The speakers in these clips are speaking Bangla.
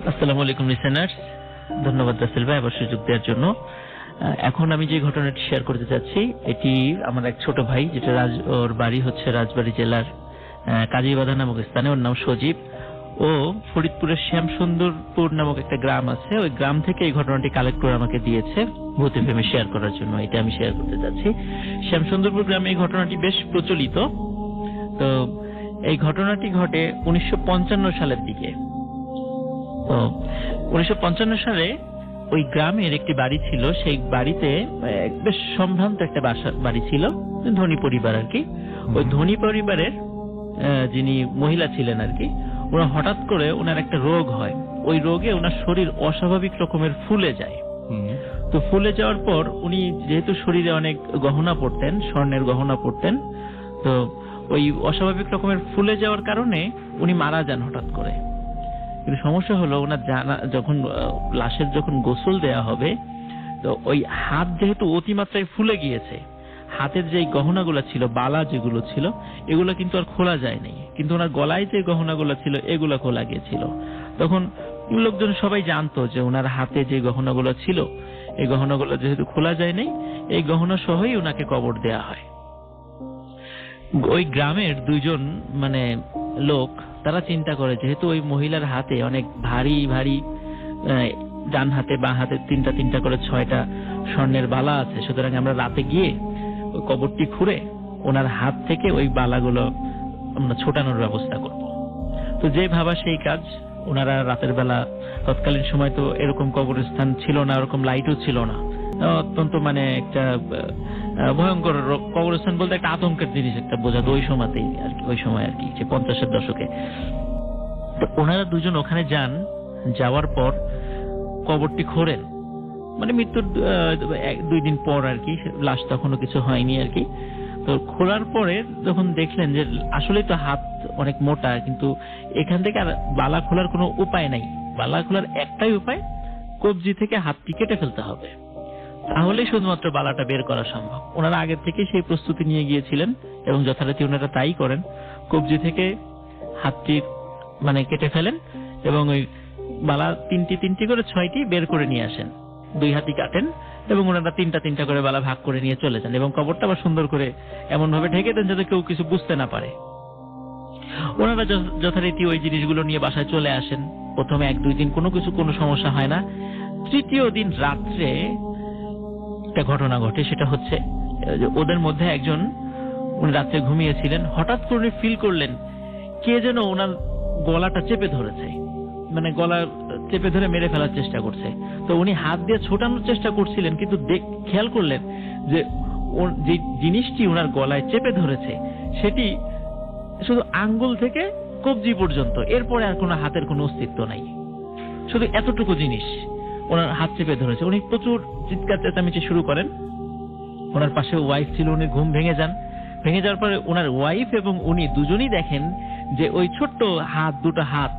আসসালামু আলাইকুম লিসেনার্স, ধন্যবাদ রাসেল ভাই আবার সুযোগ দেওয়ার জন্য। এখন আমি যে ঘটনাটি শেয়ার করতে চাচ্ছি এটি আমার এক ছোট ভাই, যেটা ওর বাড়ি হচ্ছে রাজবাড়ী জেলার কাজীবাধা নামক স্থানে। ওর নাম সজীব। ও ফরিদপুরের শ্যামসুন্দরপুর নামক একটা গ্রাম আছে, ওই গ্রাম থেকে এই ঘটনাটি কালেক্ট করে আমাকে দিয়েছে ভূত এফএমে শেয়ার করার জন্য। এটা আমি শেয়ার করতে চাচ্ছি। শ্যামসুন্দরপুর গ্রামে এই ঘটনাটি বেশ প্রচলিত। তো এই ঘটনাটি ঘটে 1955 সালের দিকে। তো 1955 সালে ওই গ্রামের একটি বাড়ি ছিল, সেই বাড়িতে বেশ সম্ভ্রান্ত একটা বাড়ি ছিল, ধনী পরিবার আর কি। ওই ধনী পরিবারের যিনি মহিলা ছিলেন আর কি, ওরা হঠাৎ করে ওনার একটা রোগ হয়। ওই রোগে ওনার শরীর অস্বাভাবিক রকমের ফুলে যায়। তো ফুলে যাওয়ার পর উনি যেহেতু শরীরে অনেক গহনা পরতেন, স্বর্ণের গহনা পরতেন, তো ওই অস্বাভাবিক রকমের ফুলে যাওয়ার কারণে উনি মারা যান হঠাৎ করে। কিন্তু সমস্যা হলো ওনার যখন লাশের যখন গোসল দেয়া হবে, তো ওই হাত যেহেতু অতিমাত্রায় ফুলে গিয়েছে, হাতের যে গহনাগুলো ছিল, বালা যেগুলো ছিল, এগুলো কিন্তু আর খোলা যায়নি। কিন্তু ওনার গলায় যে গহনাগুলো ছিল এগুলো খোলা গিয়েছিল। তখন লোকজন সবাই জানতো যে ওনার হাতে যে গহনাগুলো ছিল, এই গহনাগুলো যেহেতু খোলা যায় নাই, এই গহনা সহই ওনাকে কবর দেয়া হয়। ওই গ্রামের দুইজন লোক, তারা চিন্তা করে যেহেতু ওই মহিলার হাতে অনেক ভারী ভারী, ডান হাতে বা হাতে তিনটা তিনটা করে 6টা স্বর্ণের বালা আছে, সুতরাং আমরা রাতে গিয়ে ওই কবরটি খুঁড়ে ওনার হাত থেকে ওই বালাগুলো আমরা ছোটানোর ব্যবস্থা করব। তো যে ভাবা সেই কাজ। ওনারা রাতের বেলা, তৎকালীন সময় তো এরকম কবরস্থান ছিল না, এরকম লাইটও ছিল না, অত্যন্ত একটা ভয়ঙ্কর কবরস্থান বলতে একটা আতঙ্কের জিনিস একটা বোঝাতো ওই সময়তেই আর কি, ওই সময় আর কি, যে 50-এর দশকে। তো ওনারা দুজন ওখানে যান, যাওয়ার পর কবরটি খোঁড়েন, মৃত্যুর 2 দিন পর আর কি, লাশ তখনও কিছু হয়নি আর কি। তো খোঁড়ার পরে যখন দেখলেন যে আসলে তো হাত অনেক মোটা, কিন্তু এখান থেকে আর বালা খোলার কোনো উপায় নাই। বালা খোলার একটাই উপায়, কবজি থেকে হাতটি কেটে ফেলতে হবে, তাহলেই শুধুমাত্র বালাটা বের করা সম্ভব। ওনারা আগের থেকে সেই প্রস্তুতি নিয়ে গিয়েছিলেন এবং যথারীতি ওনারা তাই করেন। কবজি থেকে হাতটি কেটে ফেলেন এবং ওই বালা তিনটি করে 6টি বের করে নিয়ে আসেন। 2 হাতই কাটেন এবং ওনারা তিনটা করে বালা ভাগ করে নিয়ে চলে যান এবং কবরটা আবার সুন্দর করে এমন ভাবে ঢেকে দেন যাতে কেউ কিছু বুঝতে না পারে। ওনারা যথারীতি ওই জিনিসগুলো নিয়ে বাসায় চলে আসেন। প্রথমে 1-2 দিন কোনো সমস্যা হয় না। তৃতীয় দিন রাত্রে একটা ঘটনা ঘটে। সেটা হচ্ছে ওদের মধ্যে একজন, উনি রাত্রে ঘুমিয়েছিলেন, হঠাৎ করে ফিল করলেন কে যেন ওনার গলাটা চেপে ধরেছে, গলা চেপে ধরে মেরে ফেলার চেষ্টা করছে। তো উনি হাত দিয়ে ছোটানোর চেষ্টা করছিলেন, কিন্তু খেয়াল করলেন যে যে জিনিসটি ওনার গলায় চেপে ধরেছে সেটি শুধু আঙ্গুল থেকে কবজি পর্যন্ত, এরপরে আর কোনো হাতের কোনো অস্তিত্ব নাই। শুধু এতটুকু জিনিস ওনার হাত চেপে ধরেছে। উনি প্রচুর চিৎকার চেঁচামেচি শুরু করেন। ওনার পাশে ওয়াইফ ছিল, উনি ঘুম ভেঙে যান। ভেঙে যাওয়ার পরে ওনার ওয়াইফ এবং উনি দুজনই দেখেন যে ওই ছোট্ট হাত, 2টা হাত,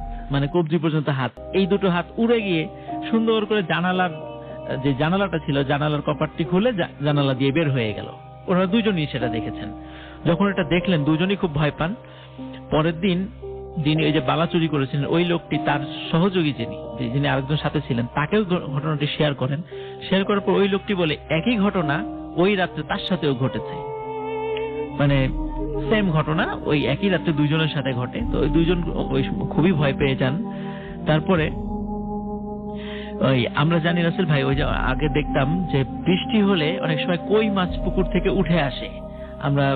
কবজি পর্যন্ত হাত, এই 2টো হাত উড়ে গিয়ে সুন্দর করে জানালার যে জানালাটা ছিল, জানালার কপাটটি খুলে জানালা দিয়ে বের হয়ে গেল। ওনারা দুজনই সেটা দেখেছেন। যখন এটা দেখলেন দুজনই খুব ভয় পান। পরের দিন যিনি ওই যে বালা চুরি করেছিলেন, ওই লোকটি, তার সহযোগী যিনি আরেকজন সাথে ছিলেন, তাকেও ঘটনাটি শেয়ার করেন। শেয়ার করার পর ওই লোকটি বলে একই ঘটনা ওই রাত্রে তার সাথেও ঘটেছে। সেম ঘটনা ওই একই রাত্রে 2 জনের সাথে ঘটে। তো ওই 2 জন ওই খুবই ভয় পেয়ে যান। তারপরে ওই আমরা জানি রাসেল ভাই, ওই যে আগে দেখতাম যে বৃষ্টি হলে অনেক সময় কই মাছ পুকুর থেকে উঠে আসে, আমরা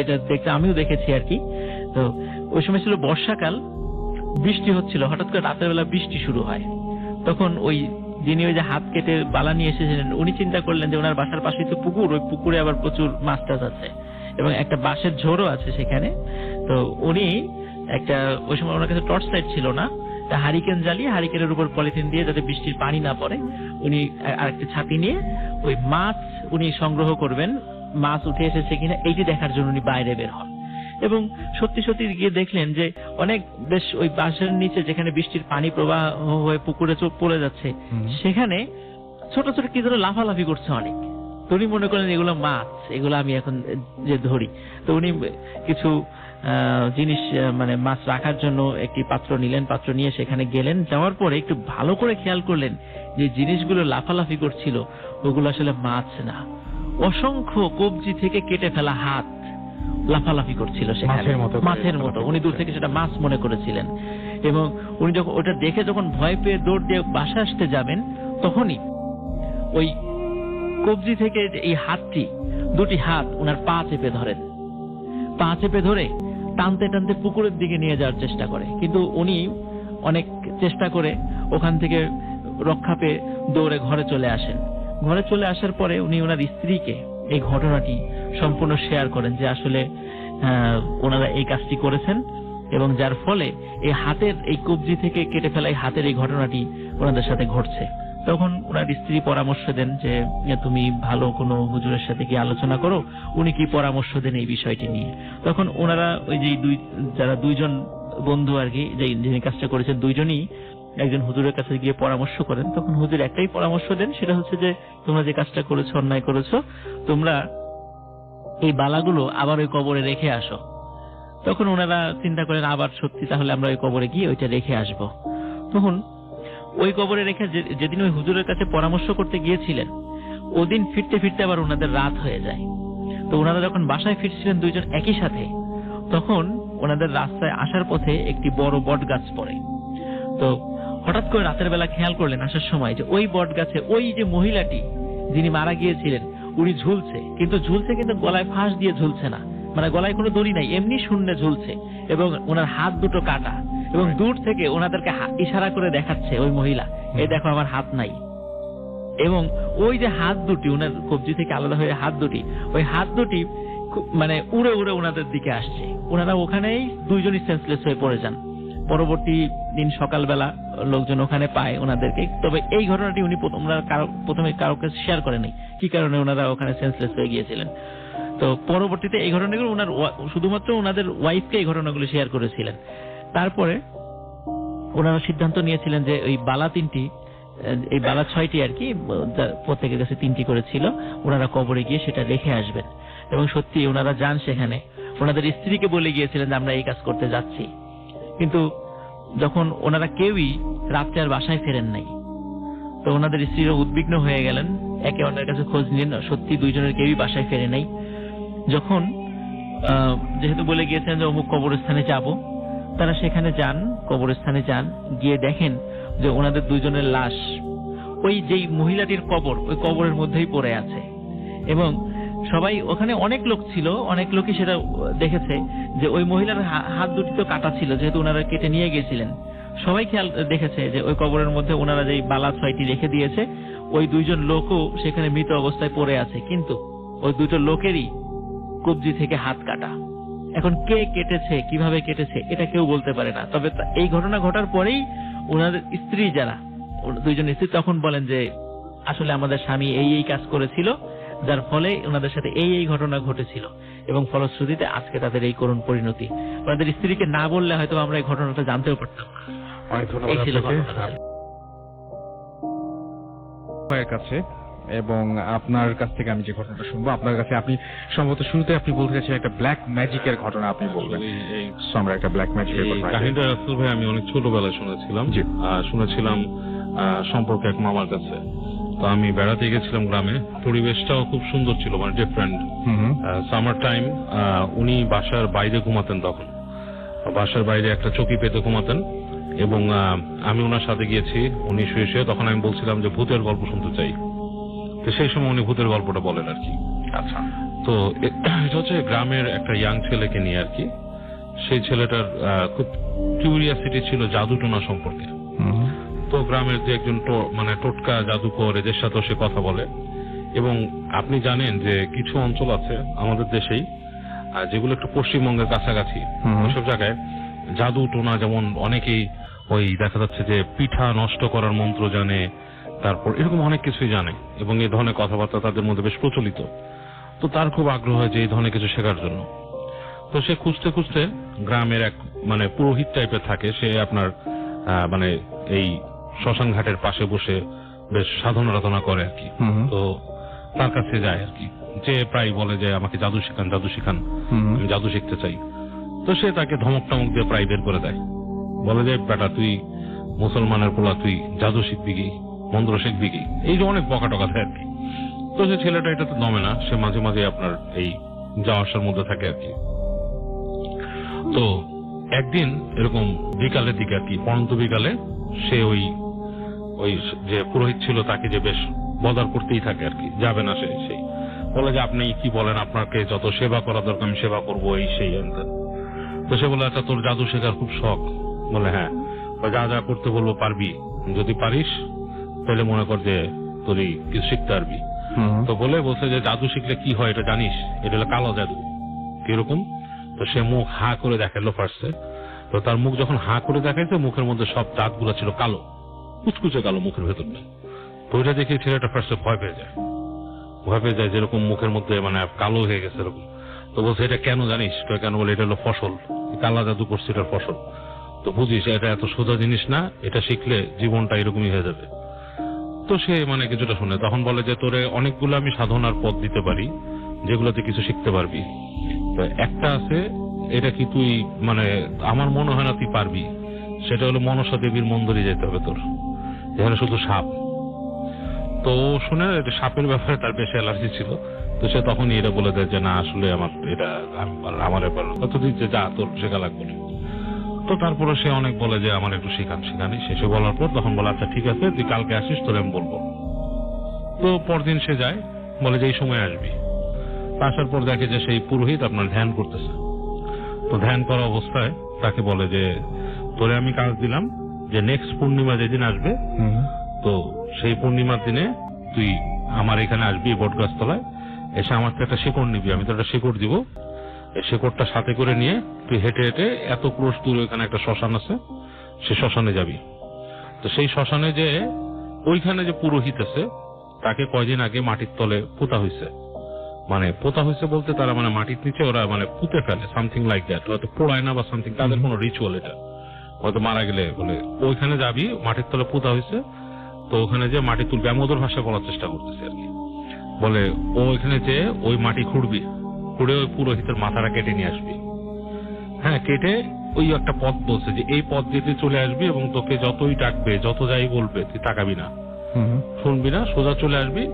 এটা দেখতে, আমিও দেখেছি আর কি। তো ওই সময় ছিল বর্ষাকাল, বৃষ্টি হচ্ছিল, হঠাৎ করে রাতের বেলা বৃষ্টি শুরু হয়। তখন যিনি ওই যে হাত কেটে বালা নিয়ে এসেছিলেন, উনি চিন্তা করলেন যে ওনার বাসার পাশেই তো পুকুর, ওই পুকুরে আবার প্রচুর মাছ টাছ আছে এবং একটা বাঁশের ঝোড়ও আছে সেখানে। তো উনি ওই সময় ওনার কাছে টর্চ লাইট ছিল না, তা হারিকেন জ্বালিয়ে, হারিকেনের উপর পলিথিন দিয়ে যাতে বৃষ্টির পানি না পড়ে, উনি আরেকটা ছাতি নিয়ে ওই মাছ উনি সংগ্রহ করবেন, মাছ উঠে এসেছে কিনা এইটি দেখার জন্য উনি বাইরে বের হন। এবং সত্যি সত্যি গিয়ে দেখলেন যে অনেক বেশ ওই বাঁশের নিচে, যেখানে বৃষ্টির পানি প্রবাহ হয়ে পুকুরে পড়ে যাচ্ছে, সেখানে ছোট ছোট কি ধরে লাফালাফি করছে অনেক। তো উনি মনে করলেন এগুলো মাছ, এগুলো আমি এখন যে ধরি। তো উনি কিছু জিনিস মানে মাছ রাখার জন্য একটি পাত্র নিলেন, পাত্র নিয়ে সেখানে গেলেন। যাওয়ার পরে একটু ভালো করে খেয়াল করলেন যে জিনিসগুলো লাফালাফি করছিল ওগুলো আসলে মাছ না, অসংখ্য কবজি থেকে কেটে ফেলা হাত লাফালাফি করছিল সেখানে, মাছের মতো। উনি দূর থেকে সেটা মাছ মনে করেছিলেন এবং উনি যখন ওটা দেখে যখন ভয় পেয়ে দৌড় দিয়ে বাসা আসতে যাবেন, তখনই ওই কবজি থেকে এই হাতটি, দুটি হাত ওনার পা চেপে ধরেন। পা চেপে ধরে টানতে টানতে পুকুরের দিকে নিয়ে যাওয়ার চেষ্টা করে, কিন্তু উনি অনেক চেষ্টা করে ওখান থেকে রক্ষা পেয়ে দৌড়ে ঘরে চলে আসেন। ঘরে চলে আসার পরে উনি ওনার স্ত্রীকে এই ঘটনাটি সম্পূর্ণ শেয়ার করেন যে আসলে ওনারা এই কাজটি করেছেন এবং যার ফলে এই হাতের এই কবজি থেকে কেটে ফেলা এই হাতের এই ঘটনাটি ওনাদের সাথে ঘটছে। তখন ওনার স্ত্রী পরামর্শ দেন যে তুমি ভালো কোনো হুজুরের সাথে কি আলোচনা করো। উনি কি পরামর্শ দেন এই বিষয়টি নিয়ে। তখন ওনারা ওই যে যারা দুইজন বন্ধু আর কি, যিনি কাজটা করেছেন, দুইজনই একজন হুজুরের কাছে গিয়ে পরামর্শ করেন। তখন হুজুর একটাই পরামর্শ দেন, সেটা হচ্ছে যে তোমরা যে কাজটা করেছো, অন্যায় করেছো, তোমরা এই বালাগুলো আবার ওই কবরে রেখে আসো। তখন ওনারা চিন্তা করেন আবার সত্যি তাহলে আমরা ওই কবরে গিয়ে ওইটা রেখে আসবো। তখন ওই কবরে রেখে যেদিন ওই হুজুরের কাছে পরামর্শ করতে গিয়েছিলেন, ওদিন ফিরতে ফিরতে আবার ওনাদের রাত হয়ে যায়। তো ওনারা যখন বাসায় ফিরছিলেন দুইজন একই সাথে, তখন ওনাদের রাস্তায় আসার পথে একটি বড় বট গাছ পড়ে। তো হঠাৎ করে রাতের বেলা খেয়াল করলেন আসার সময় যে ওই বট গাছে ওই যে মহিলাটি যিনি মারা গিয়েছিলেন উনি ঝুলছে, কিন্তু গলায় ফাঁস দিয়ে ঝুলছে না, মানে গলায় কোনো দড়ি নাই, এমনি শূন্যে ঝুলছে এবং ওনার হাত দুটো কাটা এবং দূর থেকে ওনাদেরকে ইশারা করে দেখাচ্ছে ওই মহিলা, এই দেখো আমার হাত নাই। এবং ওই যে হাত দুটি ওনার কবজি থেকে আলাদা হয়ে হাত দুটি, ওই হাত দুটি মানে উড়ে উড়ে ওনাদের দিকে আসছে। ওনারা ওখানেই দুইজনই সেন্সলেস হয়ে পড়ে যান। পরবর্তী দিন সকালবেলা লোকজন ওখানে পায় ওনাদেরকে। তবে এই ঘটনাটি উনি প্রথমে কারোকে শেয়ার করেনি কি কারণে ওনারা ওখানে সেন্সলেস হয়ে গিয়েছিলেন। তো পরবর্তীতে এই ঘটনাগুলো ওনার শুধুমাত্র ওনাদের ওয়াইফকে এই ঘটনাগুলো শেয়ার করেছিলেন। তারপরে ওনারা সিদ্ধান্ত নিয়েছিলেন যে ওই বালা তিনটি, এই বালা 6টি আর কি, প্রত্যেকের কাছে 3টি করে ছিল, ওনারা কবরে গিয়ে সেটা রেখে আসবেন। এবং সত্যি ওনারা যান সেখানে, ওনাদের স্ত্রীকে বলে গিয়েছিলেন যে আমরা এই কাজ করতে যাচ্ছি। কিন্তু যখন ওনারা কেউই রাত্রে আর বাসায় ফেরেন নাই, তো ওনাদের স্ত্রীরা উদ্বিগ্ন হয়ে গেলেন, একে অন্যের কাছে খোঁজ নিলেন, সত্যি দুইজনের কেউই বাসায় ফেরে নাই। যখন যেহেতু বলে গিয়েছেন যে অমুক কবরস্থানে যাব, তারা সেখানে যান, কবরস্থানে যান, গিয়ে দেখেন যে ওনাদের দুইজনের লাশ ওই যেই মহিলাটির কবর, ওই কবরের মধ্যেই পড়ে আছে। এবং সবাই ওখানে, অনেক লোক ছিল, অনেক লোকই সেটা দেখেছে যে ওই মহিলার হাত দুটি তো কাটা ছিল, যেহেতু ওনারা কেটে নিয়ে গেছিলেন। সবাই খেয়াল দেখেছে যে ওই কবরের মধ্যে ওনারা যেই বালা 6টি রেখে দিয়েছে, ওই দুইজন লোকও সেখানে মৃত অবস্থায় পড়ে আছে, কিন্তু ওই দুটো লোকেরই কবজি থেকে হাত কাটা। এখন কে কেটেছে, কিভাবে কেটেছে, এটা কেউ বলতে পারে না। তবে এই ঘটনা ঘটার পরেই ওনাদের স্ত্রী, যারা দুইজন স্ত্রী, তখন বলেন যে আসলে আমাদের স্বামী এই এই কাজ করেছিল, যার ফলে ওনাদের সাথে এই এই ঘটনা ঘটেছিল এবং ফলশ্রুতিতে আজকে তাদের এই করুণ পরিণতি। ওনাদের স্ত্রীকে না বললে হয়তো আমরা এই ঘটনাটা জানতেও পারতাম না। এই ছিল ভাইয়ের কাছে। এবং আপনার কাছ থেকে আমি যে ঘটনাটা শুনবো, আপনার কাছে আপনি সম্ভবত শুরুতে আপনি বলতে চাইছেন একটা ব্ল্যাক ম্যাজিকের ঘটনা আপনি বলবেন। আমরা একটা ব্ল্যাক ম্যাজিকের ঘটনা, কাহিনীটা রাসেল ভাই আমি অনেক ছোটবেলায় শুনেছিলাম সম্পর্কে এক মামার কাছে। তো আমি বেড়াতে গেছিলাম গ্রামে, পরিবেশটাও খুব সুন্দর ছিল, মানে ডিফারেন্ট, সামার টাইম। উনি বাসার বাইরে ঘুমাতেন, তখন বাসার বাইরে একটা চৌকি পেতে ঘুমাতেন এবং আমি ওনার সাথে গিয়েছি। উনি শুয়ে শুয়ে, তখন আমি বলছিলাম যে ভূতের গল্প শুনতে চাই। তো সেই সময় উনি ভূতের গল্পটা বলেন আর কি। আচ্ছা। তো এটা হচ্ছে গ্রামের একটা ইয়াং ছেলেকে নিয়ে আর কি। সেই ছেলেটার খুব কিউরিয়াসিটি ছিল জাদুটোনা সম্পর্কে। তো গ্রামের যে একজন মানে টোটকা জাদুকর, এদের সাথেও সে কথা বলে। এবং আপনি জানেন যে কিছু অঞ্চল আছে আমাদের দেশেই যেগুলো একটু পশ্চিমবঙ্গের কাছাকাছি, ওইসব জায়গায় জাদু টোনা, যেমন অনেকেই ওই দেখা যাচ্ছে যে পিঠা নষ্ট করার মন্ত্র জানে, তারপর এরকম অনেক কিছুই জানে এবং এই ধরনের কথাবার্তা তাদের মধ্যে বেশ প্রচলিত। তো তার খুব আগ্রহ হয় যে এই ধরনের কিছু শেখার জন্য। তো সে খুঁজতে খুঁজতে গ্রামের এক মানে পুরোহিত টাইপের থাকে, সে আপনার মানে এই শ্মশান ঘাটের পাশে বসে বেশ সাধনা করে আর কি। তো তার কাছে যায় আর কি, যে প্রায় বলে যে আমাকে জাদু শিখান, আমি জাদু শিখতে চাই। তো সে তাকে ধমক টমক দিয়ে প্রায় বের করে দেয়, বলে যে বেটা তুই মুসলমানের পোলা, তুই জাদু শিখবি কি, মন্ত্র শিখবি কি, এই যে অনেক বকা টকা দেয় আর কি। তো সে ছেলেটা এটা তো দমে না, সে মাঝে মাঝে আপনার এই যাওয়া আসার মধ্যে থাকে আর কি। তো একদিন এরকম বিকালের দিকে আর কি, পড়ন্ত বিকালে সে ওই যে পুরোহিত ছিল তাকে যে বেশ বদার করতেই থাকে আর কি, যাবে না সে, সেই বলে যে আপনি কি বলেন, আপনাকে যত সেবা করা দরকার আমি সেবা করবো, এই সেই। তো সে বলে আচ্ছা তোর জাদু শেখার খুব শখ, বলে হ্যাঁ, যা যা করতে বলবো পারবি, যদি পারিস তাহলে মনে কর যে তোরই কিছু শিখতে পারবি। তো বলছে যে জাদু শিখলে কি হয় এটা জানিস, এটা হলো কালো জাদু। কিরকম? তো সে মুখ হা করে দেখালো ফার্স্টে। তো তার মুখ যখন হা করে দেখাইছে, মুখের মধ্যে সব দাঁত গুলো ছিল কালো, কুচকুচে কালো মুখের ভেতরটা। তো ওইটা দেখে ছেলেটা ফার্স্টে ভয় পেয়ে যায়, যেরকম মুখের মধ্যে মানে কালো হয়ে গেছে এরকম। তো বলছে এটা কেন জানিস? তো কেন? বলে এটা হলো ফসল, কালা জাদু করছে, এটার ফসল। তো বুঝিস এটা এত সোজা জিনিস না, এটা শিখলে জীবনটা এরকমই হয়ে যাবে। তো সে মানে কিছুটা শুনে, তখন বলে যে তোরে অনেকগুলো আমি সাধনার পথ দিতে পারি যেগুলোতে কিছু শিখতে পারবি। তো একটা আছে, এটা কি তুই মানে আমার মনে হয় না তুই পারবি, সেটা হলো মনসা দেবীর মন্দিরে যেতে হবে তোর, যেখানে শুধু সাপ। তো শুনে সাপের ব্যাপারে তার বেশি অ্যালার্জি ছিল। তো সে তখনই এটা বলে দেয় যে না আসলে আমার ব্যাপার তুই যে যা, তোর শেখা লাগবে না। তো তারপরে সে অনেক বলে যে আমার একটু শেখানি। শেষে বলার পর তখন বলে আচ্ছা ঠিক আছে, তুই কালকে আসিস, তোর আমি বলবো। তো পরদিন সে যায়, বলে যে এই সময় আসবি। আসার পর দেখে যে সেই পুরোহিত আপনার ধ্যান করতেছে। তো ধ্যান করা অবস্থায় তাকে বলে যে তোরে আমি কাজ দিলাম যে নেক্সট পূর্ণিমা যেদিন আসবে, তো সেই পূর্ণিমার দিনে তুই আমার এখানে আসবি বটগাছতলায়, এসে আমার থেকে একটা শিকড় নিবি, আমি তো একটা শিকড় দিব। এই শিকড়টা সাথে করে নিয়ে তুই হেঁটে হেঁটে এত ক্রোশ দূরে ওখানে একটা শ্মশান আছে, সে শ্মশানে যাবি। তো সেই শ্মশানে যে ওইখানে যে পুরোহিত আছে তাকে কয়দিন আগে মাটির তলে পোতা হয়েছে, মানে পোতা হয়েছে বলতে তারা মানে মাটির নিচে ওরা মানে পুঁতে ফেলে, সামথিং লাইক দ্যাট, হয়তো পোড়ায় না বা সামথিং, তাদের কোনো রিচুয়াল এটা, হয়তো মারা গেলে বলে ওইখানে যাবি, মাটির তলে পোতা হয়েছে। তো ওখানে যে মাটি তুলবি, আমি ওদের ভাষা বলার চেষ্টা করতেছি আর কি। বলে ও ওইখানে যে ওই মাটি খুঁড়বি, খুঁড়ে ওই পুরোহিতের মাথাটা কেটে নিয়ে আসবি। হ্যাঁ, কেটে ওই একটা পথ বলছে যে এই পথ দিয়ে তুই চলে আসবি, এবং তোকে যতই ডাকবে, যত যাই বলবে তুই তাকাবি না, শুনবি না, সোজা চলে আসবি,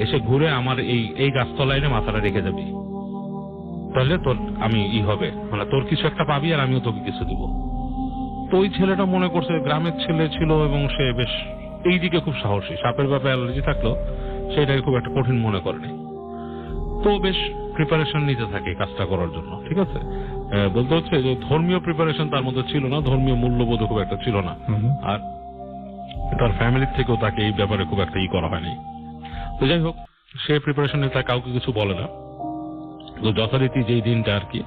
এসে ঘুরে আমার এই গাছতলায় এনে মাথাটা রেখে যাবি। তাহলে তোর আমি হবে, মানে তোর কিছু একটা পাবি আর আমিও তোকে কিছু দিব। তো ওই ছেলেটা মনে করছে গ্রামের ছেলে ছিল এবং সে বেশ এই দিকে খুব সাহসী, সাপের ব্যাপারে অ্যালার্জি থাকলেও সেটাকে খুব একটা কঠিন মনে করেনি। তো বেশ প্রিপারেশন নিতে থাকে কাজটা করার জন্য। ঠিক আছে, বলতে হচ্ছে যে ধর্মীয় প্রিপারেশন তার মধ্যে ছিল না, ধর্মীয় মূল্যবোধ খুব একটা ছিল না, আর তার ফ্যামিলির থেকেও তাকে এই ব্যাপারে খুব একটা করা হয়নি। তো যাই হোক, সে প্রিপারেশন নিয়ে তার কাউকে কিছু বলে না। তো যথারীতি যেই দিনটা আর কি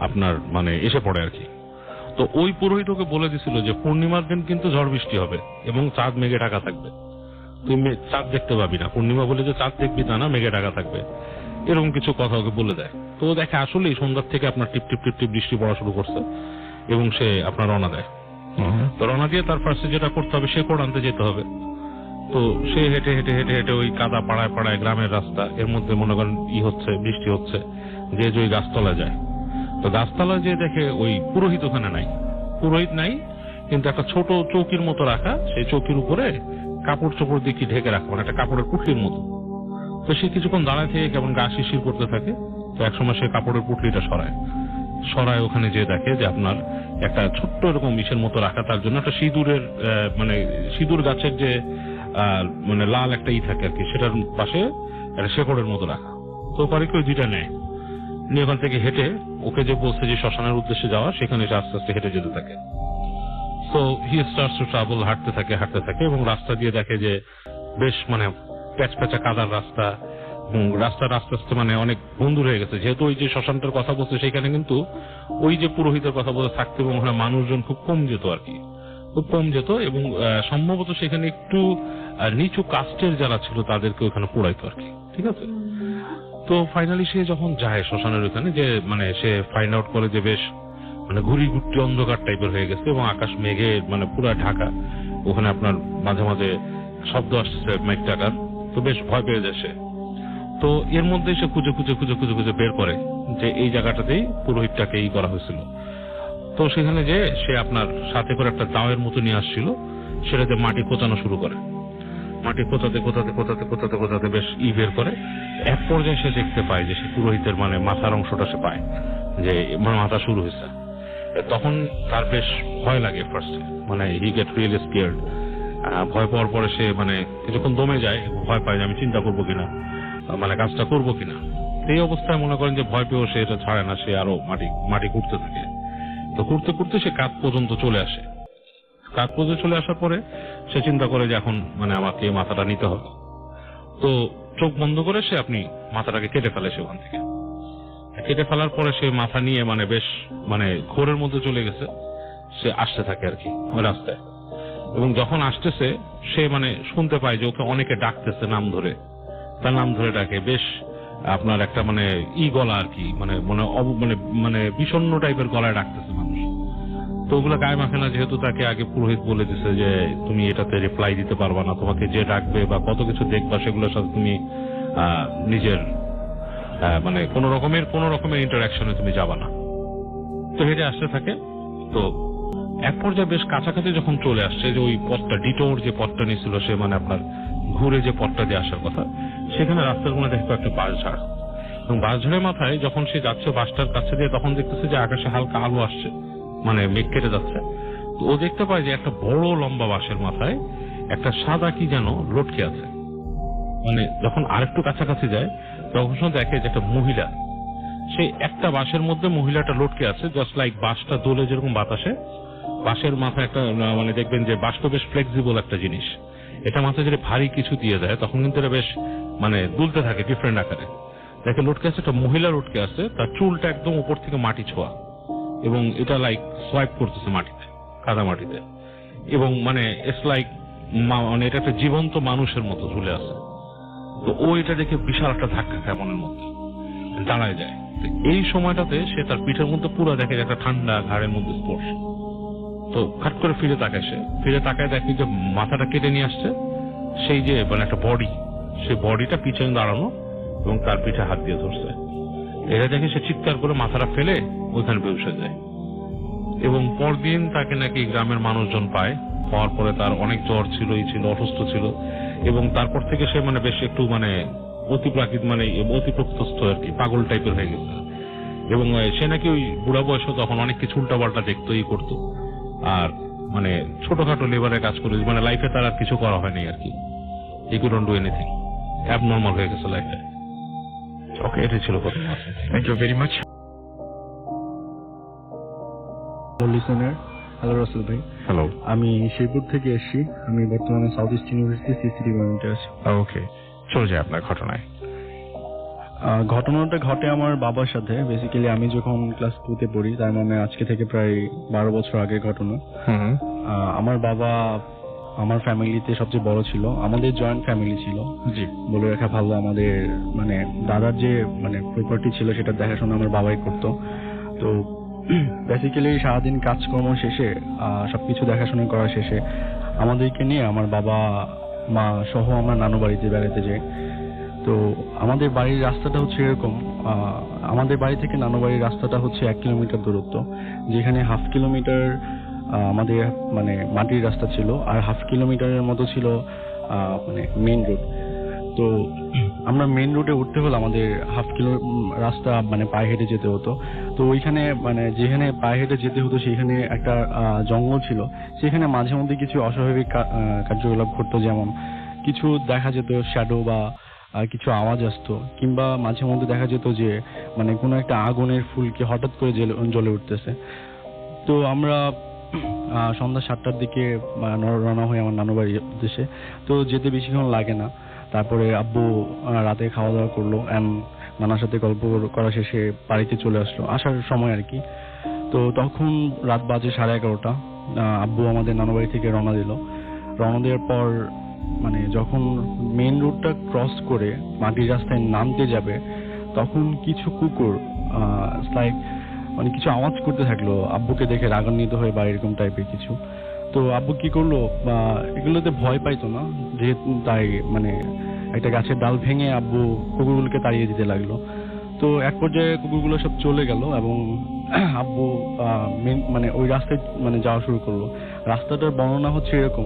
আপনার মানে এসে পড়ে আর কি, তো ওই পুরোহিত ওকে বলে দিছিল যে পূর্ণিমার দিন কিন্তু ঝড় বৃষ্টি হবে এবং চাঁদ মেঘে ঢাকা থাকবে, তুই চাঁদ দেখতে পাবি না, পূর্ণিমা বলে যে চাঁদ দেখবি তা না, মেঘে ঢাকা থাকবে, এরকম কিছু কথা ওকে বলে দেয়। তো দেখে আসলেই সন্ধ্যার থেকে আপনার টিপ টিপ টিপ টিপ বৃষ্টি পড়া শুরু করছে, এবং সে আপনার রওনা দেয়। তো রওনা দিয়ে তার ফার্স্টে যেটা করতে হবে, সে কোড় আনতে যেতে হবে। তো সে হেঁটে হেঁটে হেঁটে হেঁটে ওই কাদা পাড়ায় পাড়ায় গ্রামের রাস্তা, এর মধ্যে মনে করেন হচ্ছে বৃষ্টি হচ্ছে, যে ওই গাছতলায় যায়। তো গাছতলায় যে দেখে ওই পুরোহিত ওখানে নাই, পুরোহিত নাই, কিন্তু একটা ছোট চৌকির মতো রাখা, সেই চৌকির উপরে কাপড় চোপড় দিয়ে কি ঢেকে রাখা, মানে একটা কাপড়ের পুটলির মতো। তো সে কিছুক্ষণ দাঁড়ায় থেকে কেমন গা শিরশির করতে থাকে। তো একসময় সে কাপড়ের পুটলিটা সরায় ওখানে যে দেখে যে আপনার একটা ছোট্ট এরকম ইসের মতো রাখা, তার জন্য একটা সিঁদুরের মানে সিঁদুর গাছের যে মানে লাল একটা থাকে আর কি, সেটার পাশে একটা শেকড়ের মতো রাখা। তো পারে কি ওই দুইটা নেয়, নিয়ে ওখান থেকে হেঁটে ওকে যে বলছে যে শ্মশানের উদ্দেশ্যে যাওয়া, সেখানে সে আস্তে আস্তে হেঁটে যেতে থাকে। তো হি স্টার্টস টু ট্রাভেল, হাঁটতে থাকে এবং রাস্তা দিয়ে দেখে যে বেশ মানে প্যাচপ্যাচা কাদার রাস্তা, এবং রাস্তার আস্তে আস্তে মানে অনেক বন্ধুর হয়ে গেছে, যেহেতু ওই যে শ্মশানটার কথা বলছে সেখানে কিন্তু ওই যে পুরোহিতের কথা বলে থাকতো, এবং ওখানে মানুষজন খুব কম যেত আর কি, খুব কম যেত, এবং সম্ভবত সেখানে একটু নিচু কাস্টের যারা ছিল তাদেরকে ওখানে পোড়াইতো আর কি। ঠিক আছে, তো ফাইনালি সে যখন যায় শ্মশানের ওখানে, যে মানে সে ফাইন্ড আউট করে যে বেশ মানে ঘুরি ঘুরটি অন্ধকার টাইপের হয়ে গেছে এবং আকাশ মেঘে মানে পুরা ঢাকা, ওখানে আপনার মাঝে মাঝে শব্দ আসছে মেঘ টাকার। তো বেশ ভয় পেয়ে যায় সে। তো এর মধ্যে সে খুঁজে বের করে যে এই জায়গাটাতেই পুরোহিতটাকে করা হয়েছিল, তো সেখানে যে সে আপনার সাথে করে একটা দাওয়ের মতো নিয়ে আসছিল, সেটাতে মাটি কোচানো শুরু করে। মাটি কোচাতে কোচাতে কোচাতে কোচাতে কোচাতে বেশ বের করে। এক পর্যায়ে সে দেখতে পায় যে সে পুরোহিতের মানে মাথার অংশটা সে পায়, যে মাথা শুরু হয়েছে। তখন তার বেশ ভয় লাগে ফার্স্টে, মানে হি গেট রিয়েলি স্কেয়ার্ড। ভয় পাওয়ার পরে সে মানে কিছুক্ষণ দমে যায়, ভয় পায় যে আমি চিন্তা করবো কিনা, মানে কাজটা করবো কিনা। এই অবস্থায় মনে করেন যে ভয় পেয়েও সে এটা ছাড়ে না, সে আরো মাটি ঘুরতে থাকে। তো ঘুরতে ঘুরতে সে কাঁধ পর্যন্ত চলে আসে। কাঁধ পর্যন্ত চলে আসার পরে সে চিন্তা করে যে এখন মানে আমাকে মাথাটা নিতে হবে। তো চোখ বন্ধ করে সে আপনি মাথাটাকে কেটে ফেলে। সেখান থেকে কেটে ফেলার পরে সে মাথা নিয়ে মানে বেশ মানে ঘোরের মধ্যে চলে গেছে। সে আসতে থাকে আর কি ওই রাস্তায়, এবং যখন আসতেছে সে মানে শুনতে পায় যে ওকে অনেকে ডাকতেছে নাম ধরে, তার নাম ধরে ডাকে। বেশ আপনার একটা মানে গলা আর কি, মানে মানে মানে মানে বিষণ্ণ টাইপের গলায় ডাকতেছে মানুষ। তো ওগুলো গায়ে মাখে না, যেহেতু তাকে আগে পুরোহিত বলে দিছে যে তুমি এটাতে রিপ্লাই দিতে পারবা না, তোমাকে যে ডাকবে বা কত কিছু দেখবা সেগুলোর সাথে তুমি নিজের মানে কোন রকমের ইন্টারাকশনে তুমি যাবা না। তো হেঁটে আসতে থাকে। তো এক পর্যায়ে বেশ কাছাকাছি যখন চলে আসছে, যে ওই পথটা ডিটোর যে পথটা নিয়েছিল সে, মানে আপনার ঘুরে যে পথটা দিয়ে আসার কথা, সেখানে রাস্তার কোণে দেখতো একটা বাঁশঝাড়। এবং বাঁশঝাড়ের মাথায় যখন সে যাচ্ছে বাসটার কাছে দিয়ে, তখন দেখতেছে যে আকাশে হালকা আলো আসছে, মানে মেঘ কেটে যাচ্ছে। তো ও দেখতে পায় যে একটা বড় লম্বা বাঁশের মাথায় একটা সাদা কি যেন লটকে আছে। মানে যখন আরেকটু কাছাকাছি যায় তখন সে দেখে যে একটা মহিলা, সেই একটা বাঁশের মধ্যে মহিলাটা লটকে আছে, জাস্ট লাইক বাঁশটা দোলে যেরকম বাতাসে। বাঁশের মাথায় একটা মানে দেখবেন যে বাঁশ তো বেশ ফ্লেক্সিবল একটা জিনিস, এটা মাথায় যদি ভারী কিছু দিয়ে দেয় তখন কিন্তু এটা বেশ মানে দুলতে থাকে ডিফারেন্ট আকারে। দেখে লটকে আছে, একটা মহিলা লটকে আছে, তার চুলটা একদম উপর থেকে মাটি ছোঁয়া, এবং এটা লাইক সোয়াইপ করতেছে মাটিতে, কাদা মাটিতে, এবং মানে ইটস লাইক মানে এটা একটা জীবন্ত মানুষের মতো ঝুলে আছে। তো ও এটা দেখে বিশাল একটা ধাক্কা খায় মনের মধ্যে, দাঁড়ায় যায়। এই সময়টাতে সে তার পিঠের মধ্যে পুরো দেখে যে একটা ঠান্ডা ঘাড়ের মধ্যে স্পর্শ। তো খাট করে ফিরে তাকায় দেখি যে মাথাটা কেটে নিয়ে আসছে সেই যে মানে একটা বডি, সেই বডিটা পিছনে দাঁড়ানো এবং তার পিঠে হাত দিয়ে ধরছে। এটা দেখে সে চিৎকার করে মাথাটা ফেলে ওইখানে বেহুশ হয়ে যায়। এবং পরদিন তাকে নাকি গ্রামের মানুষজন পায়, পাওয়ার পরে তার অনেক জ্বর ছিল, অসুস্থ ছিল, এবং তারপর থেকে সে মানে বেশ একটু মানে অতিপ্রকৃতস্থ আর কি, পাগল টাইপের হয়ে গেছে। এবং সে নাকি ওই বুড়া বয়সে তখন অনেক কিছু উল্টাপাল্টা দেখতো, করতো, আর মানে ছোটখাটো লেবারের কাজ করে, মানে লাইফে তার আর কিছু করা হয়নি আর কি। He couldn't do anything, abnormal হয়ে গেছে লাইফে। ওকে, এটাই ছিল কথা। Thank you very much. Listener, hello Rasel ভাই। হ্যালো, আমি শেরপুর থেকে এসেছি। আমি বর্তমানে সাউথ ইস্ট ইউনিভার্সিটি সিসি ডিপার্টমেন্টে আছি। ওকে, চলে যায় আপনার ঘটনায়। ঘটনাটা ঘটে আমার বাবার সাথে। বেসিক্যালি আমি যখন ক্লাস 2-তে পড়ি, তার মানে আজকে থেকে প্রায় 12 বছর আগের ঘটনা। আমার বাবা আমার ফ্যামিলিতে সবচেয়ে বড় ছিল। আমাদের জয়েন্ট ফ্যামিলি ছিল, জি, বলে রাখা ভালো। আমাদের মানে দাদার যে মানে প্রপার্টি ছিল সেটা দেখাশোনা আমার বাবাই করতো। তো বেসিক্যালি সারাদিন কাজকর্ম শেষে, সবকিছু দেখাশোনা করা শেষে আমাদেরকে নিয়ে আমার বাবা মা সহ আমরা নানু বাড়িতে বেড়াতে যাই। তো আমাদের বাড়ির রাস্তাটা হচ্ছে এরকম, আমাদের বাড়ি থেকে নানু বাড়ির রাস্তাটা হচ্ছে 1 কিলোমিটার দূরত্ব, যেখানে 1/2 কিলোমিটার আমাদের মানে মাটির রাস্তা ছিল, আর 1/2 কিলোমিটারের মতো ছিল মানে মেইন রোড। তো আমরা মেইন রোডে উঠতে হলে আমাদের 1/2 কিলো রাস্তা মানে পায়ে হেঁটে যেতে হতো। তো ওইখানে মানে যেখানে পায়ে হেঁটে যেতে হতো সেখানে একটা জঙ্গল ছিল। সেখানে মাঝে মধ্যে কিছু অস্বাভাবিক কার্যকলাপ ঘটতো, যেমন কিছু দেখা যেত শ্যাডো বা কিছু আওয়াজ আসতো, কিংবা মাঝে মধ্যে দেখা যেত যে মানে কোনো একটা আগুনের ফুলকি হঠাৎ করে জ্বলে উঠতেছে। তো আমরা সন্ধ্যা 7টার দিকে রওনা হই আমার নানু বাড়ির উদ্দেশ্যে। তো যেতে বেশিক্ষণ লাগে না। তারপরে আব্বু রাতে খাওয়া দাওয়া করলো, নানার সাথে গল্প করা শেষে বাড়িতে চলে আসলো, আসার সময় আর কি। তো তখন রাত বাজে 11:30। আব্বু আমাদের নানু বাড়ি থেকে রওনা দিল। রওনা দেওয়ার পর মানে যখন মেইন রোডটা ক্রস করে মাটির রাস্তায় নামতে যাবে, তখন কিছু কুকুর লাইক মানে কিছু আওয়াজ করতে থাকলো, আব্বুকে দেখে রাগান্বিত হয়ে বা এরকম টাইপের কিছু। তো আব্বু কি করলো, এগুলোতে ভয় পাইতো না যেহেতু, তাই মানে একটা গাছের ডাল ভেঙে আব্বু কুকুরগুলোকে তাড়িয়ে দিতে লাগলো। তো এক পর্যায়ে কুকুরগুলো সব চলে গেল এবং আব্বু মানে ওই রাস্তায় মানে যাওয়া শুরু করলো। রাস্তাটার বর্ণনা হচ্ছে এরকম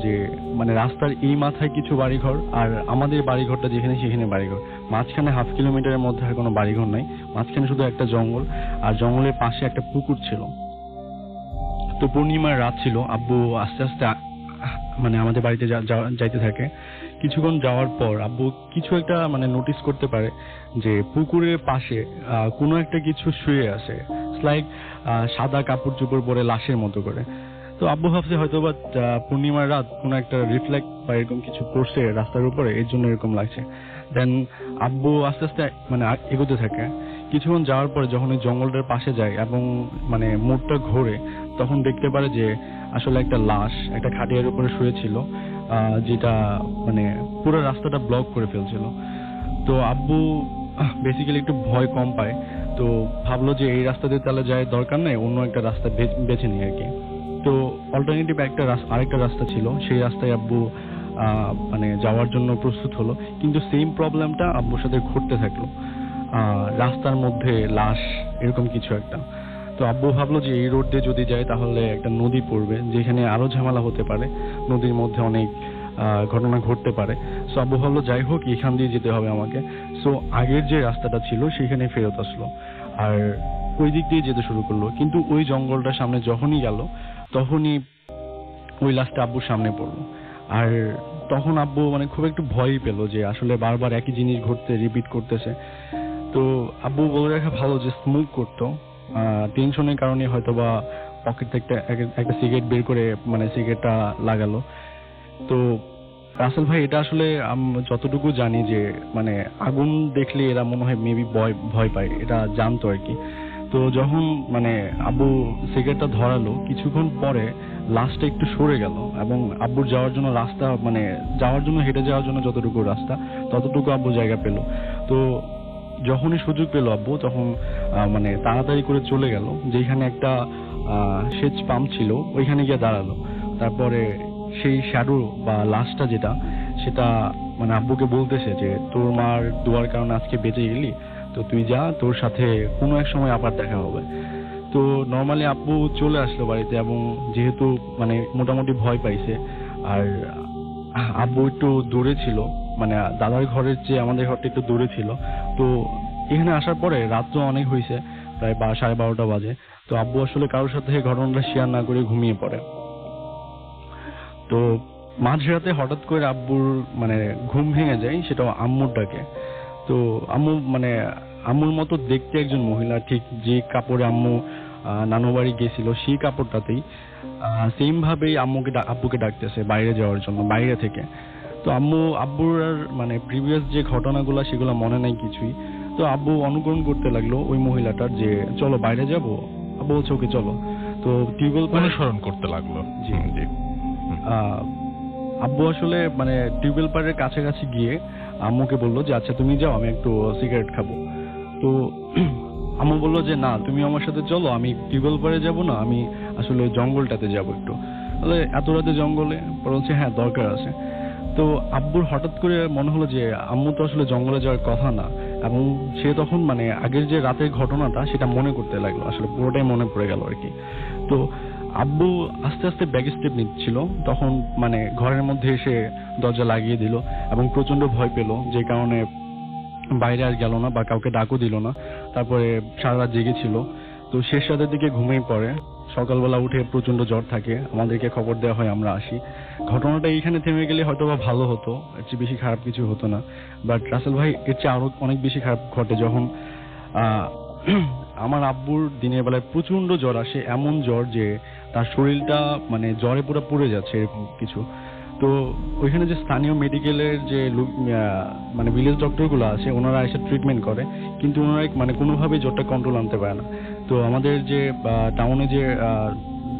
যে মানে রাস্তার এই মাথায় কিছু বাড়িঘর আর আমাদের বাড়িঘরটা যেখানে সেখানে বাড়িঘর, মাঝখানে 1/2 কিলোমিটারের মধ্যে আর কোনো বাড়িঘর নাই, মাঝখানে শুধু একটা জঙ্গল, আর জঙ্গলের পাশে একটা পুকুর ছিল। তো পূর্ণিমার রাত ছিল, আব্বু আস্তে আস্তে মানে আমাদের বাড়িতে যাইতে থাকে। কিছুক্ষণ যাওয়ার পর আব্বু কিছু একটা মানে নোটিস করতে পারে যে পুকুরের পাশে কোনো একটা কিছু শুয়ে আছে, লাইক সাদা কাপড় চোপড় পরে লাশের মতো করে। তো আব্বু ভাবছে হয়তো বা পূর্ণিমার রাত কোনো একটা রিফ্লেক্ট বা এরকম কিছু পড়ছে রাস্তার উপরে, এর জন্য এরকম লাগছে। দেন আব্বু আস্তে আস্তে মানে এগোতে থাকে। কিছুক্ষণ যাওয়ার পরে যখন ওই জঙ্গলটার পাশে যায় এবং মানে মোড়টা ঘোরে, তখন দেখতে পারে যে আসলে একটা লাশ একটা খাটিয়ার উপরে শুয়েছিল, যেটা মানে পুরো রাস্তাটা ব্লক করে ফেলছিল। তো আব্বু বেসিক্যালি একটু ভয় কম পায়, তো ভাবলো যে এই রাস্তা দিয়ে তাহলে যায় দরকার নেই, অন্য একটা রাস্তা বেছে নিই আর কি। তো অল্টারনেটিভ আরেকটা রাস্তা ছিল, সেই রাস্তায় আব্বু মানে যাওয়ার জন্য প্রস্তুত হলো, কিন্তু সেম প্রবলেমটা আব্বুর সাথে ঘটতে থাকলো, রাস্তার মধ্যে লাশ এরকম কিছু একটা। তো আব্বু ভাবলো যে এই রোড দিয়ে যদি যায় তাহলে একটা নদী পড়বে, যেখানে আরো ঝামেলা হতে পারে, নদীর মধ্যে অনেক ঘটনা ঘটতে পারে। সো আব্বু ভাবলো যাই হোক এখান দিয়ে যেতে হবে আমাকে। সো আগের যে রাস্তাটা ছিল সেখানে ফেরত আসলো আর ওই দিক দিয়ে যেতে শুরু করলো। কিন্তু ওই জঙ্গলটার সামনে যখনই গেল তখনই ওই লাশটা আব্বুর সামনে পড়লো। আর তখন আব্বু মানে খুব একটু ভয়ই পেলো যে আসলে বারবার একই জিনিস রিপিট করতেছে। তো আব্বু বলে রাখা ভালো যে স্মোক করতো, টেনশনের কারণে হয়তো বা পকেট থেকে একটা সিগারেট বের করে মানে সিগারেটটা লাগালো। তো রাসেল ভাই, এটা আসলে যতটুকু জানি যে মানে আগুন দেখলে এরা মনে হয় মেবি ভয় পায়, এটা জানতো আর কি। তো যখন মানে আব্বু সিগারেটটা ধরালো, কিছুক্ষণ পরে লাশটা একটু সরে গেল এবং আব্বুর যাওয়ার জন্য রাস্তা মানে যাওয়ার জন্য হেঁটে যাওয়ার জন্য যতটুকু রাস্তা ততটুকু আব্বু জায়গা পেল। তো যখনই সুযোগ পেল আব্বু তখন মানে তাড়াতাড়ি করে চলে গেল, যেখানে একটা সেচ পাম্প ছিল ওইখানে গিয়ে দাঁড়ালো। তারপরে সেই শ্যাডো বা লাশটা যেটা সেটা মানে আব্বুকে বলতেছে যে তোর মার দোয়ার কারণে আজকে বেঁচে গেলি, তো তুই যা, তোর সাথে কোনো এক সময় আবার দেখা হবে। তো নর্মালি আব্বু চলে আসলো বাড়িতে এবং যেহেতু মানে মোটামুটি ভয় পাইছে আর আব্বু একটু দূরে ছিল, মানে দাদার ঘরের চেয়ে আমাদের ঘরটা একটু দূরে ছিল। তো এখানে আসার পরে রাত তো অনেক হয়েছে, প্রায় 12:30 বাজে। তো আব্বু আসলে কারোর সাথে ঘটনাটা শেয়ার না করে ঘুমিয়ে পড়ে। তো মাঝরাতে হঠাৎ করে আব্বুর মানে ঘুম ভেঙে যায়, সেটাও আম্মুর ডাকে। তো আম্মু মানে আম্মুর মতো দেখতে একজন মহিলা, ঠিক যে কাপড়ে আম্মু নানু বাড়ি গেছিল সেই কাপড়টাতেই সেম ভাবেই আব্বুকে ডাকতেছে বাইরে যাওয়ার জন্য, বাইরে থেকে। তো আব্বুর আর মানে প্রিভিয়াস যে ঘটনাগুলো সেগুলো মনে নাই কিছুই। তো আব্বু অনুকরণ করতে লাগলো ওই মহিলাটার যে চলো বাইরে যাব। আব্বু বলছে ওকে চলো। তো টিউবওয়েল অনুসরণ করতে লাগলো। জি জি। আব্বু আসলে মানে টিউবওয়েল পাড়ের কাছাকাছি গিয়ে আম্মুকে বললো যে আচ্ছা তুমি যাও, আমি একটু সিগারেট খাবো। তো আম্মু বললো যে না, তুমি আমার সাথে চলো, আমি টিউবওয়েল পাড়ে যাবো না, আমি আসলে জঙ্গলটাতে যাবো একটু। তাহলে এত রাতে জঙ্গলে? বলছে হ্যাঁ দরকার আছে। তো আব্বুর হঠাৎ করে মনে হলো যে আম্মু তো আসলে জঙ্গলে যাওয়ার কথা না, এবং সে তখন মানে আগের যে রাতের ঘটনাটা সেটা মনে করতে লাগলো, আসলে পুরোটাই মনে পড়ে গেল আর কি। তো আব্বু আস্তে আস্তে ব্যাক স্টেপ নিচ্ছিল, তখন মানে ঘরের মধ্যে এসে দরজা লাগিয়ে দিল এবং প্রচন্ড ভয় পেল, যে কারণে বাইরে আর গেল না বা কাউকে ডাকও দিল না। তারপরে সারা রাত জেগেছিল। তো শেষ রাতের দিকে ঘুমিয়ে পড়ে। সকালবেলা উঠে প্রচন্ড জ্বর থাকে, আমাদেরকে খবর দেওয়া হয়, আমরা আসি। ঘটনাটা এইখানে থেমে গেলে হয়তো বা ভালো হতো, এর চেয়ে বেশি খারাপ কিছু হতো না। বাট রাসেল ভাই, এর চেয়ে আরো অনেক বেশি খারাপ ঘটে যখন আমার আব্বুর দিনের বেলায় প্রচন্ড জ্বর আসে, এমন জ্বর যে তার শরীরটা মানে জ্বরে পুরো পুড়ে যাচ্ছে এরকম কিছু। তো ওইখানে যে স্থানীয় মেডিকেলের যে মানে ভিলেজ ডক্টরগুলো আছে, ওনারা এসে ট্রিটমেন্ট করে, কিন্তু ওনারা মানে কোনোভাবেই জ্বরটা কন্ট্রোল আনতে পারে না। তো আমাদের যে টাউনে যে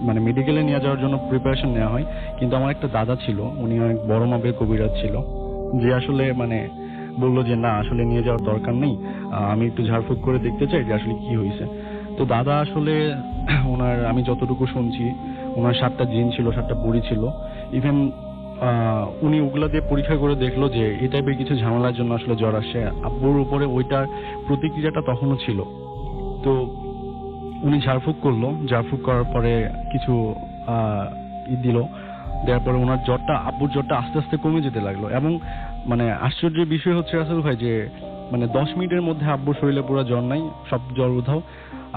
মানে মেডিকেলে নিয়ে যাওয়ার জন্য প্রিপারেশন নেওয়া হয়, কিন্তু আমার একটা দাদা ছিল, উনি অনেক বড় মাপের কবিরাজ ছিল, যে আসলে মানে বললো যে না, আসলে নিয়ে যাওয়ার দরকার নেই, আমি একটু ঝাড়ফুঁক করে দেখতে চাই যে আসলে কি হয়েছে। তো দাদা আসলে ওনার, আমি যতটুকু শুনছি, ওনার 7টা জিন ছিল, 7টা বুড়ি ছিল। ইভেন উনি ওগুলা দিয়ে পরীক্ষা করে দেখলো যে এই টাইপের কিছু ঝামেলার জন্য আসলে জ্বর আসে। আব্বুর উপরে ওইটার প্রতিক্রিয়াটা তখনও ছিল। তো উনি ঝাড়ফুঁক করলো, ঝাড়ফুঁক করার পরে কিছু দিল, দেওয়ার পরে ওনার জ্বরটা, আব্বুর জ্বরটা আস্তে আস্তে কমে যেতে লাগলো। এবং মানে আশ্চর্যের বিষয় হচ্ছে রাসেল ভাই যে মানে 10 মিনিটের মধ্যে আব্বুর শরীরে পুরো জ্বর নাই, সব জ্বর উধাও।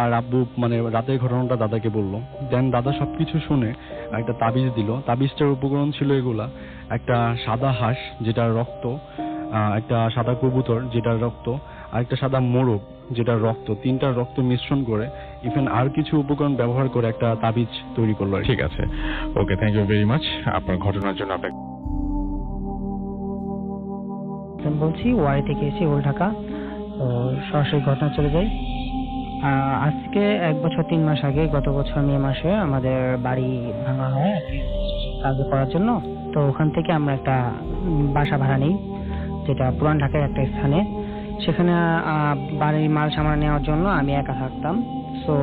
আর আব্বু মানে রাতের ঘটনাটা দাদাকে বললো। দেন দাদা সবকিছু শুনে একটা তাবিজ দিল। তাবিজটার উপকরণ ছিল এগুলা: একটা সাদা হাঁস যেটার রক্ত, একটা সাদা কবুতর যেটার রক্ত, আর একটা সাদা মোরগ যেটার রক্ত, তিনটার রক্ত মিশ্রণ করে ইভেন আর কিছু উপকরণ ব্যবহার করে একটা তাবিজ তৈরি করলো। ঠিক আছে, ওকে, থ্যাংক ইউ ভেরি মাচ আপনার ঘটনার জন্য। আপনাকে বলছি ওয়ারি থেকে এসে ওল্ড ঢাকা। তো সরাসরি ঘটনা চলে যাই। আজকে 1 বছর 3 মাস আগে, গত বছর মে মাসে আমাদের বাড়ি ভাঙা হয় কাজ করার জন্য। তো ওখান থেকে আমরা একটা বাসা ভাড়া নিই, যেটা পুরান ঢাকার একটা স্থানে। সেখানে বাড়ির মাল সামান নেওয়ার জন্য আমি একা থাকতাম। সো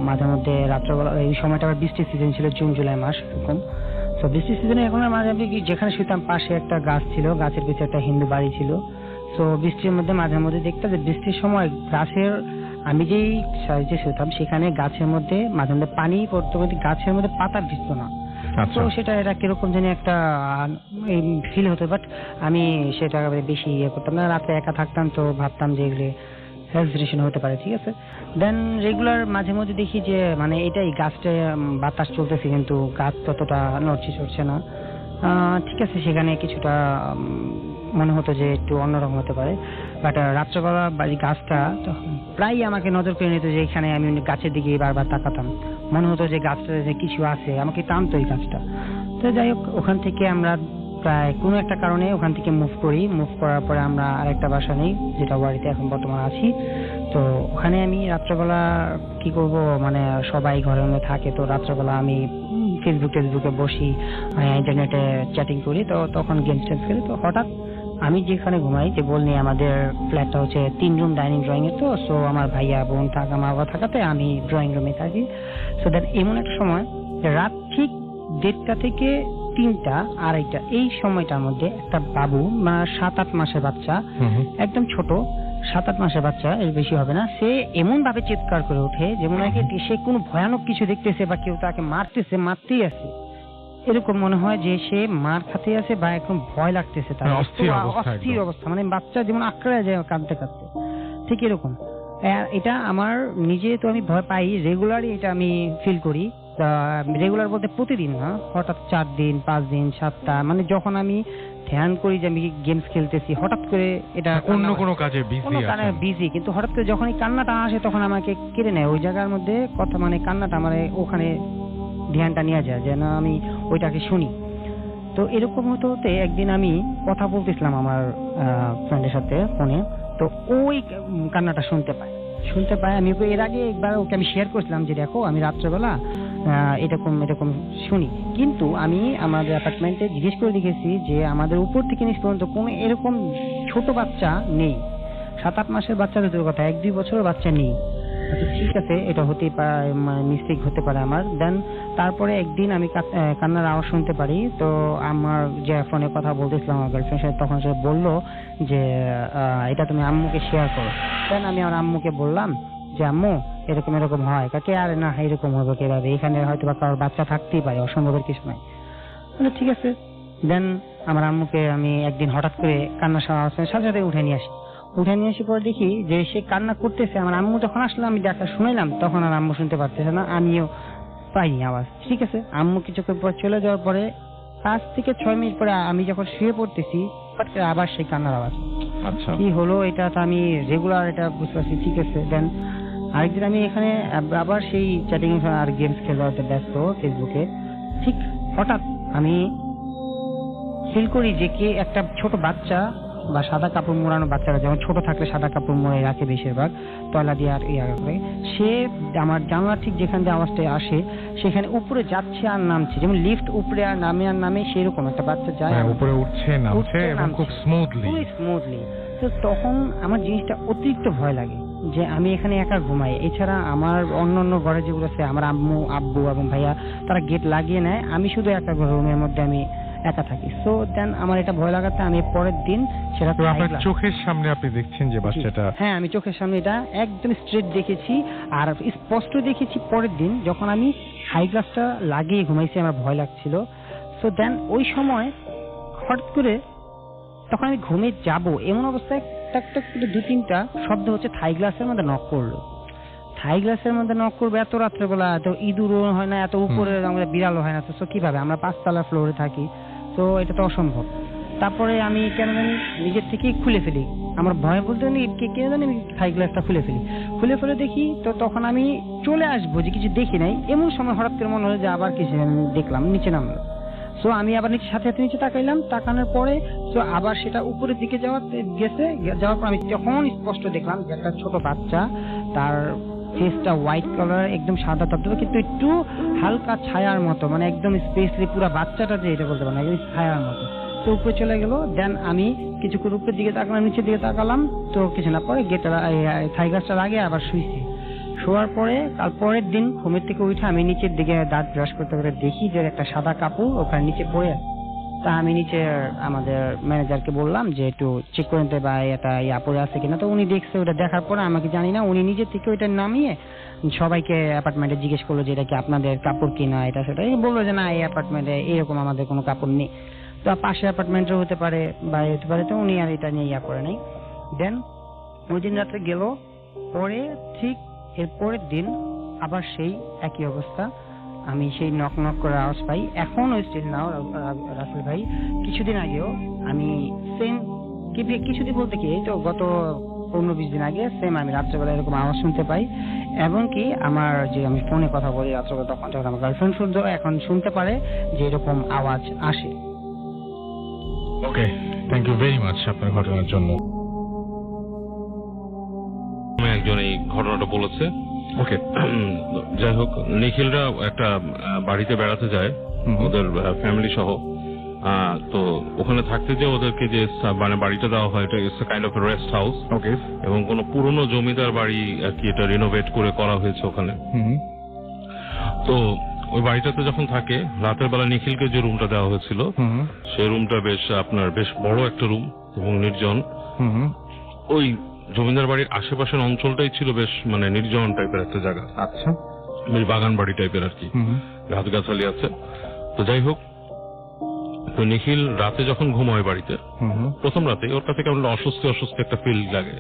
মাঝে মধ্যে রাত্রেবেলা, এই সময়টা আবার বৃষ্টির সিজন ছিল, জুন জুলাই মাস এরকম। তো বৃষ্টির সিজনে এখন মাঝে আমি যেখানে শুতাম পাশে একটা গাছ ছিল, গাছের পিছনে একটা হিন্দু বাড়ি ছিল। তো বৃষ্টির মধ্যে মাঝে মধ্যে দেখতাম যে বৃষ্টির সময় গাছের, আমি যেই সাইজে শুতাম সেখানে গাছের মধ্যে মাঝে মধ্যে পানি পড়তো, কিন্তু গাছের মধ্যে পাতা ভিজতো না। তো সেটা এটা কিরকম জানি একটা ফিল হতো, বাট আমি সেটা বেশি করতাম না। রাতে একা থাকতাম, তো ভাবতাম যে এগুলো হেলথ হতে পারে, ঠিক আছে। দেন রেগুলার মাঝে মধ্যে দেখি যে মানে এটাই গাছটা বাতাস চলতেছে, কিন্তু গাছ ততটা নড়ছে চড়ছে না। ঠিক আছে, সেখানে কিছুটা মনে হতো যে একটু অন্যরকম হতে পারে। বাট রাত্রেবেলা বাড়ি গাছটা প্রায় আমাকে নজর করে নিত, যে এখানে আমি গাছের দিকে বারবার তাকাতাম। মনে হতো যে গাছটা যে কিছু আছে, আমাকে টানতো এই গাছটা। তো যাই হোক, ওখান থেকে আমরা প্রায় কোনো একটা কারণে ওখান থেকে মুভ করি। মুভ করার পরে আমরা আরেকটা বাসা নেই, যেটা বাড়িতে এখন বর্তমানে আছি। তো ওখানে আমি রাত্রেবেলা কি করব, মানে সবাই ঘরের মধ্যে থাকে, তো রাত্রেবেলা আমি ফেসবুকে বসি, ইন্টারনেটে চ্যাটিং করি। তো তখন গেমস টেমস খেলি। তো হঠাৎ আমি যেখানে ঘুমাই, যে বলনি আমাদের ফ্ল্যাটটা হচ্ছে 3 রুম ডাইনিং ড্রয়িং এর। তো সো আমার ভাইয়া বোন থাকা, মা বাবা থাকাতে আমি ড্রয়িং রুমে থাকি। সো দেন এমন একটা সময়, রাত ঠিক 1:30 থেকে 3টা 2:30 এই সময়টার মধ্যে একটা বাবু, 7-8 মাসের বাচ্চা, একদম ছোট, 7-8 মাসের বাচ্চা, এর বেশি হবে না, সে এমন ভাবে চিৎকার করে ওঠে যেমন নাকি সে কোনো ভয়ানক কিছু দেখতেছে বা কেউ তাকে মারতেই আছে। এরকম মনে হয় যে সে মার খাতে আছে বা একদম ভয় লাগতেছে তার, অস্থির অবস্থা, মানে বাচ্চা যেমন আঁকড়ে যায় কাঁদতে কাঁদতে, ঠিক এরকম। এটা আমার নিজে তো আমি ভয় পাই, রেগুলারই এটা আমি ফিল করি। রেগুলার বলতে প্রতিদিন না, হঠাৎ 4 দিন 5 দিন 7টা, মানে যখন আমি ধ্যান করি যে আমি গেমস খেলতেছি, হঠাৎ করে এটা অন্য কোনো কাজে বিজি, কিন্তু হঠাৎ করে যখন এই কান্নাটা আসে তখন আমাকে কেড়ে নেয় ওই জায়গার মধ্যে কথা, মানে কান্নাটা আমার ওখানে ধ্যানটা নিয়ে যায়, যেন আমি ওইটাকে শুনি। তো এরকম হতে হতে একদিন আমি কথা বলতেছিলাম আমার ফ্রেন্ডের সাথে ফোনে। তো ওই কান্নাটা শুনতে পাই। আমি এর আগে একবার ওকে আমি শেয়ার করছিলাম যে দেখো আমি রাত্রেবেলা এরকম শুনি, কিন্তু আমি আমাদের অ্যাপার্টমেন্টে জিজ্ঞেস করে দেখেছি যে আমাদের উপর থেকে নিচ পর্যন্ত কোনো এরকম ছোট বাচ্চা নেই। 7-8 মাসের বাচ্চা তো দূর কথা, 1-2 বছরের বাচ্চা নেই। ঠিক আছে, এটা হতেই পারে, মিস্টেক হতে পারে আমার। দেন তারপরে একদিন আমি কান্নার আওয়াজ শুনতে পারি। তো আমার যে ফোনে কথা বলতেছিলাম আমার গার্লফ্রেন্ডের সাথে, তখন সে বললো যে এটা তুমি আম্মুকে শেয়ার করো। দেন আমি আমার আম্মুকে বললাম যে আম্মু এরকম হয়। কাকে আরে না, এরকম হবে কিভাবে, এখানে হয়তো বা কারোর বাচ্চা থাকতেই পারে, অসম্ভবের কিছু নাই। ঠিক আছে। দেন আমার আম্মুকে আমি একদিন হঠাৎ করে কান্নার সাথে সাথে উঠে নিয়ে আসি পরে দেখি যে সে কান্না করতেছে। আমার আম্মু যখন আসলে আমি ডাক্তার শুনাইলাম, তখন আর আম্মু শুনতে পারতেছে না, আমিও পাইনি আওয়াজ। ঠিক আছে, আম্মু কিছুক্ষণ পর চলে যাওয়ার পরে 5 থেকে 6 মিনিট পরে আমি যখন শুয়ে পড়তেছি, আবার সেই কান্নার আওয়াজ। আচ্ছা, কি হলো এটা তো আমি রেগুলার এটা বুঝতে পারছি। ঠিক আছে। দেন আরেকদিন আমি এখানে আবার সেই চ্যাটিং আর গেমস খেলাতে ব্যস্ত ফেসবুকে। ঠিক হঠাৎ আমি ফিল করি যে কি একটা ছোট বাচ্চা বা সাদা কাপড় মোড়ানো বাচ্চারা যেমন ছোট থাকলে সাদা কাপড় মোড়ে রাখে বেশিরভাগ, তলা দিয়ে আর করে, সে আমার জানলা ঠিক যেখান দিয়ে আওয়াজটা আসে সেখানে উপরে যাচ্ছে আর নামছে, যেমন লিফট উপরে আর নামে সেরকম একটা বাচ্চা যায়, উপরে উঠছে নামছে এবং খুব স্মুথলি। তো তখন আমার জিনিসটা অতিরিক্ত ভয় লাগে যে আমি এখানে একা ঘুমাই, এছাড়া আমার অন্য ঘরে যেগুলো আছে আমার আম্মু আব্বু এবং ভাইয়া তারা গেট লাগিয়ে নেয়, আমি শুধু একা রুমের মধ্যে আমি একা থাকি। সো দেন আমার এটা ভয় লাগাতে আমি পরের দিন সেটা তো আপনার থাই চোখের সামনে আপনি দেখছেন যে বাচ্চাটা হ্যাঁ আমি চোখের সামনে এটা একদম স্ট্রেট দেখেছি, আর স্পষ্ট দেখেছি পরের দিন যখন আমি হাই গ্লাসটা লাগিয়ে ঘুমাইছি, আমার ভয় লাগছিল। সো দেন ওই সময় হঠাৎ করে তখন আমি ঘুমে যাব এমন অবস্থায় টাক টাক করে 2-3টা শব্দ হচ্ছে থাই গ্লাসের মধ্যে নক করলো। থাই গ্লাসের মধ্যে নক করবে এত রাত্রেবেলা, এত ইঁদুরও হয় না, এত উপরে আমাদের বিড়ালও হয় না, তো কিভাবে, আমরা 5তলা ফ্লোরে থাকি, তো এটা তো অসম্ভব। তারপরে আমি কেন জানি নিজের থেকেই খুলে ফেলি, আমার ভয় বলতে কে জানি আমি থাই গ্লাসটা খুলে ফেলে দেখি, তো তখন আমি চলে আসবো যে কিছু দেখি নাই, এমন সময় হঠাৎ করে মনে হলো যে আবার কিছু আমি দেখলাম, নিচে নামলো। সো আমি আবার সাথে সাথে নিচে তাকাইলাম, তাকানোর পরে তো আবার সেটা উপরের দিকে যাওয়ার পর আমি তখন স্পষ্ট দেখলাম যে একটা ছোট বাচ্চা, তার ফেসটা হোয়াইট কালার, একদম সাদা ধবধবে, কিন্তু একটু হালকা ছায়ার মতো, মানে একদম স্পেসলি পুরো বাচ্চাটা যে এটা বলতে পারেন একদম ছায়ার মতো। তো উপরে চলে গেল, দেন আমি কিছুক্ষণ উপরের দিকে তাকালাম, নিচের দিকে তাকালাম, তো কিছু না, পরে গেটটা থাই গাছটা লাগিয়ে আবার শুইছি। শোয়ার পরে কাল পরের দিন ঘুমের থেকে উঠে আমি নিচের দিকে দাঁত ব্রাশ করতে করে দেখি যে একটা সাদা কাপড় ওখানে নিচে পড়ে আছে। তা আমি নিচে আমাদের ম্যানেজারকে বললাম যে একটু চেক করে নিতে, বা এটা পড়ে আছে কিনা। তো উনি দেখছে, ওটা দেখার পরে আমাকে জানি না, উনি নিজে থেকে ওইটা নামিয়ে সবাইকে অ্যাপার্টমেন্টে জিজ্ঞেস করলো যে এটা কি আপনাদের কাপড় কিনা, এটা সেটা। বললো যে না, এই অ্যাপার্টমেন্টে এরকম আমাদের কোনো কাপড় নেই, তো পাশের অ্যাপার্টমেন্টে হতে পারে বা হতে পারে। তো উনি আর এটা নিয়ে করে নাই। দেন ওই দিন রাত্রে গেল, পরে ঠিক এর পরের দিন আবার সেই একই অবস্থা, আমি সেই নক নক করে আওয়াজ পাই। এখন ওই স্টিল নাও রাসেল ভাই, কিছুদিন আগেও আমি সেম, কিছুদিন বলতে কি এই তো গত 15-20 দিন আগে সেম আমি রাত্রেবেলা এরকম আওয়াজ শুনতে পাই, এবং কি আমার যে আমি ফোনে কথা বলি রাত্রেবেলা, তখন যখন আমার গার্লফ্রেন্ড শুনতো, এখন শুনতে পারে যে এরকম আওয়াজ আসে। ওকে, থ্যাংক ইউ ভেরি মাচ আপনার ঘটনার জন্য। একজন এই ঘটনাটা বলেছে। ওকে, যাই হোক, নিখিলরা একটা বাড়িতে বেড়াতে যায় ওদের ফ্যামিলি সহ। তো ওখানে থাকতে যে ওদেরকে যে মানে বাড়িটা দেওয়া হয়, এটা it's kind of rest house. Okay, এবং কোনো পুরনো জমিদার বাড়ি আর কি, এটা রিনোভেট করে করা হয়েছে ওখানে। তো ওই বাড়িটাতে যখন থাকে, রাতের বেলা নিখিলকে যে রুমটা দেওয়া হয়েছিল, সেই রুমটা বেশ বড় একটা রুম এবং নির্জন। ওই জমিদার বাড়ির আশেপাশের অঞ্চলটাই ছিল বেশ মানে নির্জন টাইপের একটা জায়গা। আচ্ছা, বেশ বাগান বাড়ি টাইপের আর কি, গাছগাছালি আছে। তো যাই হোক, তো নিখিল রাতে যখন ঘুমায় বাড়িতে, প্রথম রাতে ওর কাছে কেমন অস্বস্তি একটা ফিল লাগে,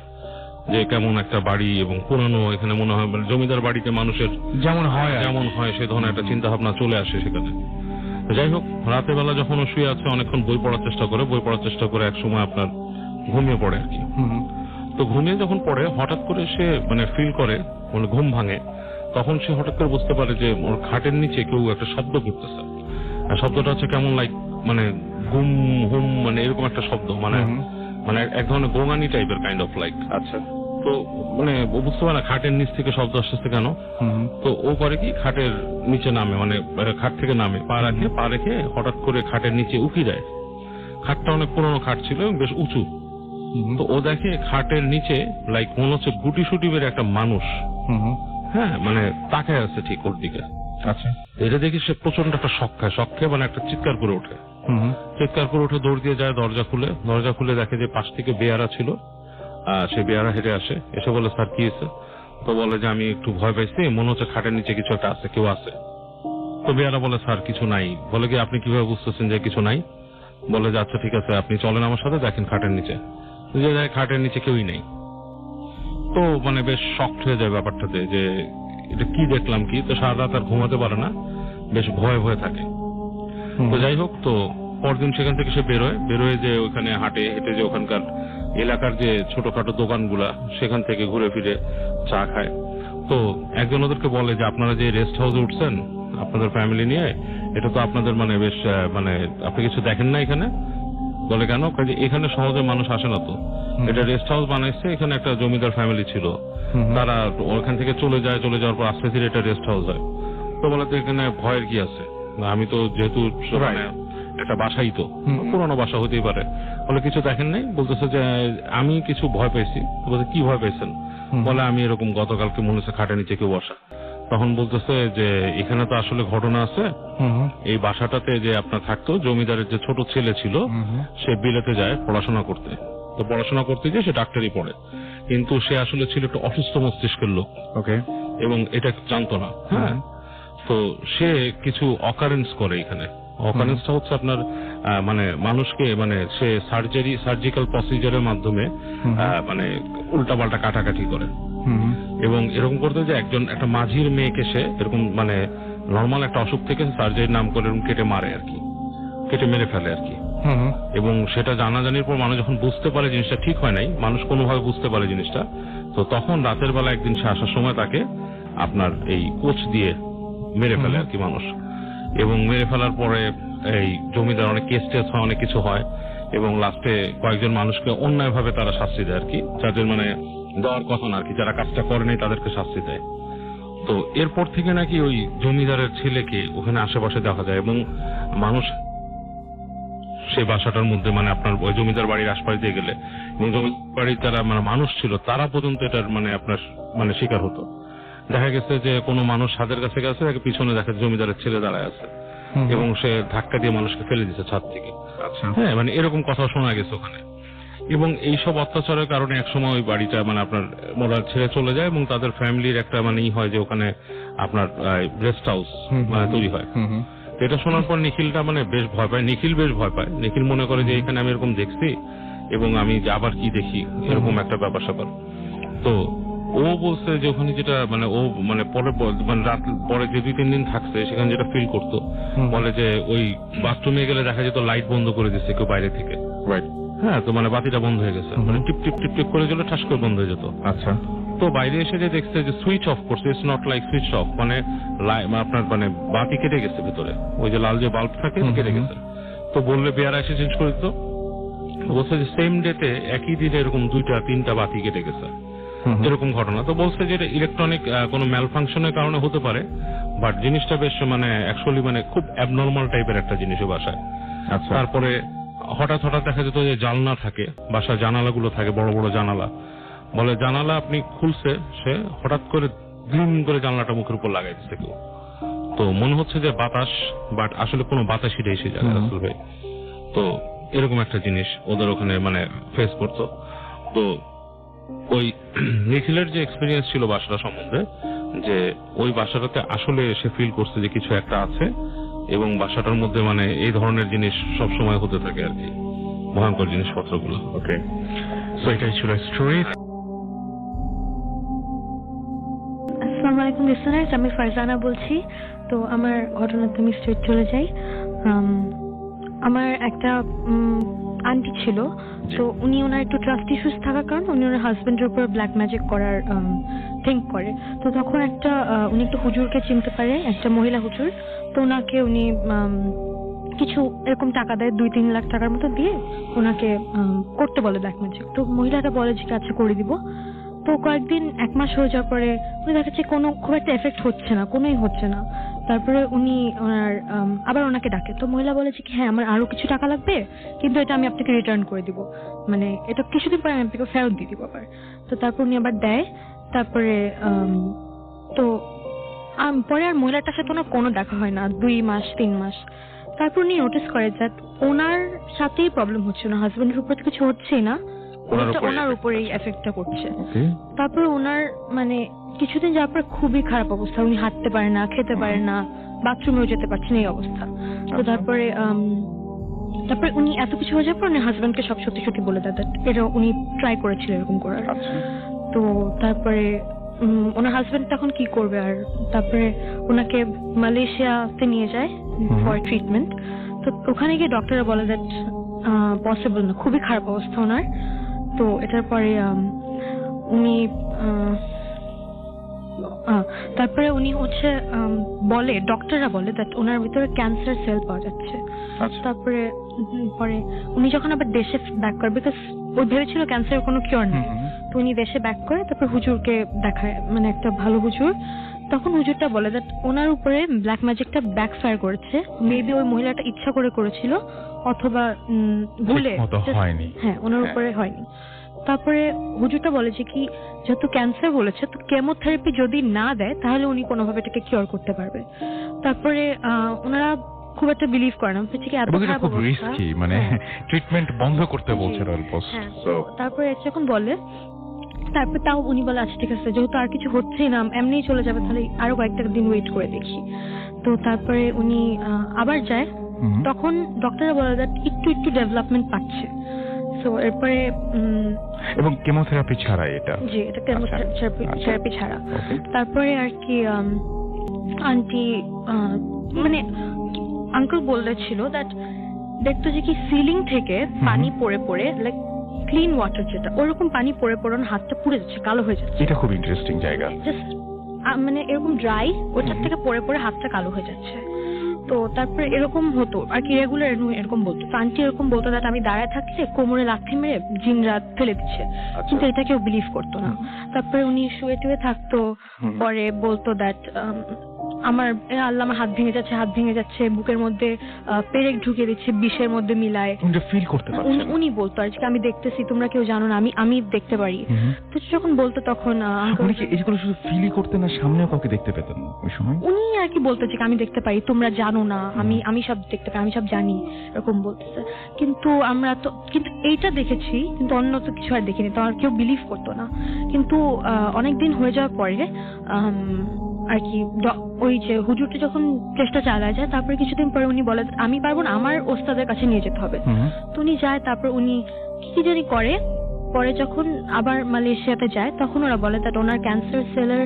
যে কেমন একটা বাড়ি এবং পুরানো, এখানে মনে হয় মানে জমিদার বাড়িতে মানুষের যেমন হয় সেই ধরনের একটা চিন্তা ভাবনা চলে আসে সেখানে। যাই হোক, রাতের বেলা যখন ও শুয়ে আছে, অনেকক্ষণ বই পড়ার চেষ্টা করে এক সময় আপনার ঘুমিয়ে পড়ে আর কি। তো ঘুমিয়ে যখন পড়ে, হঠাৎ করে সে মানে ফিল করে, মানে ঘুম ভাঙে, তখন সে হঠাৎ করে বুঝতে পারে যে ওর খাটের নিচে কেউ একটা শব্দ করতেছে। আর শব্দটা হচ্ছে কেমন লাইক মানে গুম হুম, মানে এরকম একটা শব্দ, মানে এক ধরনের গোঙানি টাইপের কাইন্ড অফ লাইক। আচ্ছা, তো মানে ও বুঝতে পারে না খাটের নিচ থেকে শব্দ আসতেছে কেন। তো ও করে কি, খাটের নিচে নামে, মানে খাট থেকে নামে, পা রেখে হঠাৎ করে খাটের নিচে উকি দেয়। খাটটা অনেক পুরোনো খাট ছিল এবং বেশ উঁচু। তো ও দেখে খাটের নিচে লাইক মনে হচ্ছে গুটি সুটি বের একটা মানুষ, হ্যাঁ, মানে তাকায় আছে ঠিক ওর দিকে। আচ্ছা, এটা দেখি সে প্রচন্ড একটা শক খায়, মানে একটা চিৎকার করে ওঠে। দৌড় দিয়ে যায়, দরজা খুলে দেখে যে পাশ থেকে বেয়ারা ছিল। সে বেয়ারা হেঁটে আসে, এসে বলে স্যার কি হয়েছে? তো বলে যে আমি একটু ভয় পাইছি, মনে হচ্ছে খাটের নিচে কিছু একটা আছে, কেউ আছে। তো বেয়ারা বলে স্যার কিছু নাই। বলে কি আপনি কিভাবে বুঝতেছেন যে কিছু নাই? বলে যে আচ্ছা ঠিক আছে, আপনি চলেন আমার সাথে, দেখেন খাটের নিচে। খাটের নিচে কেউই নেই। তো মানে বেশ শকড হয়ে যায় ব্যাপারটাতে, যে এটা কি দেখলাম কি। তো সারা রাত আর ঘুমাতে পারে না, বেশ ভয়ে থাকে। তো যাই হোক, তো পরদিন সেখান থেকে সে বেরোয় যে ওখানে হেঁটে যে ওখানকার এলাকার যে ছোটখাটো দোকানগুলা, সেখান থেকে ঘুরে ফিরে চা খায়। তো একজন ওদেরকে বলে যে আপনারা যে রেস্ট হাউসে উঠছেন আপনাদের ফ্যামিলি নিয়ে, এটা তো আপনাদের মানে বেশ মানে আপনি কিছু দেখেন না এখানে? বলে কেন? কাজে এখানে সহজে মানুষ আসে না তো, এটা রেস্ট হাউস বানাইছে, এখানে একটা জমিদার ফ্যামিলি ছিল, তারা ওখান থেকে চলে যাওয়ার পর আস্তে ধীরে এটা রেস্ট হাউস হয়। তো বলে তো এখানে ভয়ের কি আছে, আমি তো যেহেতু একটা বাসাই তো, পুরোনো বাসা হতেই পারে। বলে কিছু দেখেন নাই? বলতেছে যে আমি কিছু ভয় পেয়েছি। বলতে কি ভয় পেয়েছেন? বলে আমি এরকম গতকালকে মনে হচ্ছে খাটের নিচে কেউ বসা। তখন বলতেছে যে এখানে তো আসলে ঘটনা আছে, এই বাসাটাতে যে আপনার থাকতো জমিদারের যে ছোট ছেলে ছিল সে বিলেতে যায় পড়াশোনা করতে। তো পড়াশোনা করতে গিয়ে সে ডাক্তারি পড়ে, কিন্তু সে আসলে ছিল একটু অসুস্থ মস্তিষ্কের লোক। ওকে। এবং এটা জানতো না। হ্যাঁ, তো সে কিছু অকারেন্স করে এখানে। অকারেন্সটা হচ্ছে আপনার মানে মানুষকে মানে সে সার্জিক্যাল প্রসিজারের মাধ্যমে মানে উল্টাপাল্টা কাটাকাটি করে। এবং এরকম করতে যে একটা মাঝির মেয়েকে সে এরকম মানে নর্মাল একটা অসুখ থেকে সার্জারির নাম করে এরকম কেটে মারে আর কি, কেটে মেরে ফেলে আর কি। এবং সেটা জানাজানির পর মানুষ যখন বুঝতে পারে জিনিসটা ঠিক হয় নাই, মানুষ কোনোভাবে বুঝতে পারে জিনিসটা, তো তখন রাতের বেলা একদিন সে আসার সময় তাকে আপনার এই কোচ দিয়ে মেরে ফেলে আর কি মানুষ। এবং মেরে ফেলার পরে এই জমিদার অনেক কেস টেস হয়, অনেক কিছু হয়, এবং লাস্টে কয়েকজন মানুষকে অন্যায় ভাবে তারা শাস্তি দেয় আর কি, যাদের মানে দেওয়ার কথা না আর কি, যারা কাজটা করে নাই তাদেরকে শাস্তি দেয়। তো এরপর থেকে নাকি ওই জমিদারের ছেলেকে ওখানে আশেপাশে দেখা যায়, এবং মানুষ সেই বাসাটার মধ্যে মানে আপনার ওই জমিদার বাড়ির আশপাশ দিয়ে গেলে এবং জমিদার বাড়ির যারা মানে মানুষ ছিল তারা পর্যন্ত এটার মানে আপনার মানে শিকার হতো। দেখা গেছে যে কোনো মানুষ ছাদের কাছে গেছে, তাকে পিছনে দেখা জমিদারের ছেলে দাঁড়ায় আছে এবং সে ধাক্কা দিয়ে মানুষকে ফেলে দিচ্ছে ছাদ থেকে। হ্যাঁ, মানে এরকম কথা শোনা গেছে ওখানে। এবং এইসব অত্যাচারের কারণে একসময় ওই বাড়িটা মানে আপনার মোরা ছেড়ে চলে যায়, এবং তাদের ফ্যামিলির একটা মানে হয় যে ওখানে আপনার রেস্ট হাউস মানে তৈরি হয়। এটা শোনার পর নিখিলটা মানে বেশ ভয় পায়, নিখিল মনে করে যে এখানে আমি এরকম দেখছি এবং আমি আবার কি দেখি, এরকম একটা ব্যাপার স্যাপার। তো ও বলছে যে ওখানে যেটা মানে ও মানে পরে মানে রাত পরে যে 2-3 দিন থাকছে সেখানে যেটা ফিল করতো, বলে যে ওই বাথরুমে গেলে দেখা যেত লাইট বন্ধ করে দিচ্ছে কেউ বাইরে থেকে। হ্যাঁ, তো মানে বাতিটা বন্ধ হয়ে গেছে, মানে টিপ টিপ টিপ টিপ করে গেলে ঠাস করে বন্ধ হয়ে যেত। আচ্ছা। তো বাইরে এসে যে দেখছে যে সুইচ অফ করছে, it's not like switch off, মানে আপনার মানে বাতি কেটে গেছে ভিতরে, ওই যে লাল যে বাল্ব থাকে কেটে গেছে। তো বললে বেয়ারা এসে চেঞ্জ করে দিত। বলছে যে সেম ডেতে একই দিনে এরকম 2-3টা বাতি কেটে গেছে, এরকম ঘটনা। তো বলছে যে এটা ইলেকট্রনিক কোনো ম্যাল ফাংশনের কারণে হতে পারে, বাট জিনিসটা বেশ মানে অ্যাকচুয়ালি মানে খুব অ্যাবনর্মাল টাইপের একটা জিনিস বাসায়। আচ্ছা। তারপরে হঠাৎ দেখা যেত যে জানলা থাকে, বাসার জানালাগুলো থাকে বড় বড় জানালা, বলে জানালা আপনি খুলছে, সে হঠাৎ করে গ্রিন করে জানলাটা মুখের উপর লাগাই দিচ্ছে কেউ। তো মনে হচ্ছে যে বাতাস, বাট আসলে কোনো বাতাসই নেই সেই জায়গায় রাসেল ভাই। তো এরকম একটা জিনিস ওদের ওখানে মানে ফেস করতো। তো ওই নিখিলের যে এক্সপিরিয়েন্স ছিল বাসাটা সম্বন্ধে, যে ওই বাসাটাতে আসলে সে ফিল করছে যে কিছু একটা আছে, এবং বাসাটার মধ্যে মানে এই ধরনের জিনিস সব সময় হতে থাকে আর কি, ভয়ঙ্কর জিনিসপত্রগুলো। ওকে, সো এটাই ছিল স্টোরি। আসসালামু আলাইকুম লিসনার্স, আমি ফারজানা বলছি। তো আমার ঘটনাতে আমি স্ট্রেট চলে যাই। আমার একটা আন্টি ছিল, তো উনি ওনার একটু ট্রাস্ট ইস্যুস থাকার কারণে উনি ওনার হাজবেন্ডের উপর ব্ল্যাক ম্যাজিক করার থিঙ্ক করে। তো তখন উনি একটা হুজুরকে চিনতে পারে, একটা মহিলা হুজুর। তো ওনাকে উনি কিছু এরকম টাকা দেয়, 2-3 লাখ টাকার মতো দিয়ে ওনাকে করতে বলে ব্ল্যাক ম্যাজিক। তো মহিলাটা বলে যে আচ্ছা করে দিব। তো কয়েকদিন 1 মাস হয়ে যাওয়ার পরে উনি দেখাচ্ছে কোনো খুব একটা এফেক্ট হচ্ছে না, কোনোই হচ্ছে না। তারপরে উনি আবার ওনাকে ডাকে। তো মহিলা বলে যে হ্যাঁ আমার আরো কিছু টাকা লাগবে, কিন্তু এটা আমি আপনাকে রিটার্ন করে দিব, মানে এটা কিছুদিন পরে আমি আপনাকে ফেরত দিয়ে দিব আবার। তো তারপর উনি আবার দেয়। তারপরে তো পরে আর মহিলাটার সাথে ওনার কোনো দেখা হয় না 2-3 মাস। তারপর উনি নোটিস করে যে ওনার সাথেই প্রবলেম হচ্ছে, না হাজবেন্ডের উপর কিছু হচ্ছেই না, ওনার উপরেই এফেক্টটা করছে। তারপর ওনার মানে কিছুদিন যাওয়ার পর খুবই খারাপ অবস্থা, উনি হাঁটতে পারে না, খেতে পারে না, বাথরুমেও যেতে পারছেন এই অবস্থা। তো তারপরে উনি এত কিছু হয়ে যাওয়ার পর উনি হাজবেন্ডকে সব সত্যি বলে দেন এটা উনি ট্রাই করেছিল এরকম করার। তো তারপরে ওনার হাজবেন্ড তখন কি করবে, আর তারপরে ওনাকে মালয়েশিয়াতে নিয়ে যায় ফর ট্রিটমেন্ট। তো ওখানে গিয়ে ডক্টররা বলে দ্যাট পসিবল না, খুবই খারাপ অবস্থা ওনার। তো এটার পরে উনি তারপরে উনি হচ্ছে বলে, ডক্টররা বলে দ্যাট ওনার ভিতরে ক্যান্সার সেল পাওয়া যাচ্ছে। তারপরে পরে উনি যখন আবার দেশে ব্যাক করে, বিকজ ও ভেবেছিল ক্যান্সারের কোনো কিওর নেই, তো উনি দেশে ব্যাক করে তারপর হুজুরকে দেখায়, মানে একটা ভালো হুজুর। তখন হুজুরটা বলে দ্যাট ওনার উপরে ব্ল্যাক ম্যাজিকটা ব্যাকফায়ার করেছে, মেবি ওই মহিলাটা ইচ্ছা করে করেছিল অথবা ভুলে, হ্যাঁ ওনার উপরে হয়নি। তারপরে হুজুরটা বলে যে কি যেহেতু ক্যান্সার বলেছে তো কেমোথেরাপি যদি না দেয় তাহলে উনি কোনোভাবে এটাকে কিওর করতে পারবে। তারপরে ওনারা খুব একটা বিলিভ করে না, ঠিক এত এবং এটা খারাপ খুব অবস্থা। রিস্কি, মানে হ্যাঁ। ট্রিটমেন্ট বন্ধ করতে বলছে রয়্যাল পোস্ট। হ্যাঁ, সো তারপরে যখন বলে তারপর তাও উনি বলে আচ্ছা ঠিক আছে যেহেতু আর কিছু হচ্ছেই না এমনিই চলে যাবে তাহলে আরো কয়েকটা দিন ওয়েট করে দেখি। তো তারপরে উনি আবার যায়, তখন ডক্টররা বলে যে একটু একটু ডেভেলপমেন্ট পাচ্ছে। সো এরপরে এবং কেমোথেরাপি ছাড়াই এটা? জি, এটা আচ্ছা। থেরাপি ছাড়া। Okay. তারপরে আর কি আন্টি মানে আঙ্কেল বলেছিল দ্যাট দেখতো যে কি সিলিং থেকে পানি পড়ে পড়ে লাইক ক্লিন ওয়াটার যেটা ওরকম পানি পড়ে পড়ে ওর হাতটা পুড়ে যাচ্ছে, কালো হয়ে যাচ্ছে। এটা খুব ইন্টারেস্টিং জায়গা। জাস্ট মানে এরকম ড্রাই ওটার থেকে পড়ে পড়ে হাতটা কালো হয়ে যাচ্ছে। তো তারপরে এরকম হতো আর কি রেগুলার এরকম বলতো। তো আন্টি এরকম বলতো দ্যাট আমি দাঁড়ায় থাকলে কোমরে লাথি মেরে জিনরা ফেলে দিচ্ছে, কিন্তু এটা কেউ বিলিভ করতো না। তারপরে উনি শুয়ে টুয়ে থাকতো, পরে বলতো দ্যাট আমার আল্লাহ আমার হাত ভেঙে যাচ্ছে বুকের মধ্যে পেরেক ঢুকিয়ে দিচ্ছে বিষের মধ্যে মিলায়। উনি ফিল করতে পারছেন? উনি বলতো আর কি আমি দেখতেছি তোমরা কেউ জানো না, আমি দেখতে পারি। তো যখন বলতো তখন উনি কি এগুলো শুধু ফিলই করতেন না সামনেও কাউকে দেখতে পেতেন ওই সময়? উনি আর কি বলতো যে আমি দেখতে পারি তোমরা জানো না, আমি সব দেখতে পাই, আমি সব জানি, এরকম বলতেছে। কিন্তু কিন্তু এইটা দেখেছি, কিন্তু অন্য তো কিছু আর দেখিনি, তো আর কেউ বিলিভ করতো না। কিন্তু অনেকদিন হয়ে যাওয়ার পরে আর কি ওই যে হুজুরটা যখন চেষ্টা চালায় যায়, তারপরে কিছুদিন পরে উনি বলে আমি পারবো না, আমার ওস্তাদের কাছে নিয়ে যেতে হবে। তো উনি যায়, তারপর উনি কি জানি করে, পরে যখন আবার মালয়েশিয়াতে যায় তখন ওরা বলে দ্যাট ওনার ক্যান্সার সেলের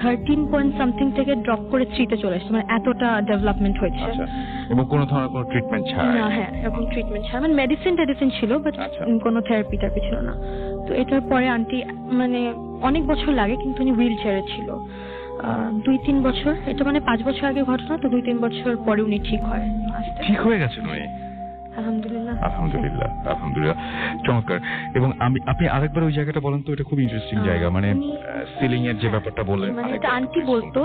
13 থেকে ড্রপ করে 3 চলে এসেছে, মানে এতটা ডেভেলপমেন্ট হয়েছে। এবং কোনো ধরনের কোনো ট্রিটমেন্ট ছাড়া? না, হ্যাঁ, এরকম ট্রিটমেন্ট ছাড়া, মানে মেডিসিন ছিল বাট কোনো থেরাপি ছিল না। তো এটার পরে আন্টি মানে অনেক বছর লাগে, কিন্তু উনি হুইল চেয়ারে ছিল 2-3 বছর। এটা মানে 5 বছর আগে ঘটনা, তো 2-3 বছর পরে উনি ঠিক হয়। ঠিক হয়ে গেছেন উনি? আলহামদুলিল্লাহ। আলহামদুলিল্লাহ, আলহামদুলিল্লাহ, চমৎকার। এবং আপনি আরেকবার ওই জায়গাটা বলেন তো, এটা খুব ইন্টারেস্টিং জায়গা, মানে সিলিং এর যে ব্যাপারটা বললেন। মানে এটা আন্টি বলতো,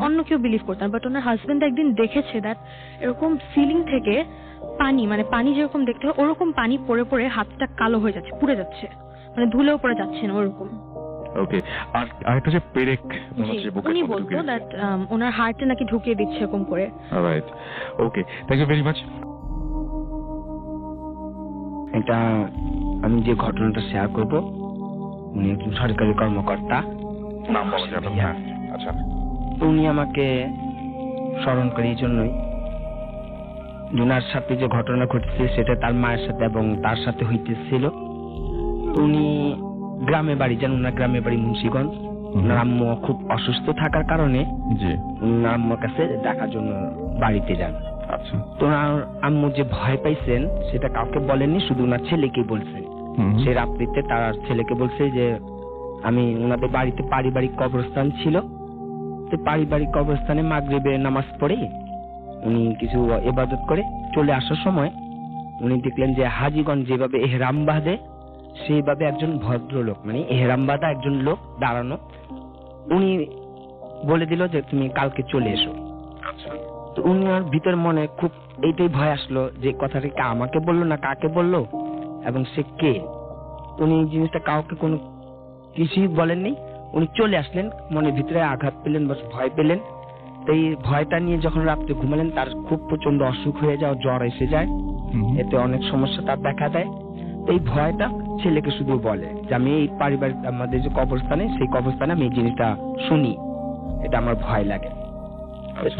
অন্য কেউ বিলিভ করতো না, বাট ওনার হাজবেন্ড একদিন দেখেছে দ্যাট এরকম সিলিং থেকে পানি যেরকম দেখতে হয় ওরকম পানি পড়ে পড়ে হাতটা কালো হয়ে যাচ্ছে, পুড়ে যাচ্ছে, মানে ধুলেও পড়ে যাচ্ছে না ওরকম। ওকে। আর আরেকটা যে পেরেক মনে হচ্ছে বুকের উনি মধ্যে বলতো ঢুকিয়ে দ্যাট ওনার হার্টে নাকি ঢুকিয়ে দিচ্ছে এরকম করে। Alright, okay, thank you very much. এটা আমি যে ঘটনাটা শেয়ার করব, উনি একজন সরকারি কর্মকর্তা। নাম বলা যাবে না? আচ্ছা। তো উনি আমাকে স্মরণ করে এই জন্যই, ওনার সাথে যে ঘটনা ঘটেছে সেটা তার মায়ের সাথে এবং তার সাথে হইতেছিল। উনি গ্রামে বাড়ি যান, ওনার গ্রামে বাড়ি মুন্সিগঞ্জ। ওনার আম্মু খুব অসুস্থ থাকার কারণে জি, ওনার আম্মুর কাছে দেখার জন্য বাড়িতে যান। আচ্ছা। তো ওনার আম্মু যে ভয় পাইছেন সেটা কাউকে বলেননি, শুধু ওনার ছেলেকে বলছেন। সে রাত্রিতে তার ছেলেকে বলছে যে আমি ওনাদের বাড়িতে পারিবারিক কবরস্থান ছিল, তো পারিবারিক কবরস্থানে মাগরিবের নামাজ পড়ে উনি কিছু ইবাদত করে চলে আসার সময় উনি দেখলেন যে হাজীগণ যেভাবে এহরাম বাঁধে সেইভাবে একজন ভদ্রলোক, মানে এহরাম বাঁধা একজন লোক দাঁড়ানো। উনি বলে দিল যে তুমি কালকে চলে এসো। তো উনি আর ভিতর মনে খুব এইটাই ভয় আসলো যে কথাটা কি আমাকে বললো না কাকে বললো এবং সে কে। উনি জিনিসটা কাউকে কোনো কিছুই বলেননি, উনি চলে আসলেন। মনের ভিতরে আঘাত পেলেন বা ভয় পেলেন। তো এই ভয়টা নিয়ে যখন রাত্রে ঘুমালেন তার খুব প্রচন্ড অসুখ হয়ে যায়, জ্বর এসে যায়, এতে অনেক সমস্যা তার দেখা দেয়। এই ভয়টা ছেলেকে শুধু বলে যে আমি এই পারিবারিক আমাদের যে কবরস্থানে সেই কবরস্থানে আমি এই জিনিসটা শুনি, এটা আমার ভয় লাগে।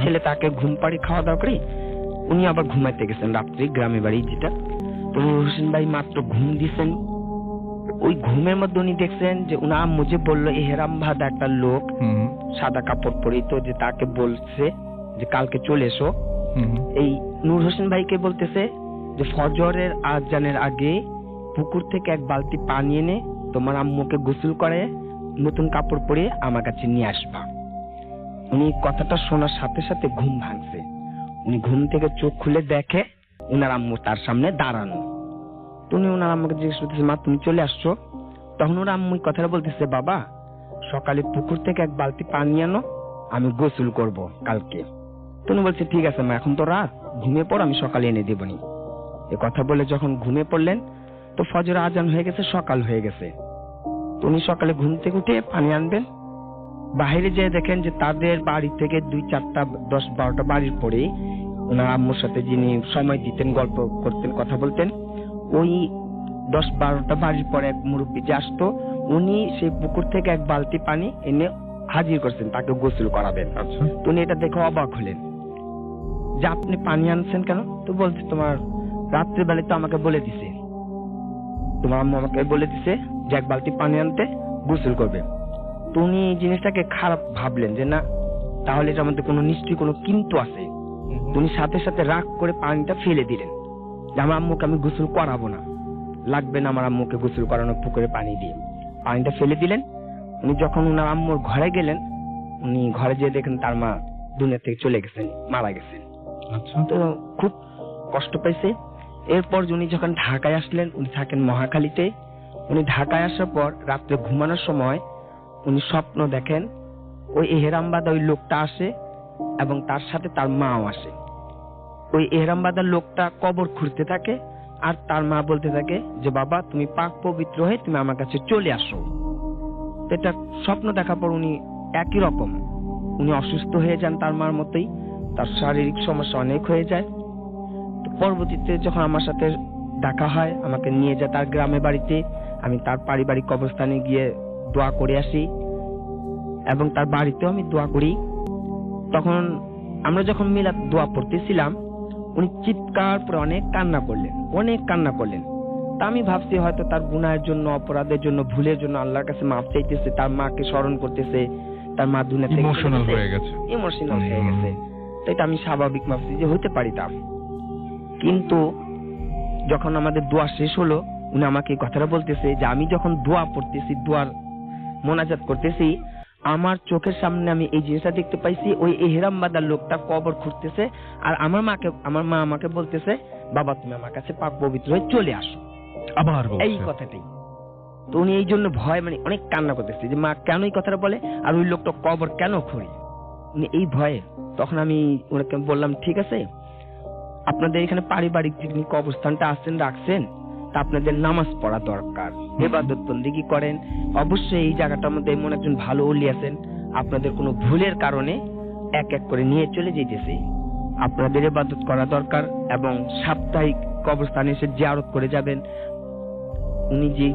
ছেলে তাকে ঘুম পাড়ি খাওয়া দাওয়া করে উনি আবার ঘুমাইতে গেছেন রাত্রি গ্রামে বাড়ি যেটা। তো হোসেন ভাই মাত্র ঘুম দিছেন, ওই ঘুমের মধ্যে উনি দেখছেন যে উনার আম্মু যে বললো এহরাম বাঁধা একটা লোক সাদা কাপড় পরিত যে তাকে বলছে যে কালকে চলে এসো। এই নূর হোসেন ভাইকে বলতেছে যে ফজরের আজানের আগে পুকুর থেকে এক বালতি পানি এনে তোমার আম্মুকে গোসল করে নতুন কাপড় পরে আমার কাছে নিয়ে আসবা। উনি কথাটা শোনার সাথে সাথে ঘুম ভাঙছে। উনি ঘুম থেকে চোখ খুলে দেখে উনার আম্মু তার সামনে দাঁড়ানো। উনি ওনার আম্মুকে জিজ্ঞেস করতেছে মা তুমি চলে আসছো? তখন ওর আম্মু কথাটা বলতেছে বাবা সকালে পুকুর থেকে এক বালতি পানি আনো, আমি গোসল করব কালকে। তুমি বলছে ঠিক আছে মা, এখন তো রাত, ঘুমিয়ে পড়ো, আমি সকালে এনে দেবনি। এ কথা বলে যখন ঘুমিয়ে পড়লেন তো ফজর আজান হয়ে গেছে, সকাল হয়ে গেছে। তো উনি সকালে ঘুম থেকে উঠে পানি আনবেন, বাইরে যেয়ে দেখেন যে তাদের বাড়ি থেকে 2-4টা 10-12টা বাড়ির পরে ওনার আম্মুর সাথে যিনি সময় দিতেন, গল্প করতেন, কথা বলতেন, ওই 10-12টা বাড়ির পরে এক মুরব্বী যে আসতো, উনি সেই পুকুর থেকে এক বালতি পানি এনে হাজির করছেন, তাকে গোসল করাবেন। আচ্ছা। তো উনি এটা দেখে অবাক হলেন যে আপনি পানি আনছেন কেন? তো বলছে, তোমার রাত্রিবেলায় তো আমাকে বলে দিছে, তোমার আম্মু আমাকে বলে দিছে যে এক বালতি পানি আনতে, গোসল করবে। তো উনি এই জিনিসটাকে খারাপ ভাবলেন যে না, তাহলে এটার মধ্যে কোনো নিশ্চয়ই কোনো কিন্তু আছে। উনি সাথে সাথে রাগ করে পানিটা ফেলে দিলেন যে আমার আম্মুকে আমি গোসল করাবো না, লাগবে না আমার আম্মুকে গোসল করানো পুকুরে পানি দিয়ে। পানিটা ফেলে দিলেন। উনি যখন ওনার আম্মুর ঘরে গেলেন, উনি ঘরে যেয়ে দেখেন তার মা দুনিয়া থেকে চলে গেছেন, মারা গেছেন। আচ্ছা। তো খুব কষ্ট পাইছে। এরপর উনি যখন ঢাকায় আসলেন, উনি থাকেন মহাখালীতে। উনি ঢাকায় আসার পর রাত্রে ঘুমানোর সময় উনি স্বপ্ন দেখেন ওই এহরামবাদা ওই লোকটা আসে এবং তার সাথে তার মাও আসে। ওই এহরামবাদার লোকটা কবর খুঁড়তে থাকে আর তার মা বলতে থাকে যে বাবা তুমি পাক পবিত্র হয়ে তুমি আমার কাছে চলে আসো। এটা স্বপ্ন দেখার পর উনি একই রকম উনি অসুস্থ হয়ে যান, তার মার মতোই, তার শারীরিক সমস্যা অনেক হয়ে যায়। তো পরবর্তীতে যখন আমার সাথে দেখা হয়, আমাকে নিয়ে যায় তার গ্রামে বাড়িতে, আমি তার পারিবারিক কবরস্থানে গিয়ে দোয়া করে আসি এবং তার বাড়িতেও আমি দোয়া করি। তখন আমরা যখন মিলাদ দোয়া পড়তেছিলাম, উনি চিৎকার করে অনেক কান্না করলেন। তা আমি ভাবছি হয়তো তার গুনাহের জন্য, অপরাধের জন্য, ভুলের জন্য আল্লাহর কাছে মাফ চাইতেছে, তার মাকে স্মরণ করতেছে, তার মা দুনিয়া থেকে ইমোশনাল হয়ে গেছে। তো এটা আমি স্বাভাবিক ভাবছি যে হতে পারিতাম। কিন্তু যখন আমাদের দোয়া শেষ হলো, উনি আমাকে এই কথাটা বলতেছে যে আমি যখন দোয়া পড়তেছি, দোয়ার মোনাজাত করতেছি, আমার চোখের সামনে আমি এই জিনিসটা দেখতে পাইছি, ওই এহরামবাদার লোকটা কবর খুঁড়তেছে আর আমার মা আমাকে বলতেছে বাবা তুমি আমার কাছে পাক পবিত্র হয়ে চলে আসো। আবার এই কথাটাই। তো উনি এই জন্য ভয় মানে অনেক কান্না করতেছে যে মা কেন এই কথাটা বলে আর ওই লোকটা কবর কেন খুঁড়ি, উনি এই ভয়ে। তখন আমি ওনাকে বললাম ঠিক আছে, আপনাদের এখানে পারিবারিক যে কবরস্থানটা রাখছেন, তা আপনাদের নামাজ পড়া দরকার, ইবাদত বন্দেগী করেন। অবশ্যই এই জায়গাটার মধ্যে এমন একজন ভালো ওলি আছেন, আপনাদের কোনো ভুলের কারণে এক এক করে নিয়ে চলে যেতেছে, আপনাদের ইবাদত করা দরকার এবং সাপ্তাহিক কবরস্থানে এসে জিয়ারত করে যাবেন। উনি যে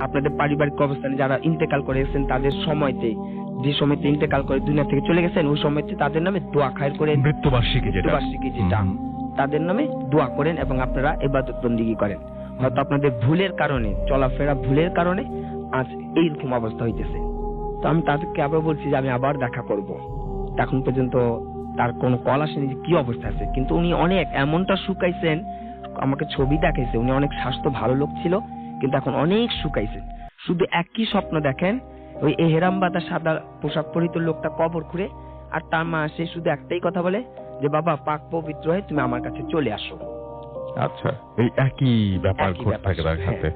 আপনাদের পারিবারিক কবরস্থানে যারা ইন্তেকাল করেছেন, তাদের সময়তে যে সময়তে ইন্তেকাল করে দুনিয়া থেকে চলে গেছেন, ওই সময়তে তাদের নামে দোয়া খায়ের করেন, মৃত্যুবার্ষিকী যেটা তাদের নামে দোয়া করেন এবং আপনারা ইবাদত বন্দেগী করেন। হয়তো আপনাদের ভুলের কারণে, চলাফেরা ভুলের কারণে আজ এইরকম অবস্থা হইতেছে। তো আমি তাদেরকে আবার বলছি যে আমি আবার দেখা করব। এখন পর্যন্ত তার কোনো কল আসেনি যে কি অবস্থা আছে, কিন্তু উনি অনেক এমনটা শুকাইছেন, আমাকে ছবি দেখাইছে, উনি অনেক স্বাস্থ্য ভালো লোক ছিল কিন্তু এখন অনেক শুকাইছেন। শুধু একই স্বপ্ন দেখেন, ওই এহরামবাদা সাদা পোশাক পরিহিত লোকটা কবর খুঁড়ে আর তার মা সে শুধু একটাই কথা বলে যে বাবা পাক পবিত্র হয়ে তুমি আমার কাছে চলে আসো। আচ্ছা, এই একই ব্যাপার ঘটে থাকে তার সাথে।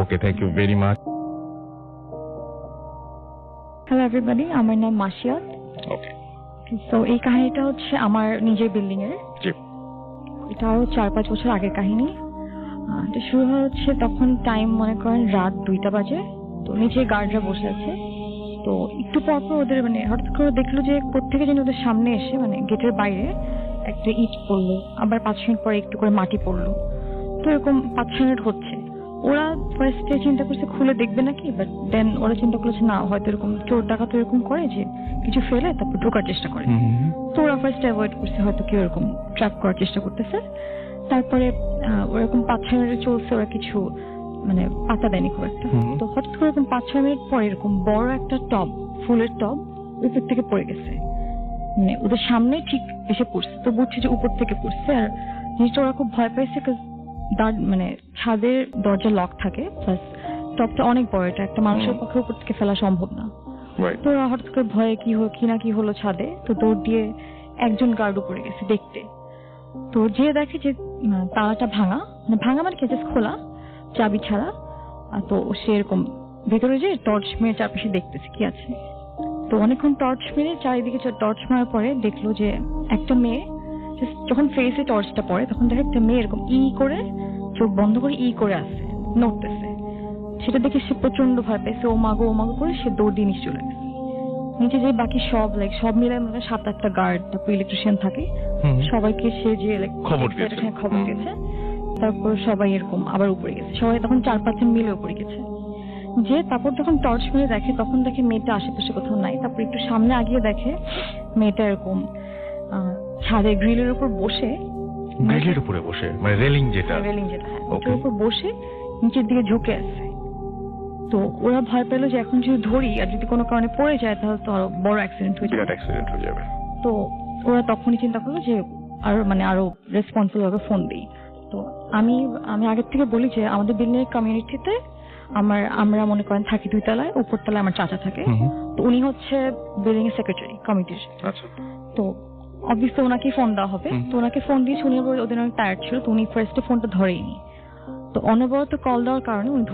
Okay, thank you very much. Hello everybody, আমার নাম মাসিয়াত। ওকে, তো এই কাহিনীটা হচ্ছে আমার নিজের বিল্ডিং এর। জি। এটা আরো 4-5 বছর আগের কাহিনী। এটা শুরু হচ্ছে তখন টাইম মনে করেন রাত 2টা বাজে। তো নিচে গার্ডরা বসে আছে। তো একটু পর পর ওদের মানে হঠাৎ করে দেখলো যে প্রত্যেকে যেন ওদের সামনে এসে মানে গেটের বাইরে একটা ইট পড়লো, আবার 5 মিনিট পরে একটু করে মাটি পড়লো। তো এরকম 5-6 মিনিট হচ্ছে। ওরা ফার্স্টে চিন্তা করছে খুলে দেখবে নাকি, বাট দেন ওরা চিন্তা করছে না, হয়তো এরকম চোর ডাকাত এরকম করে যে কিছু ফেলে তারপর ঢোকার চেষ্টা করে। তো ওরা ফার্স্ট অ্যাভয়েড করছে, হয়তো কেউ এরকম ট্র্যাপ করার চেষ্টা করতেছে। তারপরে ওরকম 5-6 মিনিট চলছে, ওরা কিছু মানে পাতা দেয়নি খুব একটা। তো হঠাৎ করে এরকম 5-6 মিনিট পরে এরকম বড় একটা টব, ফুলের টব উপর থেকে পড়ে গেছে, মানে ওদের সামনে ঠিক এসে পড়ছে। তো বুঝছে যে উপর থেকে পড়ছে। আর জিনিসটা ওরা খুব ভয় পাইছে, মানে ছাদের দরজা লক থাকে, প্লাস টবটা অনেক বড়, এটা একটা মানুষের পক্ষে উপর থেকে ফেলা সম্ভব না। তো ওরা হঠাৎ করে ভয়ে কি হলো ছাদে, তো দৌড় দিয়ে একজন গার্ড উপরে গেছে দেখতে। তো যে দেখে যে তালাটা ভাঙা, মানে কি জাস্ট খোলা, চাবি ছাড়া। তো সে এরকম ভেতরে যে টর্চ মেরে চারপাশে দেখতেছে কি আছে। তো অনেকক্ষণ টর্চ মেরে চারিদিকে টর্চ মারার পরে দেখলো যে একটা মেয়ে, যখন ফেসে টর্চটা পড়ে তখন দেখে একটা মেয়ে এরকম করে চোখ বন্ধ করে করে আসছে। নড়তেছে। সেটা দেখে সে প্রচন্ড ভয় পেয়েছে, ও মাগো করে সে দৌড় দিয়ে নিচে চলে গেছে। নিচে যে বাকি সব মিলে 7-8টা গার্ড, তারপর ইলেকট্রিশিয়ান থাকে, সবাইকে সে যে খবর দিয়েছে। খবর দিয়েছে। তারপর সবাই এরকম আবার উপরে গেছে, সবাই তখন 4-5 জন মিলে উপরে গেছে। যে তারপর যখন টর্চ মেরে দেখে, তখন দেখে মেয়েটা আশেপাশে কোথাও নাই। তারপর একটু সামনে আগিয়ে দেখে মেয়েটা এরকম ছাদের গ্রিলের উপর বসে, গ্রিলের উপরে বসে, মানে রেলিং যেটা, ওটার উপর বসে নিচের দিকে ঝুঁকে আছে। তো ওরা ভয় পেলো যে এখন যদি ধরি আর যদি কোনো কারণে পড়ে যায় তাহলে তো আরো বড় অ্যাক্সিডেন্ট হয়ে যাবে। তো ওরা তখনই চিন্তা করলো যে আরো রেসপন্সিবল ভাবে ফোন দিই। তো আমি আগের থেকে বলি যে আমাদের বিল্ডিং এর কমিউনিটিতে আমরা মনে করেন থাকি 2 তলায়, উপর তলায় আমার চাচা থাকে। তো উনি হচ্ছে বিল্ডিং এর সেক্রেটারি কমিটির। আচ্ছা। তো অবভিয়াসলি ওনাকে ফোন দেওয়া হবে। তো ওনাকে ফোন দিয়েছে, উনি আবার ওদের অনেক টায়ার্ড ছিল, তো উনি ফার্স্টে ফোনটা ধরেইনি। তো অনবরত কল দেওয়ার কারণে উনি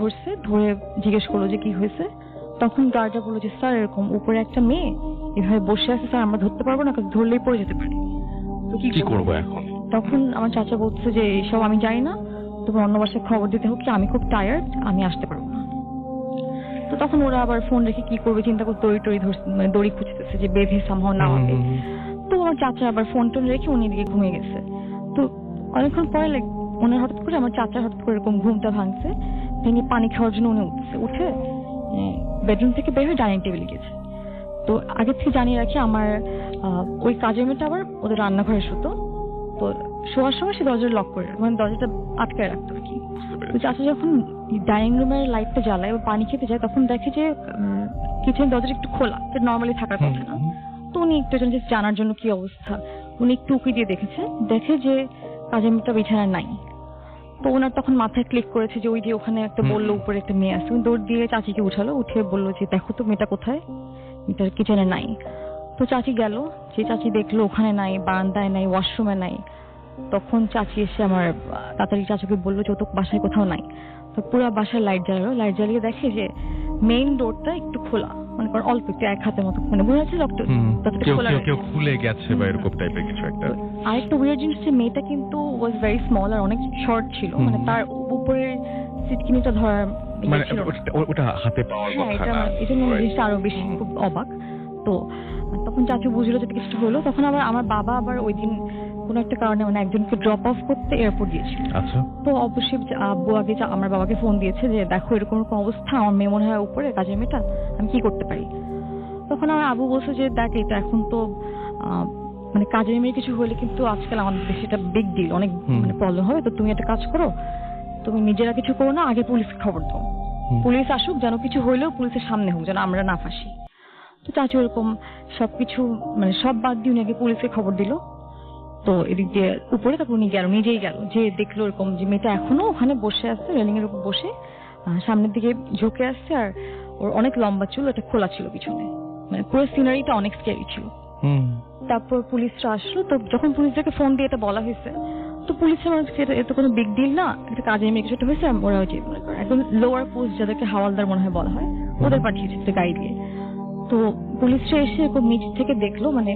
ধরে জিজ্ঞেস করলো যে কি হয়েছে। তখন গার্ডরা বললো যে স্যার এরকম উপরে একটা মেয়ে এভাবে বসে আছে স্যার, আমরা ধরতে পারবো না, কারণ ধরলেই পড়ে যেতে পারে। তো কি করবো এখন? তখন আমার চাচা বলছে যে এইসব আমি জানি না, তোমার অন্য বাসায় খবর দিতে হোক, কি আমি খুব টায়ার্ড, আমি আসতে পারবো না। তো তখন ওরা আবার ফোন রেখে কি করবে চিন্তা করে দড়ি খুঁজতেছে যে বেঁধে সামহাও নামাবে। তো আমার চাচা আবার ফোন টোন রেখে উনি দিকে ঘুমিয়ে গেছে। তো অনেকক্ষণ পরে ওনার হঠাৎ করে আমার চাচা এরকম ঘুমটা ভাঙছে, ভেঙে পানি খাওয়ার জন্য উনি উঠে বেডরুম থেকে বের হয়ে ডাইনিং টেবিলে গেছে। তো আগে থেকে জানিয়ে রাখি আমার ওই কাজের মেয়েটা আবার ওদের রান্নাঘরে শুতো। তো শোয়ার সময় সে দরজা লক করে রাখতো, মানে দরজাটা আটকায় রাখতো আর কি। তো চাচা যখন ডাইনিং রুমের লাইটটা জ্বালায় বা পানি খেতে যায়, তখন দেখে যে কিচেনের দরজাটা একটু খোলা, যেটা নর্মালি থাকার কথা না। তো উনি একটু জানার জন্য কি অবস্থা, উনি একটু উকি দিয়ে দেখে যে কাজের মেয়েটা বিছানায় নাই। তো ওনার তখন মাথায় ক্লিক করেছে যে ওই যে ওখানে একটা বললো উপরে একটা মেয়ে আছে। দৌড় দিয়ে চাচিকে উঠে বললো যে দেখো তো মেয়েটা কোথায়, মেয়েটা কিচেনে নাই। তো চাচি গেল, যে চাচি দেখলো ওখানে নাই, বারান্দায় নাই, ওয়াশরুমে নাই। তখন চাচি এসে আমার তাড়াতাড়ি চাচুকে বললো যে ও তো বাসায় কোথাও নাই। তো পুরো বাসায় লাইট জ্বালিয়ে দেখে যে মেইন ডোরটা একটু খোলা, মানে অল্প একটু 1 হাতের মতো, মানে বোঝা যাচ্ছে কেউ খুলে গেছে বা এরকম টাইপের কিছু একটা। আরেকটা উইয়ার্ড জিনিস যে মেয়েটা কিন্তু ওয়াজ ভেরি স্মল আর অনেক শর্ট ছিল, মানে তার উপরের সিটকিনিটা ধরার মানে ওটা হাতে পাওয়ার কথা না। এটা জিনিসটা আরো বেশি খুব অবাক। তো তখন চাচু বুঝলো যে কিছু হলো। তখন আবার আমার বাবা আবার ওই দিন কোনো একটা কারণে মানে একজনকে ড্রপ অফ করতে এয়ারপোর্ট দিয়েছিল। আচ্ছা। তো অবশ্যই আব্বু আগে আমার বাবাকে ফোন দিয়েছে যে দেখো এরকম অবস্থা, আমার মেয়ে মনে হয় উপরে কাজের মেয়েটা, আমি কি করতে পারি। তখন আমার আব্বু বলছে যে দেখ এটা এখন তো মানে কাজের মেয়ে কিছু হলে কিন্তু আজকাল আমাদের দেশে এটা বিগ ডিল, অনেক মানে প্রবলেম হবে। তো তুমি একটা কাজ করো, তুমি নিজেরা কিছু করো না, আগে পুলিশকে খবর দাও, পুলিশ আসুক, যেন কিছু হইলেও পুলিশের সামনে হোক, যেন আমরা না ফাঁসি। তো চাচু এরকম সবকিছু মানে সব বাদ দিয়ে উনি আগে পুলিশকে খবর দিল। তো এদিক দিয়ে উপরে তারপর উনি নিজেই গেল, যে দেখলো এরকম যে মেয়েটা এখনো ওখানে বসে আছে, রেলিং এর উপর বসে সামনের দিকে ঝুঁকে আসছে, আর ওর অনেক লম্বা চুল, এটা খোলা ছিল পিছনে, মানে পুরো সিনারিটা অনেক স্ক্যারি ছিল। তারপর পুলিশরা আসলো। তো যখন পুলিশদেরকে ফোন দিয়ে এটা বলা হয়েছে, তো পুলিশের এটা কোনো বিগ ডিল না, একটা কাজের মেয়ে কিছুটা হয়েছে, ওরা হচ্ছে একদম লোয়ার পোস্ট যাদেরকে হাওয়ালদার মনে হয় বলা হয়, ওদের পাঠিয়েছে একটা গাড়ি দিয়ে। তো পুলিশরা এসে এরকম নিচ থেকে দেখলো, মানে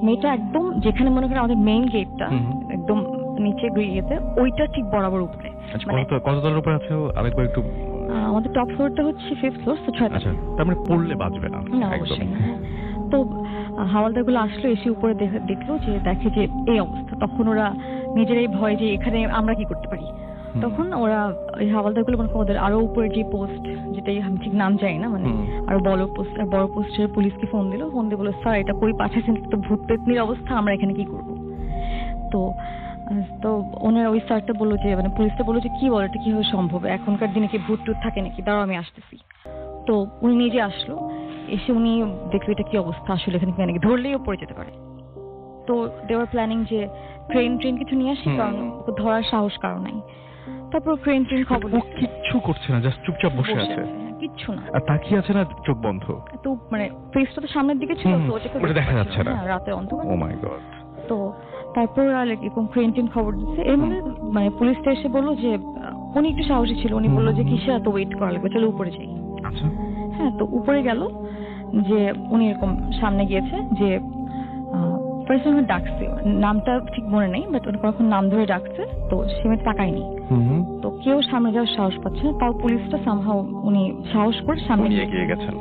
মেয়েটা একদম যেখানে মনে করেন আমাদের মেইন গেটটা একদম নিচে গিয়েতে, ওইটা ঠিক বরাবর উপরে। কত তলার উপরে আছে আরেকবার একটু? আমাদের টপ ফ্লোরটা হচ্ছে 5th ফ্লোর। আচ্ছা, তার মানে পড়লে বাঁচবে না অবশ্যই না। তো হাওয়ালদার গুলো আসলো, এসে উপরে দেখলো যে দেখে যে এই অবস্থা। তখন ওরা নিজেরাই ভয় যে এখানে আমরা কি করতে পারি। তখন ওরা ওই হাওয়ালদার গুলো মনে ওদের আরো উপরে যে পোস্ট, যেটাই আমি ঠিক নাম জানি না, মানে আরো বড় পোস্টের পুলিশকে ফোন দিয়ে বললো স্যার এটা কই পাঠাচ্ছেন, তো ভূত পেতনির অবস্থা, আমরা এখানে কি করবো। তো ওনার ওই স্যারটা বললো যে মানে পুলিশটা বললো যে কি বলো এটা কিভাবে সম্ভব, এখনকার দিনে কি ভূত টুত থাকে নাকি, দাঁড়াও আমি আসতেছি। তো উনি নিজে আসলো, এসে উনি দেখলো এটা কি অবস্থা, আসলে এখানে কি নাকি ধরলেও পড়ে যেতে পারে। তো দেওয়ার প্ল্যানিং যে ট্রেন কিছু নিয়ে আসি, কারণ ওকে ধরার সাহস কারো নাই। তারপর ট্রেন খবর কিচ্ছু করছে না, জাস্ট চুপচাপ বসে আছে, কিচ্ছু না, আর তাকিয়ে আছে না, চোখ বন্ধ। তো মানে ফেসটা তো সামনের দিকে ছিল, তো ওটা দেখা যাচ্ছে না, রাতে অন্ধকার। ও মাই গড। তো তারপর এরকম ট্রেন খবর দিচ্ছে। এর মধ্যে মানে পুলিশটা এসে বললো যে উনি একটু সাহসী ছিল, উনি বললো যে কিসে এত ওয়েট করা লাগবে, চলো উপরে যাই। আচ্ছা। হ্যাঁ, তো উপরে গেল, যে উনি এরকম সামনে গিয়েছে, যে ফার্স্ট টাইম ডাকছে, নামটা ঠিক মনে নেই, বাট কখন নাম ধরে ডাকছে, তো সে মেয়ে তাকায়নি। তো কেউ সামনে যাওয়ার সাহস পাচ্ছে না, তাও পুলিশটা সামহাও উনি সাহস করে সামনে এগিয়ে গেছেন।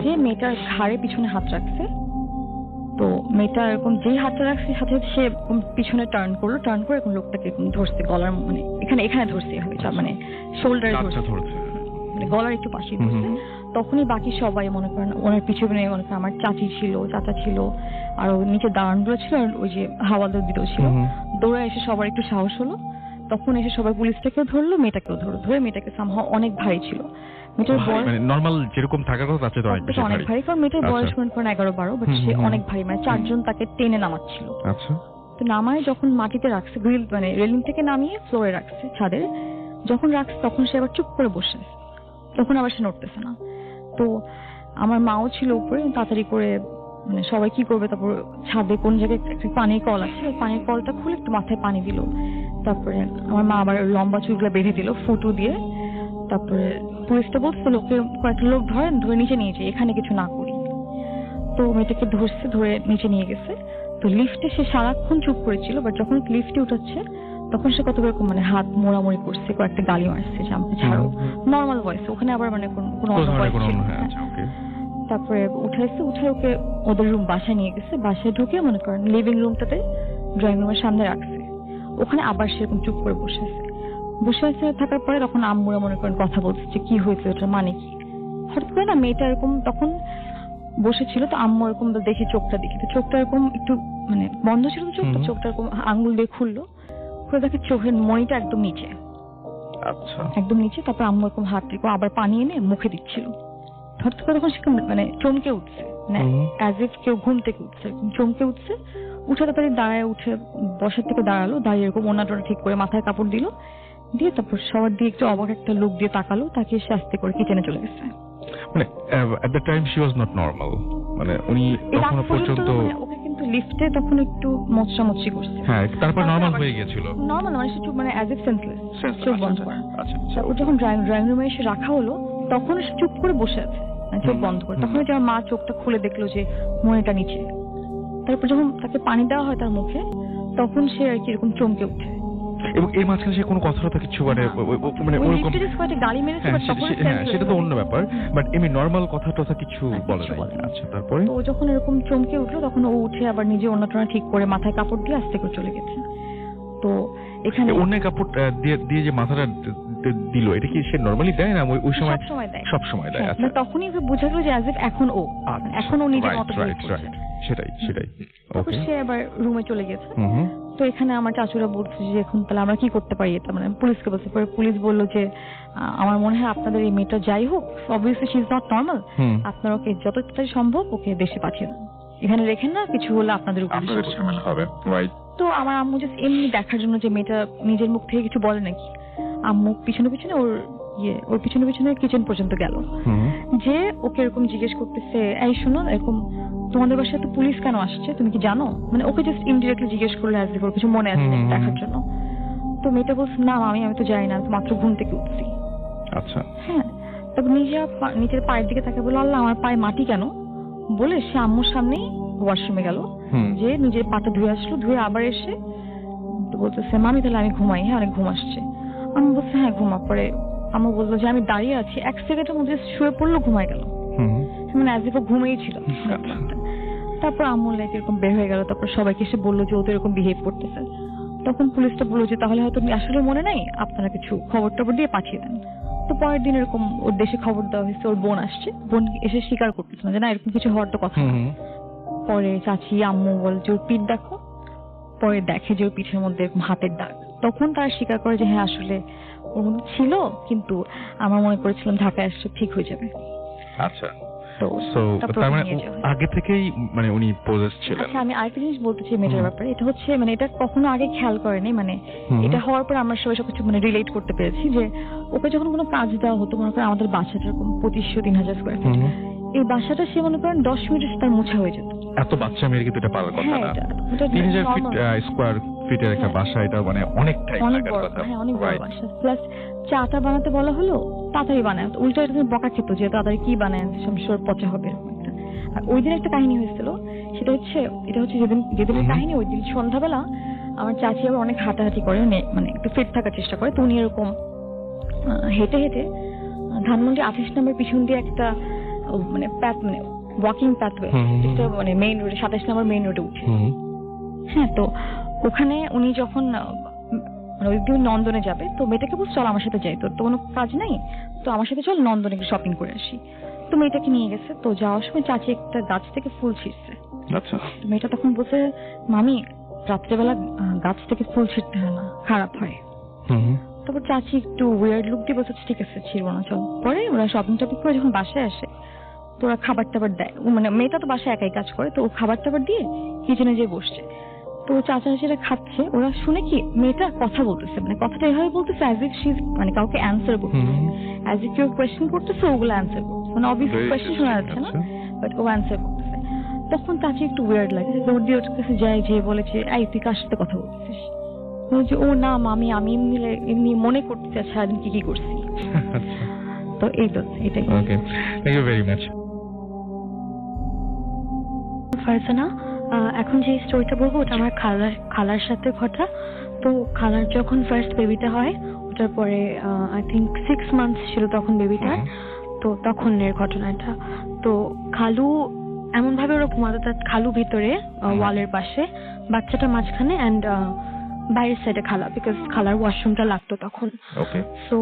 যে মেয়েটার ঘাড়ে পিছনে হাত রাখছে। তো মেয়েটা এরকম যেই হাতটা রাখছে সাথে সাথে সে পিছনে টার্ন করলো, টার্ন করে এরকম লোকটাকে এরকম ধরছে গলার, মানে এখানে ধরছে এভাবে, মানে শোল্ডারে ধরছে, মানে গলার একটু পাশে ধরছে। তখনই বাকি সবাই মনে করেন ওনার পিছনে মনে করেন আমার চাচি ছিল, চাচা ছিল, আর ওই নিচে দাঁড়ানগুলো ছিল, আর ওই যে হাওয়ালদার দিদিও ছিল। দৌড়ে এসে সবার একটু সাহস হলো, তখন এসে সবাই পুলিশটাকেও ধরলো, মেয়েটাকেও ধরে মেয়েটাকে সামহাও অনেক ভারী ছিল। মেয়েটার বয়স মানে নরমাল যেরকম থাকার কথা তার চেয়ে অনেক বেশি অনেক ভারী, কারণ মেয়েটার বয়স মনে করেন 11-12, বাট সে অনেক ভারী, মানে 4 জন তাকে টেনে নামাচ্ছিল। আচ্ছা। তো নামায় যখন মাটিতে রাখছে, গ্রিল মানে রেলিং থেকে নামিয়ে ফ্লোরে রাখছে ছাদের, যখন রাখছে তখন সে আবার চুপ করে বসে, তখন আবার সে নড়তেছে না। তো আমার মাও ছিল উপরে, তাড়াতাড়ি করে মানে সবাই কি করবে, তারপর ছাদে কোন জায়গায় একটা পানির কল আছে, ওই পানির কলটা খুলে একটু মাথায় পানি দিল, তারপরে আমার মা আবার লম্বা চুলগুলো বেঁধে দিল ফুটু দিয়ে। তারপরে পুলিশটা বলছে লোকে কয়েকটা লোক ধরে নিচে নিয়ে যায়, এখানে কিছু না করি। তো মেয়েটাকে ধরে নিচে নিয়ে গেছে। তো লিফটে সে সারাক্ষণ চুপ করেছিল, বাট যখন লিফটে উঠাচ্ছে তখন সে কত রকম মানে হাত মোড়ামুড়ি করছে, কয়েকটা গালি মারছে যে আমাকে ছাড়ো, নর্মাল ভয়েসে, ওখানে আবার মানে কোনো অন্য ভয়েস ছিল না। তারপরে উঠে ওকে ওদের রুম বাসায় নিয়ে গেছে, বাসায় ঢুকে মনে করেন লিভিং রুমটাতে ড্রয়িং রুমের সামনে রাখছে, ওখানে আবার সেরকম চুপ করে বসে আছে থাকার পরে তখন আম্মুরা মনে করেন কথা বলছে যে কি হয়েছে, ওটার মানে কি। হঠাৎ করে না মেয়েটা এরকম তখন বসেছিল, তো আম্মু এরকম দেখি চোখটা এরকম একটু মানে বন্ধ ছিল, চোখটা এরকম আঙ্গুল দিয়ে খুলে দেখে চোখের মণিটা একদম নিচে। আচ্ছা, একদম নিচে। তারপর আম্মু এরকম হাত থেকে আবার পানি এনে মুখে দিচ্ছিল। হঠাৎ করে তখন সে মানে চমকে উঠছে, মানে অ্যাজ ইফ কেউ ঘুম থেকে উঠছে, চমকে উঠছে। উঠে তাড়াতাড়ি দাঁড়ায়, উঠে বসার থেকে দাঁড়ালো, দাঁড়িয়ে এরকম ওনাটা ঠিক করে মাথায় কাপড় দিল, দিয়ে তারপর সবার দিয়ে একটু অবাক একটা লোক দিয়ে তাকালো, তাকে সে আস্তে করে কিচেনে চলে গেছে। মানে at the time she was not normal, মানে উনি তখন পর্যন্ত ওকে কিন্তু লিফটে তখন একটু মোচড়ামুচড়ি করছে। হ্যাঁ, তারপর নরমাল হয়ে গিয়েছিল। নরমাল মানে সে চুপ, মানে অ্যাজ ইফ সেন্সলেস, চোখ বন্ধ করে। আচ্ছা, ও যখন ড্রয়িং রুমে এসে রাখা হলো তখন সে চুপ করে বসে আছে, মানে চোখ বন্ধ করে। তখন যে মা চোখটা খুলে দেখলো যে মনিটা নিচে। তারপর যখন তাকে পানি দেওয়া হয় তার মুখে, তখন সে আর কি এরকম চমকে উঠে, এবং এর মাঝখানে সে কোনো কথা কিছু মানে ওরকম গালি মেরেছে, সেটা তো অন্য ব্যাপার, বাট এমনি নরমাল কথা কিছু বলে না। আচ্ছা, তারপরে ও যখন এরকম চমকে উঠলো তখন ও উঠে আবার নিজে অন্যটা ঠিক করে মাথায় কাপড় দিয়ে আস্তে করে চলে গেছে। তো এখানে অন্য কাপড় দিয়ে যে মাথাটা দিল, এটা কি সে নরমালি দেয় না ওই সময়? সব সময় দেয়। আচ্ছা, তখনই বোঝা গেল যে এখন ও নিজের মতো সেটাই। ওকে, সে আবার রুমে চলে গেছে। তো এখানে আমার চাচুরা বলছে যে এখন তাহলে আমরা কি করতে পারি, এটা মানে পুলিশকে বলছে। পরে পুলিশ বললো যে আমার মনে হয় আপনাদের এই মেয়েটা যাই হোক, obviously she is not normal, আপনারা ওকে যত তাড়াতাড়ি সম্ভব ওকে দেশে পাঠিয়ে দেন, এখানে রেখেন না, কিছু হলে আপনাদের উপর ঝামেলা হবে। তো আমার আম্মু জাস্ট এমনি দেখার জন্য যে মেয়েটা নিজের মুখ থেকে কিছু বলে নাকি, আম্মু পিছনে ওর পিছনে কিচেন পর্যন্ত গেল, যে ওকে এরকম জিজ্ঞেস করতেছে, এই শোনো এরকম তোমাদের বাসায় তো পুলিশ কেন আসছে, তুমি কি জানো? মানে ওকে জাস্ট ইনডিরেক্টলি জিজ্ঞেস করলে অ্যাজ ইফ ওর কিছু মনে আছে দেখার জন্য। তো মেয়েটা বলছে না আমি তো জানি না, মাত্র ঘুম থেকে উঠছি। আচ্ছা, হ্যাঁ। তারপর নিজের পায়ের দিকে তাকে বললো আল্লাহ আমার পায়ে মাটি কেন, বলে সে আম্মুর সামনেই ওয়াশরুমে গেল, যে নিজের পাটা ধুয়ে আসলো, ধুয়ে আবার এসে বলতেছে মামি তাহলে আমি ঘুমাই, হ্যাঁ অনেক ঘুম আসছে। আম্মু বলছে হ্যাঁ ঘুমা। পরে আম্মু বললো যে আমি দাঁড়িয়ে আছি, 1 সেকেন্ডের মধ্যে শুয়ে পড়লো, ঘুমাই গেল, মানে অ্যাজ ইফ ও ঘুমিয়েই ছিল। তারপর আম্মু লাইক এরকম বের হয়ে গেল। তারপর সবাইকে এসে বললো যে ও তো এরকম বিহেভ করতেছে। তখন পুলিশটা বললো যে তাহলে হয়তো আসলে মনে নাই, আপনারা কিছু খবর টবর দিয়ে পাঠিয়ে দেন। তো পরের দিন এরকম ওর দেশে খবর দেওয়া হয়েছে, ওর বোন আসছে, বোন এসে স্বীকার করতেছে না যে না এরকম কিছু হওয়ার তো কথা না। পরে চাচি আম্মু বল যে ওর পিঠ দেখো, পরে দেখে যে ওর পিঠের মধ্যে এরকম হাতের দাগ। তখন তারা স্বীকার করে যে হ্যাঁ আসলে ওর মধ্যে ছিল, কিন্তু আমরা মনে করেছিলাম ঢাকায় আসলে ঠিক হয়ে যাবে। আচ্ছা, তার মানে আগে থেকেই মানে উনি পজেস ছিলেন। আচ্ছা, আমি আরেকটা জিনিস বলতে চাই মেয়েটার ব্যাপারে। এটা হচ্ছে মানে এটা কখনো আগে খেয়াল করেনি, মানে এটা হওয়ার পর আমরা সবাই সবকিছু মানে রিলেট করতে পেরেছি যে ওকে যখন কোনো কাজ দেওয়া হতো, মনে করেন আমাদের বাসাটা এরকম 2500-3000 স্কয়ার ফিট, এই বাসাটা সে মনে করেন 10 মিনিটে তার মোছা হয়ে যেত। এত বাচ্চা মেয়ের কিন্তু এটা পারার কথা না। 3000 স্কয়ার ফিটের একটা বাসা, এটা মানে অনেক টাইম লাগার কথা। হ্যাঁ, অনেক বড় বাসা। প্লাস চাটা বানাতে বলা হলো, তাড়াতাড়ি বানায়, উল্টো এটা বকা খেত যে তাড়াতাড়ি কি বানায়, সমস্যার পচা হবে। আর ওই দিন একটা কাহিনী হয়েছিল, সেটা হচ্ছে এটা হচ্ছে যেদিনের কাহিনী, ওই দিন সন্ধ্যাবেলা আমার চাচি আবার অনেক হাঁটাহাঁটি করে, মানে একটু ফিট থাকার চেষ্টা করে। তো উনি এরকম হেঁটে হেঁটে ধানমন্ডি 28 নম্বর পিছন দিয়ে একটা মানে ওয়াকিং প্যাথওয়ে, একটা মানে মেইন রোডে 27 নম্বর মেইন রোডে উঠে। হ্যাঁ, তো ওখানে উনি যখন মানে ওই দিন নন্দনে যাবে, তো মেয়েটাকে বলছে চল আমার সাথে যাই, তোর তো কোনো কাজ নাই, তো আমার সাথে চল নন্দনে শপিং করে আসি। তো মেয়েটাকে নিয়ে গেছে। তো যাওয়ার সময় চাচি একটা গাছ থেকে ফুল ছিঁড়ছে। আচ্ছা। তো মেয়েটা তখন বলছে, মামি রাত্রেবেলা গাছ থেকে ফুল ছিঁড়তে হয় না, খারাপ হয়। তারপর চাচি একটু ওয়ার্ড লুক দিয়ে বলছে ঠিক আছে ছিঁড়বো না, চল। পরে ওরা শপিং টপিং করে যখন বাসায় আসে, তো ওরা খাবার টাবার দেয়। মানে মেয়েটা তো বাসায় একাই কাজ করে, তো ও খাবার টাবার দিয়ে কিচেনে যেয়ে বসছে। তো চাচা চাচিরা খাচ্ছে, ওরা শুনে কি মেয়েটা কথা বলতেছে, মানে কথাটা এভাবে বলতেছে অ্যাজ ইফ শি মানে কাউকে অ্যান্সার করতেছে, অ্যাজ ইফ কেউ কোয়েশ্চেন করতেছে, ওগুলো অ্যান্সার করছে। মানে অবভিয়াসলি কোয়েশ্চেন শোনা যাচ্ছে না, বাট ও অ্যান্সার করতেছে। তখন চাচি একটু ওয়ার্ড লাগে, দৌড় দিয়ে ওর কাছে যায়, যে বলেছে এই তুই কার সাথে কথা বলতেছিস? বলছে ও না মামি, আমি এমনি মনে করতে চাই সারাদিন কি কি করছি। তো এই তো এটাই। Okay, thank you very much. Farzana, এখন যে স্টোরিটা বলবো ওটা আমার খালার সাথে ঘটা। তো খালার যখন ফার্স্ট বেবিটা হয়, ওটার পরে আই থিঙ্ক 6 মান্থস ছিল তখন বেবিটা। তো তখনের ঘটনাটা, তো খালু এমন ভাবে ওরা ঘুমাতো, তার খালু ভিতরে ওয়ালের পাশে, বাচ্চাটা মাঝখানে, অ্যান্ড বাইরের সাইডে খালা, বিকজ খালার ওয়াশরুমটা লাগতো তখন। সো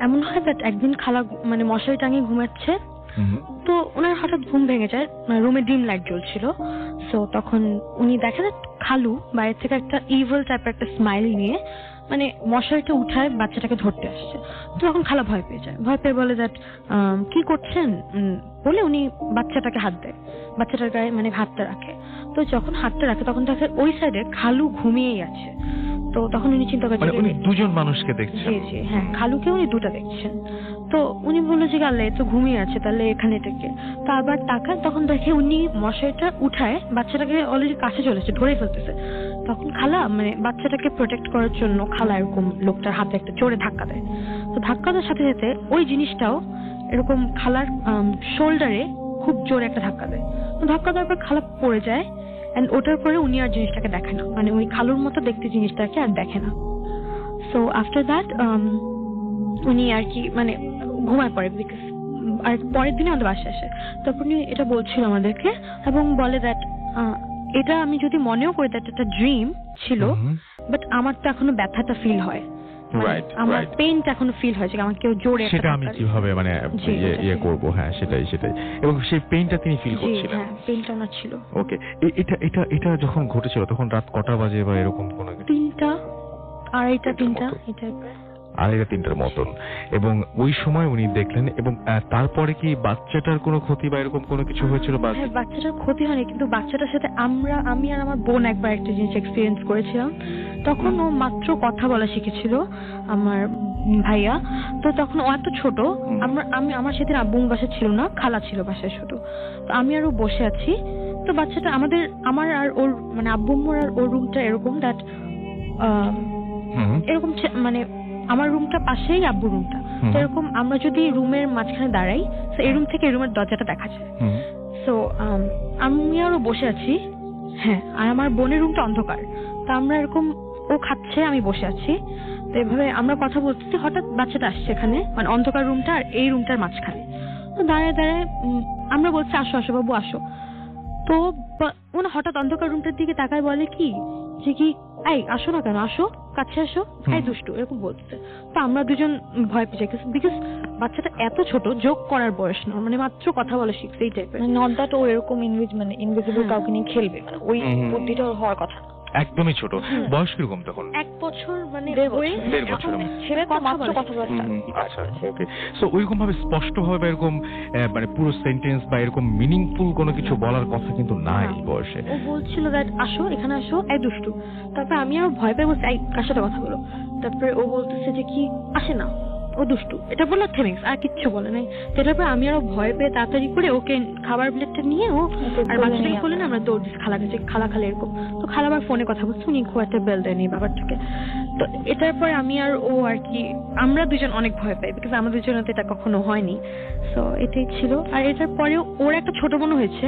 এমন হয় দ্যাট একদিন খালা মানে মশারি টাঙিয়ে ঘুমাচ্ছে, তো ওনার হঠাৎ ঘুম ভেঙে যায়, রুমে ডিম লাইট জ্বলছিল। সো তখন উনি দেখেন খালু বাইরে থেকে একটা ইভিল টাইপের একটা স্মাইল নিয়ে মানে মশারিটা উঠায় বাচ্চাটাকে ধরতে আসছে। তো তখন খালা ভয় পেয়ে যায়, ভয় পেয়ে বলে দ্যাট কি করছেন বলে উনি বাচ্চাটাকে হাত দেয়, বাচ্চাটার গায়ে মানে হাতটা রাখে। তো যখন হাতটা রাখে তখন দেখে ওই সাইডে খালু ঘুমিয়েই আছে। তো তখন উনি চিন্তা করছেন মানে উনি দুজন মানুষকে দেখছেন। জি জি হ্যাঁ, খালুকে উনি দুটো দেখছেন। তো উনি বললো যে গালে তো ঘুমিয়ে আছে, তাহলে এখানে থেকে। তো আবার তাকায়, তখন দেখে উনি মশারিটা উঠায় বাচ্চাটাকে অলরেডি কাছে চলেছে, ধরে ফেলতেছে। তখন খালা মানে বাচ্চাটাকে প্রোটেক্ট করার জন্য খালা এরকম লোকটার হাতে একটা জোরে ধাক্কা দেয়। তো ধাক্কা দেওয়ার সাথে সাথে ওই জিনিসটাও এরকম খালার শোল্ডারে খুব জোরে একটা ধাক্কা দেয়। তো ধাক্কা দেওয়ার পর খালা পড়ে যায়, এন্ড ওটার পরে উনি আর জিনিসটাকে দেখে না, মানে ওই খালুর মতো দেখতে জিনিসটাকে আর দেখে না। সো আফটার দ্যাট উনি আর কি মানে ঘুমায় পড়ে, বিকজ আর পরের দিনে আমাদের বাসায় আসে। তারপর উনি এটা বলছিল আমাদেরকে এবং বলে দ্যাট এটা আমি যদি মনেও করি দ্যাট একটা ড্রিম ছিল, বাট আমার তো এখনো ব্যথাটা ফিল হয়, আমার পেইনটা এখনো ফিল হয় যে আমার কেউ জোরে সেটা আমি কিভাবে মানে ইয়ে করব। হ্যাঁ সেটাই। এবং সেই পেইনটা তিনি ফিল করছিলেন। হ্যাঁ, পেইনটা আমার ছিল। ওকে, এটা যখন ঘটেছিল তখন রাত কটা বাজে বা এরকম কোনো কিছু? 3টা, 2:30, 3টা এই টাইপের। 2:30-3টার মতন। এবং ওই সময় উনি দেখলেন, এবং তারপরে কি বাচ্চাটার কোনো ক্ষতি বা এরকম কোনো কিছু হয়েছিল? হ্যাঁ, বাচ্চাটার ক্ষতি হয়নি, কিন্তু বাচ্চাটার সাথে আমি আর আমার বোন একবার একটা জিনিস এক্সপিরিয়েন্স করেছিলাম। তখন ও মাত্র কথা বলা শিখেছিল, আমার ভাইয়া। তো তখন ও এত ছোট, আমার সেদিন আব্বু বাসায় ছিল না, খালা ছিল বাসায় শুধু। তো আমি আর ও বসে আছি, তো বাচ্চাটা আমার আর ওর মানে আব্বুম্মুর আর ওর রুমটা এরকম দ্যাট এরকম মানে আমার রুমটা পাশেই আব্বুর রুমটা। তো এরকম আমরা যদি রুমের মাঝখানে দাঁড়াই, তো এই রুম থেকে এই রুমের দরজাটা দেখা যায়। সো আমি আরো বসে আছি, হ্যাঁ, আর আমার বোনের রুমটা অন্ধকার। তা আমরা এরকম, ও খাচ্ছে আমি বসে আছি, তো এভাবে আমরা কথা বলতেছি। হঠাৎ বাচ্চাটা আসছে এখানে, মানে অন্ধকার রুমটা আর এই রুমটার মাঝখানে। তো দাঁড়ায় আমরা বলছি আসো আসো বাবু আসো। তো মানে হঠাৎ অন্ধকার রুমটার দিকে তাকায়, বলে কি যে কি এই আসো না কেন, আসো কাছে আসো, এই দুষ্টু, এরকম বলতেছে। তো আমরা দুজন ভয় পেয়ে যাই, বিকজ বাচ্চাটা এত ছোট, যোগ করার বয়স না, মানে মাত্র কথা বলা শিখছে এই টাইপের। নট দ্যাট ও এরকম ইনভিজিবল কাউকে নিয়ে খেলবে, মানে ওই বুদ্ধিটা ওর হওয়ার কথা না। একদমই ছোট। বয়স কিরকম তখন? 1 বছর, মানে 1.5 বছর। ছেলে তো মাত্র কথা বলতে। আচ্ছা, ওকে। সো ওইরকম ভাবে স্পষ্ট ভাবে এরকম মানে পুরো সেন্টেন্স বা এরকম মিনিংফুল কোনো কিছু বলার কথা কিন্তু নাই বয়সে। ও বলছিল দ্যাট আসো এখানে আসো, এই দুষ্টু। তারপর আমি আর ভয় পেয়ে বলছি এই কার সাথে কথা বলো। তারপরে ও বলতেছে যে কি আসে না, ও দুষ্টু, এটা বললো থেমে আর কিচ্ছু বলে নাই। তারপর আমি আরো ভয় পেয়ে তাড়াতাড়ি করে ওকে খাবার প্লেটটা নিয়ে ও আর বাচ্চাটাকে বলে না আমরা দৌড় দিচ্ছি খালা কাছে, খালা এরকম। তো খালা আবার ফোনে কথা বলছে, উনি খুব একটা বেল দেয়নি ব্যাপারটাকে। তো এটার পরে আমি আর ও আর কি আমরা দুজন অনেক ভয় পাই, বিকজ আমাদের জন্য তো এটা কখনো হয়নি। সো এটাই ছিল। আর এটার পরেও ওর একটা ছোট বোন হয়েছে,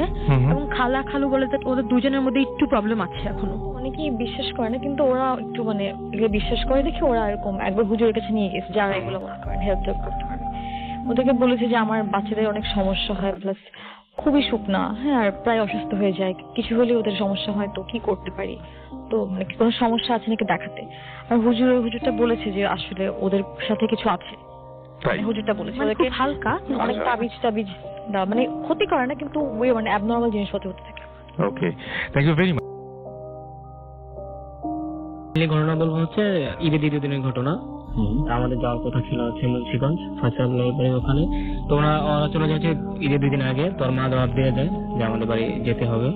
এবং খালা খালু বলে যে ওদের দুজনের মধ্যে একটু প্রবলেম আছে এখনো। অনেকেই বিশ্বাস করে না, কিন্তু ওরা একটু মানে এগুলো বিশ্বাস করে দেখে ওরা এরকম একবার হুজুরের কাছে নিয়ে গেছে, যারা এগুলো মনে করেন হেল্প করতে পারবে। ওদেরকে বলেছে যে আমার বাচ্চাদের অনেক সমস্যা হয়, প্লাস খুবই শুকনা, হ্যাঁ, আর প্রায় অসুস্থ হয়ে যায়, কিছু হলে ওদের সমস্যা হয়, তো কি করতে পারি, তো মানে কোনো সমস্যা আছে নাকি দেখাতে। আর হুজুরটা বলেছে যে আসলে ওদের সাথে কিছু আছে, হুজুরটা বলেছে ওদেরকে হালকা অনেক তাবিজ দেওয়া, মানে ক্ষতি করে না, কিন্তু ওই মানে অ্যাবনর্মাল জিনিস হতে থাকে। ওকে, থ্যাংক ইউ ভেরি মাচ। ঘটনা বলবো হচ্ছে ঈদের দ্বিতীয় দিনের ঘটনা। আমাদের যাওয়ার কথা ছিল হচ্ছে মুন্সিগঞ্জ ফয়সাল বাড়ির ওখানে। তো ওরা চলে যাচ্ছে ঈদের 2 দিন আগে। তোর মা জবাব দিয়ে যায় যে আমাদের বাড়ি যেতে হবে।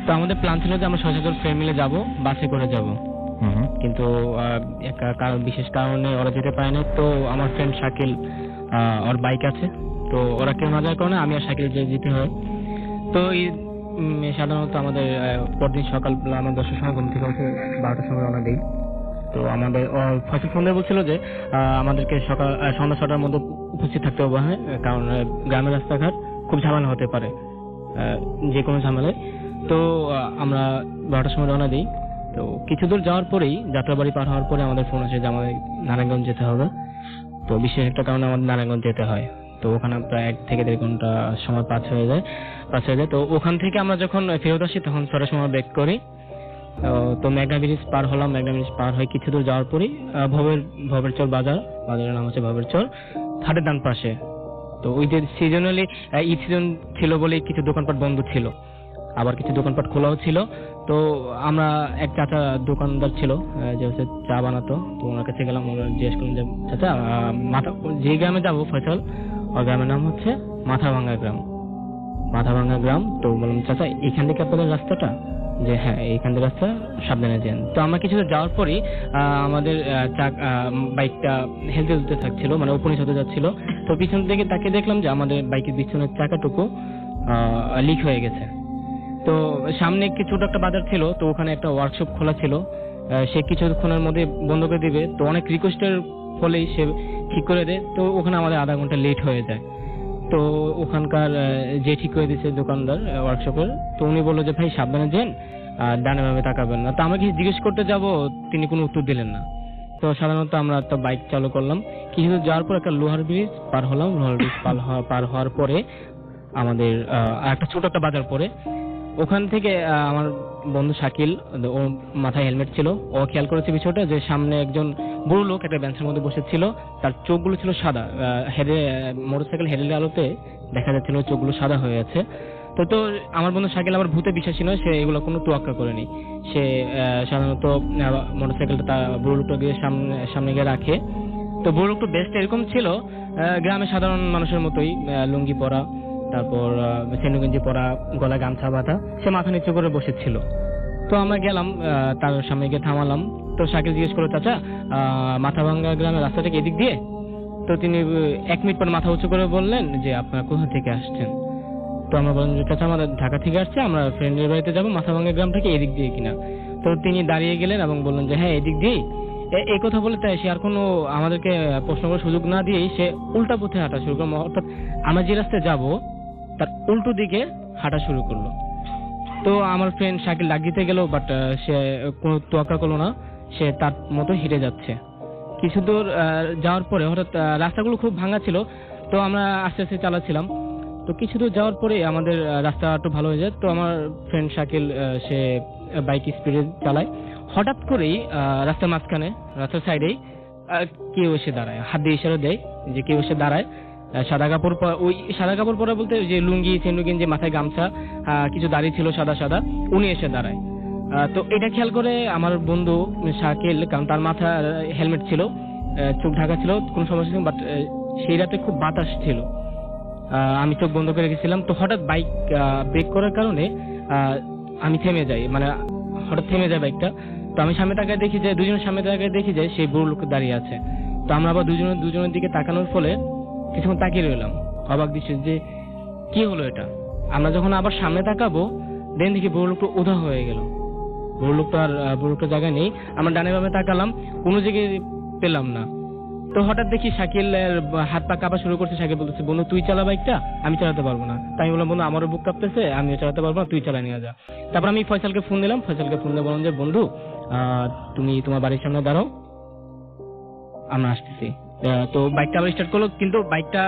তো আমাদের প্ল্যান ছিল যে আমরা 6-7 ফ্রেন্ড মিলে যাবো, বাসে করে যাব। কিন্তু একটা বিশেষ কারণে ওরা যেতে পারে না। তো আমার ফ্রেন্ড শাকিল, ওর বাইক আছে, তো ওরা কেউ না যাওয়ার কারণে আমি আর শাকিল যেতে হয়। তো সাধারণত আমাদের পরদিন সকাল আমার 10টার সময় ঘুম থেকে উঠে 12টার সময় রওনা দিই। তো আমাদের ফয়সাল ফোন দিয়ে বলছিল যে আমাদেরকে সন্ধ্যা 6টার মধ্যে উপস্থিত থাকতে হবে, হ্যাঁ, কারণ গ্রামের রাস্তাঘাট খুব ঝামেলা হতে পারে, যে কোনো ঝামেলায়। তো আমরা 12টার সময় রওনা দিই। তো কিছু দূর যাওয়ার পরেই, যাত্রাবাড়ি পার হওয়ার পরে আমাদের ফোন আসে যে আমাদের নারায়ণগঞ্জ যেতে হবে। তো বিশেষ একটা কারণে আমাদের নারায়ণগঞ্জ যেতে হয়। তো ওখানে প্রায় 1 থেকে 1.5 ঘন্টা সময় পাস হয়ে যায়। তো ওখান থেকে আমরা যখন ফেরত আসি তখন 6টার সময় ব্রেক করি। তো মেঘনা ব্রিজ পার হলাম। মেঘনা ব্রিজ পার হয়ে কিছু দূর যাওয়ার পরই ভবের চর বাজারের নাম হচ্ছে ভবের চর, হাটের ডান পাশে। তো ওই যে সিজনালি ঈদ সিজন ছিল বলে কিছু দোকানপাট বন্ধ ছিল, আবার কিছু দোকানপাট খোলাও ছিল। তো আমরা এক চাচা দোকানদার ছিল যে হচ্ছে চা বানাতো। তো ওনার কাছে গেলাম, ওরা জিজ্ঞেস করলাম যে চাচা যে গ্রামে যাবো ফয়সাল, ওই গ্রামের নাম হচ্ছে মাথাভাঙ্গা গ্রাম। তো বললাম চাচা এখান থেকে আপনাদের রাস্তাটা, যে হ্যাঁ এইখান থেকে রাস্তা, সাবধানে যান। তো আমরা কিছু যাওয়ার পরই আমাদের বাইকটা হেলতে থাকছিল, মানে উপরে হতে যাচ্ছিল। তো পিছন থেকে তাকে দেখলাম যে আমাদের বাইকের পিছনের চাকাটুকু লিক হয়ে গেছে। তো সামনে একটি ছোট একটা বাজার ছিল, তো ওখানে একটা ওয়ার্কশপ খোলা ছিল, সে কিছুক্ষণের মধ্যে বন্ধ করে দিবে। তো অনেক রিকোয়েস্টের ফলেই সে ঠিক করে দেয়। তো ওখানে আমাদের আধা ঘন্টা লেট হয়ে যায়। তো ওখানকার যে ঠিক করে দিয়েছে দোকানদার ওয়ার্কশপের, তো উনি বললো যে ভাই সাবধানে যান, ডানে বামে তাকাবেন না। তো আমরা কিছু জিজ্ঞেস করতে যাব, তিনি কোনো উত্তর দিলেন না। তো সাধারণত আমরা তো বাইক চালু করলাম। কিছু যাওয়ার পর একটা লোহার ব্রিজ পার হলাম। লোহার ব্রিজ পার হওয়ার পরে আমাদের একটা ছোট একটা বাজার পরে, ওখান থেকে আমার বন্ধু শাকিল, ওর মাথায় হেলমেট ছিল, ও খেয়াল করেছে বিষয়টা যে সামনে একজন বড় লোক একটা বেঞ্চের মধ্যে বসেছিল, তার চোখগুলো ছিল সাদা, মোটরসাইকেল হেডের আলোতে দেখা যাচ্ছিল চোখগুলো সাদা হয়ে আছে। তো আমার বন্ধু শাকিল আবার ভূতে বিশ্বাসী নয়, সে এগুলো কোনো তোয়াক্কা করেনি। সে সাধারণত মোটরসাইকেলটা তার বড় লোকটা দিয়ে সামনে গিয়ে রাখে। তো বড় লোকটা বেস্ট এরকম ছিল, গ্রামের সাধারণ মানুষের মতোই, লুঙ্গি পরা, তারপর সেনুগঞ্জি পরা, গলা গামছা বাঁধা, সে মাথা নিচু করে বসেছিল। তো আমরা গেলাম, তার সামনে গিয়ে থামালাম। তো শাকিল জিজ্ঞেস করলো চাচা মাথাভাঙ্গা গ্রামের রাস্তাটা কি এদিক দিয়ে? তো তিনি 1 মিনিট পর মাথা উঁচু করে বললেন যে আপনারা কোথা থেকে আসছেন? তো আমরা বললাম যে চাচা আমাদের ঢাকা থেকে আসছে, আমরা ফ্রেন্ডের বাড়িতে যাবো, মাথাভাঙ্গা গ্রাম থেকে এদিক দিয়ে কিনা। তো তিনি দাঁড়িয়ে গেলেন এবং বললেন যে হ্যাঁ এদিক দিয়েই। এই কথা বলে তাই সে আর কোনো আমাদেরকে প্রশ্ন করার সুযোগ না দিয়েই সে উল্টা পথে হাঁটা শুরু করলো, অর্থাৎ আমরা যে রাস্তায় যাবো তার উল্টো দিকে হাঁটা শুরু করলো। তো আমার ফ্রেন্ড শাকিল ডাক দিতে গেল, বাট সে কোনো তোয়াক্কা করলো না, সে তার মতো হেঁটে যাচ্ছে। কিছু দূর যাওয়ার পরে হঠাৎ রাস্তাগুলো খুব ভাঙা ছিল, তো আমরা আস্তে আস্তে চালাচ্ছিলাম। তো কিছু দূর যাওয়ার পরে আমাদের রাস্তা একটু ভালো হয়ে যায়। তো আমার ফ্রেন্ড শাকিল সে বাইক স্পিডে চালায়। হঠাৎ করেই রাস্তার মাঝখানে, রাস্তার সাইডেই কেউ এসে দাঁড়ায়, হাত দিয়ে ইশারা দেয় যে কেউ এসে দাঁড়ায়। সাদা কাপড় পরা বলতে যে লুঙ্গি সেনুগঞ্জি, মাথায় গামছা, কিছু দাড়ি ছিল সাদা সাদা, উনি এসে দাঁড়ায়। তো এটা খেয়াল করে আমার বন্ধু শাকিল, কারণ তার মাথা হেলমেট ছিল, চোখ ঢাকা ছিল, কোনো সমস্যা ছিল, বাট সেই রাতে খুব বাতাস ছিল, আমি চোখ বন্ধ করে রেখেছিলাম। তো হঠাৎ বাইক ব্রেক করার কারণে আমি থেমে যাই, মানে হঠাৎ থেমে যায় বাইকটা। তো আমি সামনে তাকায় দেখি যে দুজনের সামনে তাকায় দেখি যে সেই বুড়ো লোক দাঁড়িয়ে আছে। তো আমরা আবার দুজনের দিকে তাকানোর ফলে কিছুক্ষণ তাকিয়ে রইলাম, অবাক দৃশ্য যে কি হলো এটা। আমরা যখন আবার সামনে তাকাবো, দেন দেখি বুড়ো লোকটা উধাও হয়ে গেল। বড় লোকটার জায়গায় নেই। আমরা ডানে বামে তাকালাম, কোনো জায়গায় পেলাম না। তো হঠাৎ দেখি শাকিলের হাত পা কাঁপা শুরু করছে। শাকিল বলতেছে, বন্ধু তুই চালা বাইকটা, আমি চালাতে পারবো না। তাই আমি বললাম, বন্ধু আমারও বুক কাঁপতেছে, আমিও চালাতে পারবো না, তুই চালা নিয়ে যা। তারপর আমি ফয়সালকে ফোন দিলাম। ফয়সালকে ফোন দিয়ে বললাম যে, বন্ধু তুমি তোমার বাড়ির সামনে দাঁড়াও, আমরা আসতেছি। তো বাইকটা আবার স্টার্ট করলো, কিন্তু বাইকটা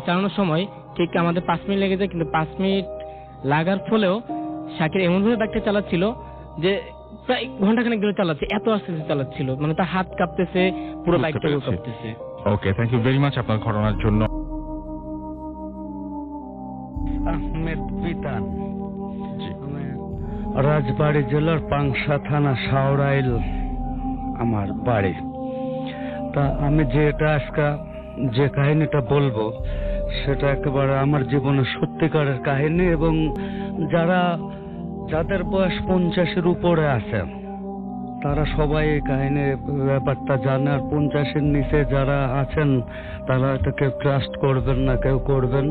চালানোর সময় ঠিক আমাদের 5 মিনিট লেগে যায়। কিন্তু 5 মিনিট লাগার ফলেও শাকিল এমনভাবে বাইকটা চালাচ্ছিল যে প্রায় ঘন্টাখানেক ধরে চালাচ্ছে, এত আস্তে আস্তে চালাচ্ছিল, মানে তার হাত কাঁপতেছে, পুরো বাইকটা কাঁপতেছে। ওকে, থ্যাংক ইউ ভেরি মাচ আপনার ঘটনার জন্য। আহমেদ বিতান, রাজবাড়ী জেলার পাংশা থানা শাওরাইল আমার বাড়ি। তা আমি যে কাহিনীটা বলবো সেটা একেবারে আমার জীবনের সত্যিকারের কাহিনী, এবং যাদের বয়স 50-এর উপরে আছে তারা সবাই এই কাহিনীর ব্যাপারটা জানে। আর 50-এর নিচে যারা আছেন তারা হয়তো কেউ ট্রাস্ট করবেন না, কেউ করবেন,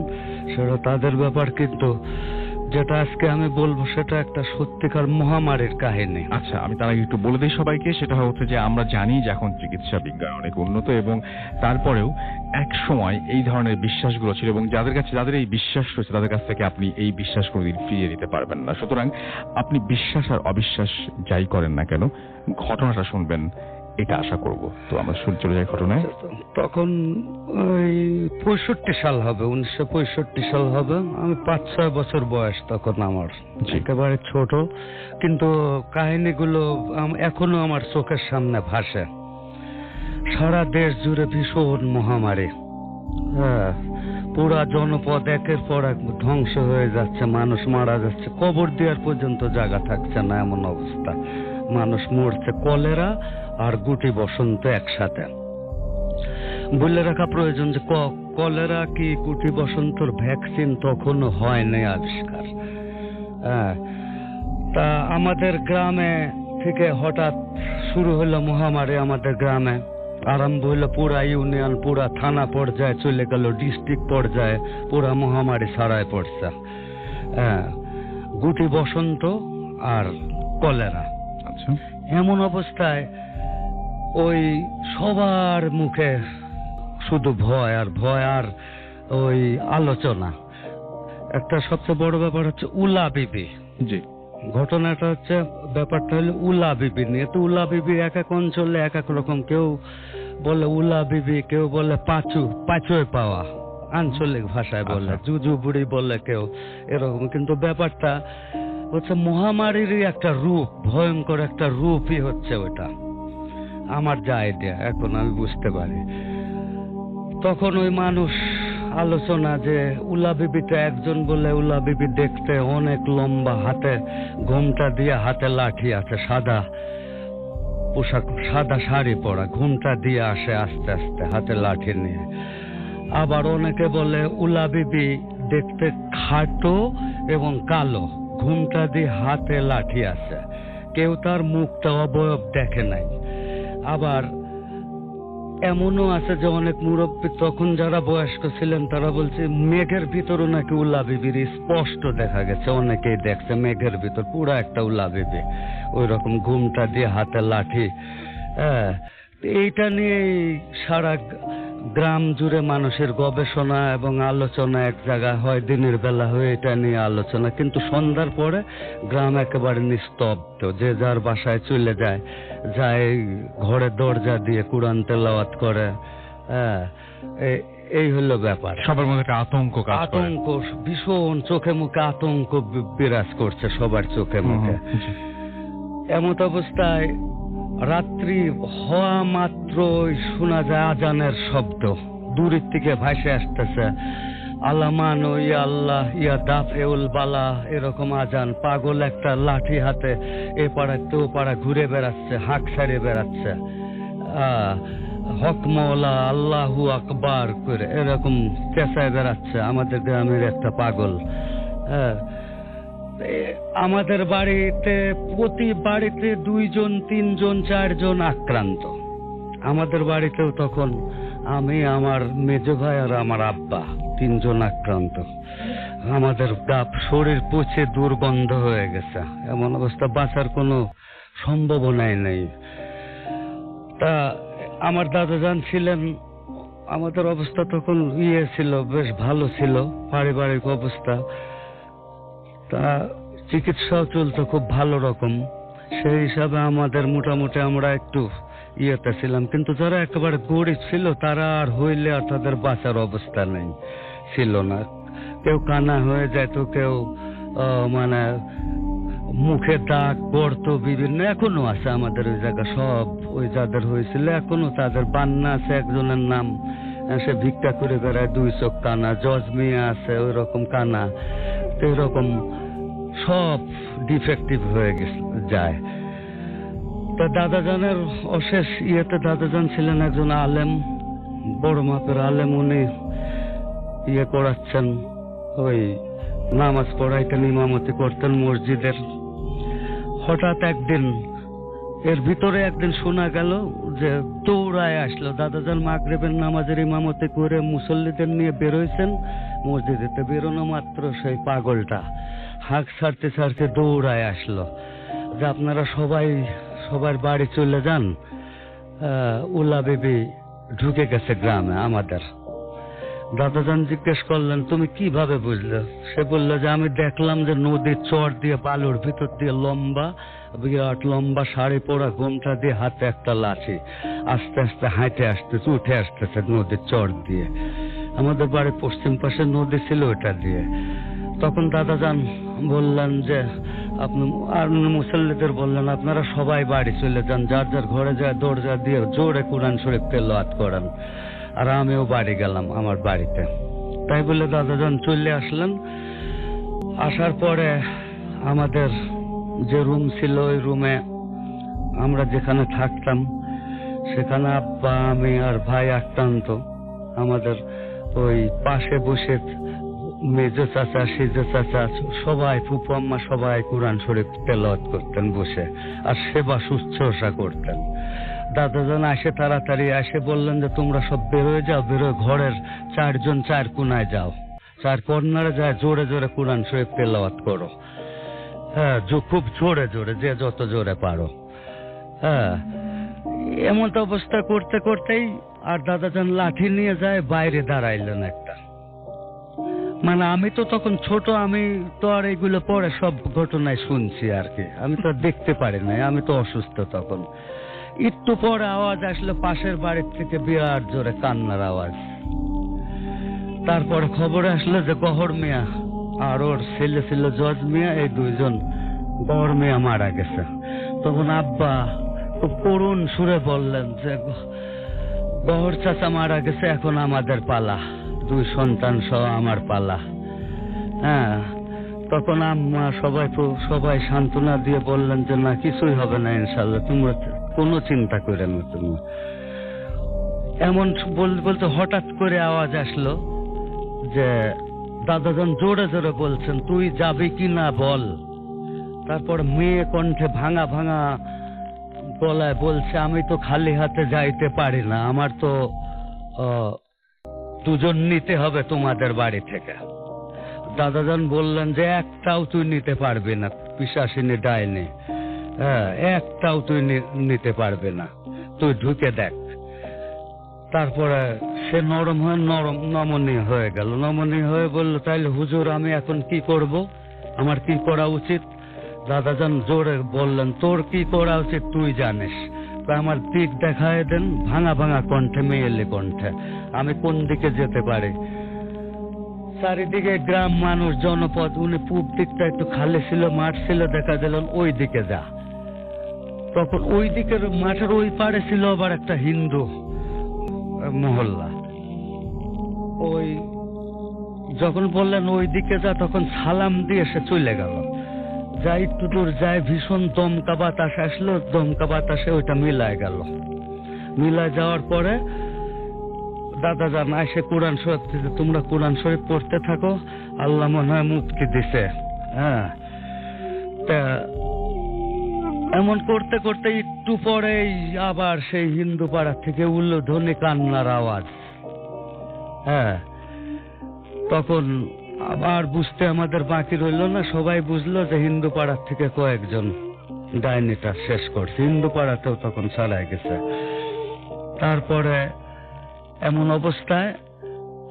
সেটা তাদের ব্যাপার। কিন্তু যেটা আজকে আমি বলবো সেটা একটা সত্যিকার মহামারীর কাহিনী। আচ্ছা, আমি তার আগে একটু বলে দিই সবাইকে, সেটা হচ্ছে যে আমরা জানি যে এখন চিকিৎসা বিজ্ঞান অনেক উন্নত, এবং তারপরেও এক সময় এই ধরনের বিশ্বাসগুলো ছিল, এবং যাদের এই বিশ্বাস রয়েছে তাদের কাছ থেকে আপনি এই বিশ্বাস কোনোদিন ফিরিয়ে দিতে পারবেন না। সুতরাং আপনি বিশ্বাস আর অবিশ্বাস যাই করেন না কেন, ঘটনাটা শুনবেন এটা আশা করব। তো আমরা চলে যাই ঘটনায়। তখন ওই 65 সাল হবে, 1965 সাল হবে। আমি 5-6 বছর বয়স তখন আমার, একেবারে ছোট, কিন্তু কাহিনীগুলো এখনো আমার চোখের সামনে ভাসে। সারা দেশ জুড়ে ভীষণ মহামারী, হ্যাঁ, পুরা জনপদ একের পর এক ধ্বংস হয়ে যাচ্ছে, মানুষ মারা যাচ্ছে, কবর দেওয়ার পর্যন্ত জায়গা থাকছে না, এমন অবস্থা। মানুষ মরছে, কলেরা আর গুটি বসন্ত একসাথে। বলে রাখা প্রয়োজন যে কলেরা কি গুটি বসন্তর ভ্যাকসিন তখনও হয়নি আবিষ্কার। তা আমাদের গ্রামে থেকে হঠাৎ শুরু হলো মহামারী। আমাদের গ্রামে আরম্ভ হলো, পুরা ইউনিয়ন, পুরা থানা পর্যায়ে চলে গেল, ডিস্ট্রিক্ট পর্যায়ে পুরা মহামারী ছড়ায় পড়ছে। গুটি বসন্ত আর কলেরা। আচ্ছা, এমন অবস্থায় ওই সবার মুখে শুধু ভয় আর ওই আলোচনা। একটা সবচেয়ে বড় ব্যাপার হচ্ছে উলা বিবি। জি, ঘটনাটা হচ্ছে, ব্যাপারটা হলো উলা বিবি নিয়ে। তো উলা বিবি এক এক অঞ্চলে এক এক রকম, কেউ বলে উলা বিবি, কেউ বলে পাঁচুয়ে পাওয়া, আঞ্চলিক ভাষায় বলে, জুজু বুড়ি বলে কেউ, এরকম। কিন্তু ব্যাপারটা হচ্ছে মহামারীরই একটা রূপ, ভয়ঙ্কর একটা রূপই হচ্ছে ওটা। আমার যা আইডিয়া এখন আমি বুঝতে পারি। তখন ওই মানুষ আলোচনা যে উলা বিবিটা, একজন বলে উলা বিবি দেখতে অনেক লম্বা, হাতে ঘোমটা দিয়ে, হাতে লাঠি আছে, সাদা পোশাক, সাদা শাড়ি পরা, ঘোমটা দিয়ে আসে আস্তে আস্তে হাতে লাঠি নিয়ে। আবার অনেকে বলে উলা বিবি দেখতে খাটো এবং কালো, ঘোমটা দিয়ে, হাতে লাঠি আছে, কেউ তার মুখটা অবয়ব দেখে নাই। আবার এমনও আছে যে অনেক মুরব্বী তখন যারা বয়স্ক ছিলেন তারা বলছে মেঘের ভিতরও নাকি উলা বিবির স্পষ্ট দেখা গেছে, অনেকেই দেখছে মেঘের ভিতর পুরা একটা উলা বিবি, ওই রকম ঘুমটা দিয়ে, হাতে লাঠি। এইটা নিয়ে সারা গ্রাম জুড়ে মানুষের গবেষণা এবং আলোচনা এক জায়গায় হয়, দিনের বেলা হয়ে এটা নিয়ে আলোচনা। কিন্তু সন্ধ্যার পরে গ্রাম একেবারে নিস্তব্ধ, যে যার বাসায় চলে যায়, ঘরে দরজা দিয়ে কুরআন তেলাওয়াত করে। এই হলো ব্যাপার। সবার মধ্যে একটা আতঙ্ক, ভীষণ চোখে মুখে আতঙ্ক বিরাজ করছে সবার চোখে মুখে। এমত অবস্থায় রাত্রি হওয়া মাত্র শোনা যায় আজানের শব্দ, দূরের থেকে ভাসে আসতেছে, আলামান ইয়া আল্লাহ ইয়া দাফেউল বালা, এরকম আজান। পাগল একটা লাঠি হাতে এ পাড়া তো পাড়া ঘুরে বেড়াচ্ছে, হাঁক সারিয়ে বেড়াচ্ছে, হক মওলা আল্লাহু আকবার করে এরকম চেঁচায় বেড়াচ্ছে আমাদের গ্রামের একটা পাগল। আমাদের বাড়িতে, প্রতি বাড়িতে 2 জন 3 জন 4 জন আক্রান্ত। আমাদের বাড়িতেও তখন আমি, আমার মেজ ভাই আর আমার আব্বা 3 জন আক্রান্ত। আমাদের শরীর পচে দুর্গন্ধ হয়ে গেছে, এমন অবস্থা, বাঁচার কোনো সম্ভাবনাই নেই। তা আমার দাদাজান ছিলেন, আমাদের অবস্থা তখন ছিল, বেশ ভালো ছিল পারিবারিক অবস্থা। তা চিকিৎসাও চলতো খুব ভালো রকম, সেই হিসাবে আমাদের মোটামুটি আমরা একটু ইয়েতে ছিলাম। কিন্তু যারা একেবারে গরিব ছিল তারা আর হইলে আর তাদের বাঁচার অবস্থা নেই, ছিল না। কেউ কানা হয়ে যেত, কেউ মানে মুখে দাগ গর্ত বিভিন্ন এখনো আছে আমাদের ওই জায়গা, সব ওই যাদের হয়েছিল এখনো তাদের বান্না আছে। একজনের নাম, সে ভিক্ষা করে বেড়ায়, 2 চোখ কানা। জজ মিয়া আছে ওই রকম কানা। তো এরকম সব ডিফেক্টিভ হয়ে যায়। তা দাদাজানের অশেষ ইয়েতে দাদাজান ছিলেন একজন আলেম, বড় মাপের আলেম। উনি ইয়ে করাচ্ছেন, ওই নামাজ পড়াইতেন, ইমামতি করতেন মসজিদের। হঠাৎ একদিন এর ভিতরে একদিন শোনা গেল যে দৌড়ায় আসলো দাদাজান মাগরিবের নামাজের ইমামতি করে মুসল্লিদের নিয়ে বেরোইছেন। মসজিদেতে বেরোনো মাত্র সেই পাগলটা হাঁক ছাড়তে ছাড়তে দৌড়ায় আসলো যে আপনারা সবার বাড়ি চলে যান, উলা বিবি ঢুকে গেছে গ্রামে আমাদের। দাদাজান জিজ্ঞেস করলেন তুমি কিভাবে বুঝলে? সে বলল যে আমি দেখলাম যে নদীর চর দিয়ে বালুর ভিতর দিয়ে লম্বা, বিরাট লম্বা শাড়ি পরা, ঘোমটা দিয়ে, হাতে একটা লাঠি, আস্তে আস্তে হাঁটে আসতেছে, উঠে আসতেছে নদীর চর দিয়ে। আমাদের বাড়ির পশ্চিম পাশে নদী ছিল ওটা দিয়ে। তখন দাদাজান বললেন যে আপনি, আর মুসল্লিদের বললেন আপনারা সবাই বাড়ি চলে যান, যার যার ঘরে যায় দরজা দিয়ে জোরে কোরআন শরীফ তেলাওয়াত করেন। আর আমিও বাড়ি গেলাম আমার বাড়িতে। তাই বলে দাদাজান চলে আসলেন। আসার পরে আমাদের যে রুম ছিল ওই রুমে আমরা যেখানে থাকতাম সেখানে আব্বা, আমি আর ভাই আক্রান্ত, আমাদের ওই পাশে বসে মেজো চাচা, সেজো চাচা, সবাই, ফুপু আম্মা সবাই কোরআন শরীফ তেলাওয়াত করতেন বসে, আর সেবা শুশ্রূষা করতেন। দাদাজান আসে, তাড়াতাড়ি আসে বললেন যে তোমরা সব বেরোয় যাও, বেরোয় ঘরের 4 জন 4 কোনায় যাও, 4 কর্নারে যায়, জোরে জোরে কোরআন শরীফ তেলাওয়াত করো। হ্যাঁ, খুব জোরে জোরে, যে যত জোরে পারো। হ্যাঁ, এমন তো অবস্থা করতে করতেই আর দাদাজান লাঠি নিয়ে যায়, বাইরে দাঁড়াইলেন একটা। মানে আমি তো তখন ছোট, আমি তো আর এগুলো পরে সব ঘটনায় শুনছি আর কি, আমি তো দেখতে পারি নাই, আমি তো অসুস্থ তখন। একটু পরে আওয়াজ আসলো পাশের বাড়ির থেকে, বিরাট জোরে কান্নার আওয়াজ। তারপরে খবরে আসলো যে গহর মিয়া আর ওর ছেলে ছিল জজ মিয়া, এই 2 জন, গহর মিয়া মারা গেছে। তখন আব্বা খুব করুণ সুরে বললেন যে গহর চাচা মারা গেছে, এখন আমাদের পালা, 2 সন্তান সহ আমার পালা। হ্যাঁ, তখন আম্মা সবাই সান্ত্বনা দিয়ে বললেন যে না, কিছুই হবে না ইনশাল্লাহ, তোমরা কোনো চিন্তা করে না তুমি। এমন বলতে বলতে হঠাৎ করে আওয়াজ আসলো যে দাদাজান জোরে জোরে বলছেন তুই যাবি কি না বল। তারপর মেয়ে কণ্ঠে ভাঙা ভাঙা গলায় বলছে আমি তো খালি হাতে যাইতে পারি না, আমার তো 2 জন নিতে হবে তোমাদের বাড়ি থেকে। দাদাজান বললেন যে একটাও তুই নিতে পারবি না, পিশাচিনী ডাইনি, হ্যাঁ, একটাও তুই নিতে পারবে না, তুই ঢুকে দেখ। তারপরে সে নমনীয় হয়ে গেল, নমনীয় হয়ে বলল তাইলে হুজুর আমি এখন কি করব, আমার কি করা উচিত? দাদাজান জোরে বললেন তোর কি করা উচিত তুই জানিস, আমার দিক দেখায় দেন, ভাঙা ভাঙা কণ্ঠে, মেয়েলি কণ্ঠে, আমি কোন দিকে যেতে পারি। চারিদিকে গ্রাম মানুষ, জনপদ, উনি পূব দিকটা একটু খালি ছিল, মাঠ ছিল, দেখা দিলেন ওই দিকে যা। তখন ওই দিকের মাঠের ওই পাড়ে ছিল আবার একটা হিন্দু মহল্লা। ওই যখন বললেন ওই দিকে যা, তখন সালাম দিয়ে সে চলে গেল। যাই একটু দূর যায়, ভীষণ দমকা বাতাস আসলো, দমকা বাতাসে ওইটা মিলায় গেল। মিলায় যাওয়ার পরে দাদাজান এসে কোরআন শরীফ দিতে, তোমরা কোরআন শরীফ পড়তে থাকো, আল্লাহ মনে হয় মুক্তি দিছে। হ্যাঁ, তা এমন করতে করতে একটু পরেই আবার সেই হিন্দু পাড়া থেকে উল্লোধ্বনি কান্নার আওয়াজ। হ্যাঁ, তখন আবার বুঝতে আমাদের বাকি রইল না, সবাই বুঝলো যে হিন্দু পাড়ার থেকে কয়েকজন ডাইনিটা শেষ করছে। ইন্দুপাড়াতেও তখন ছাড়াই গেছে। তারপরে এমন অবস্থায়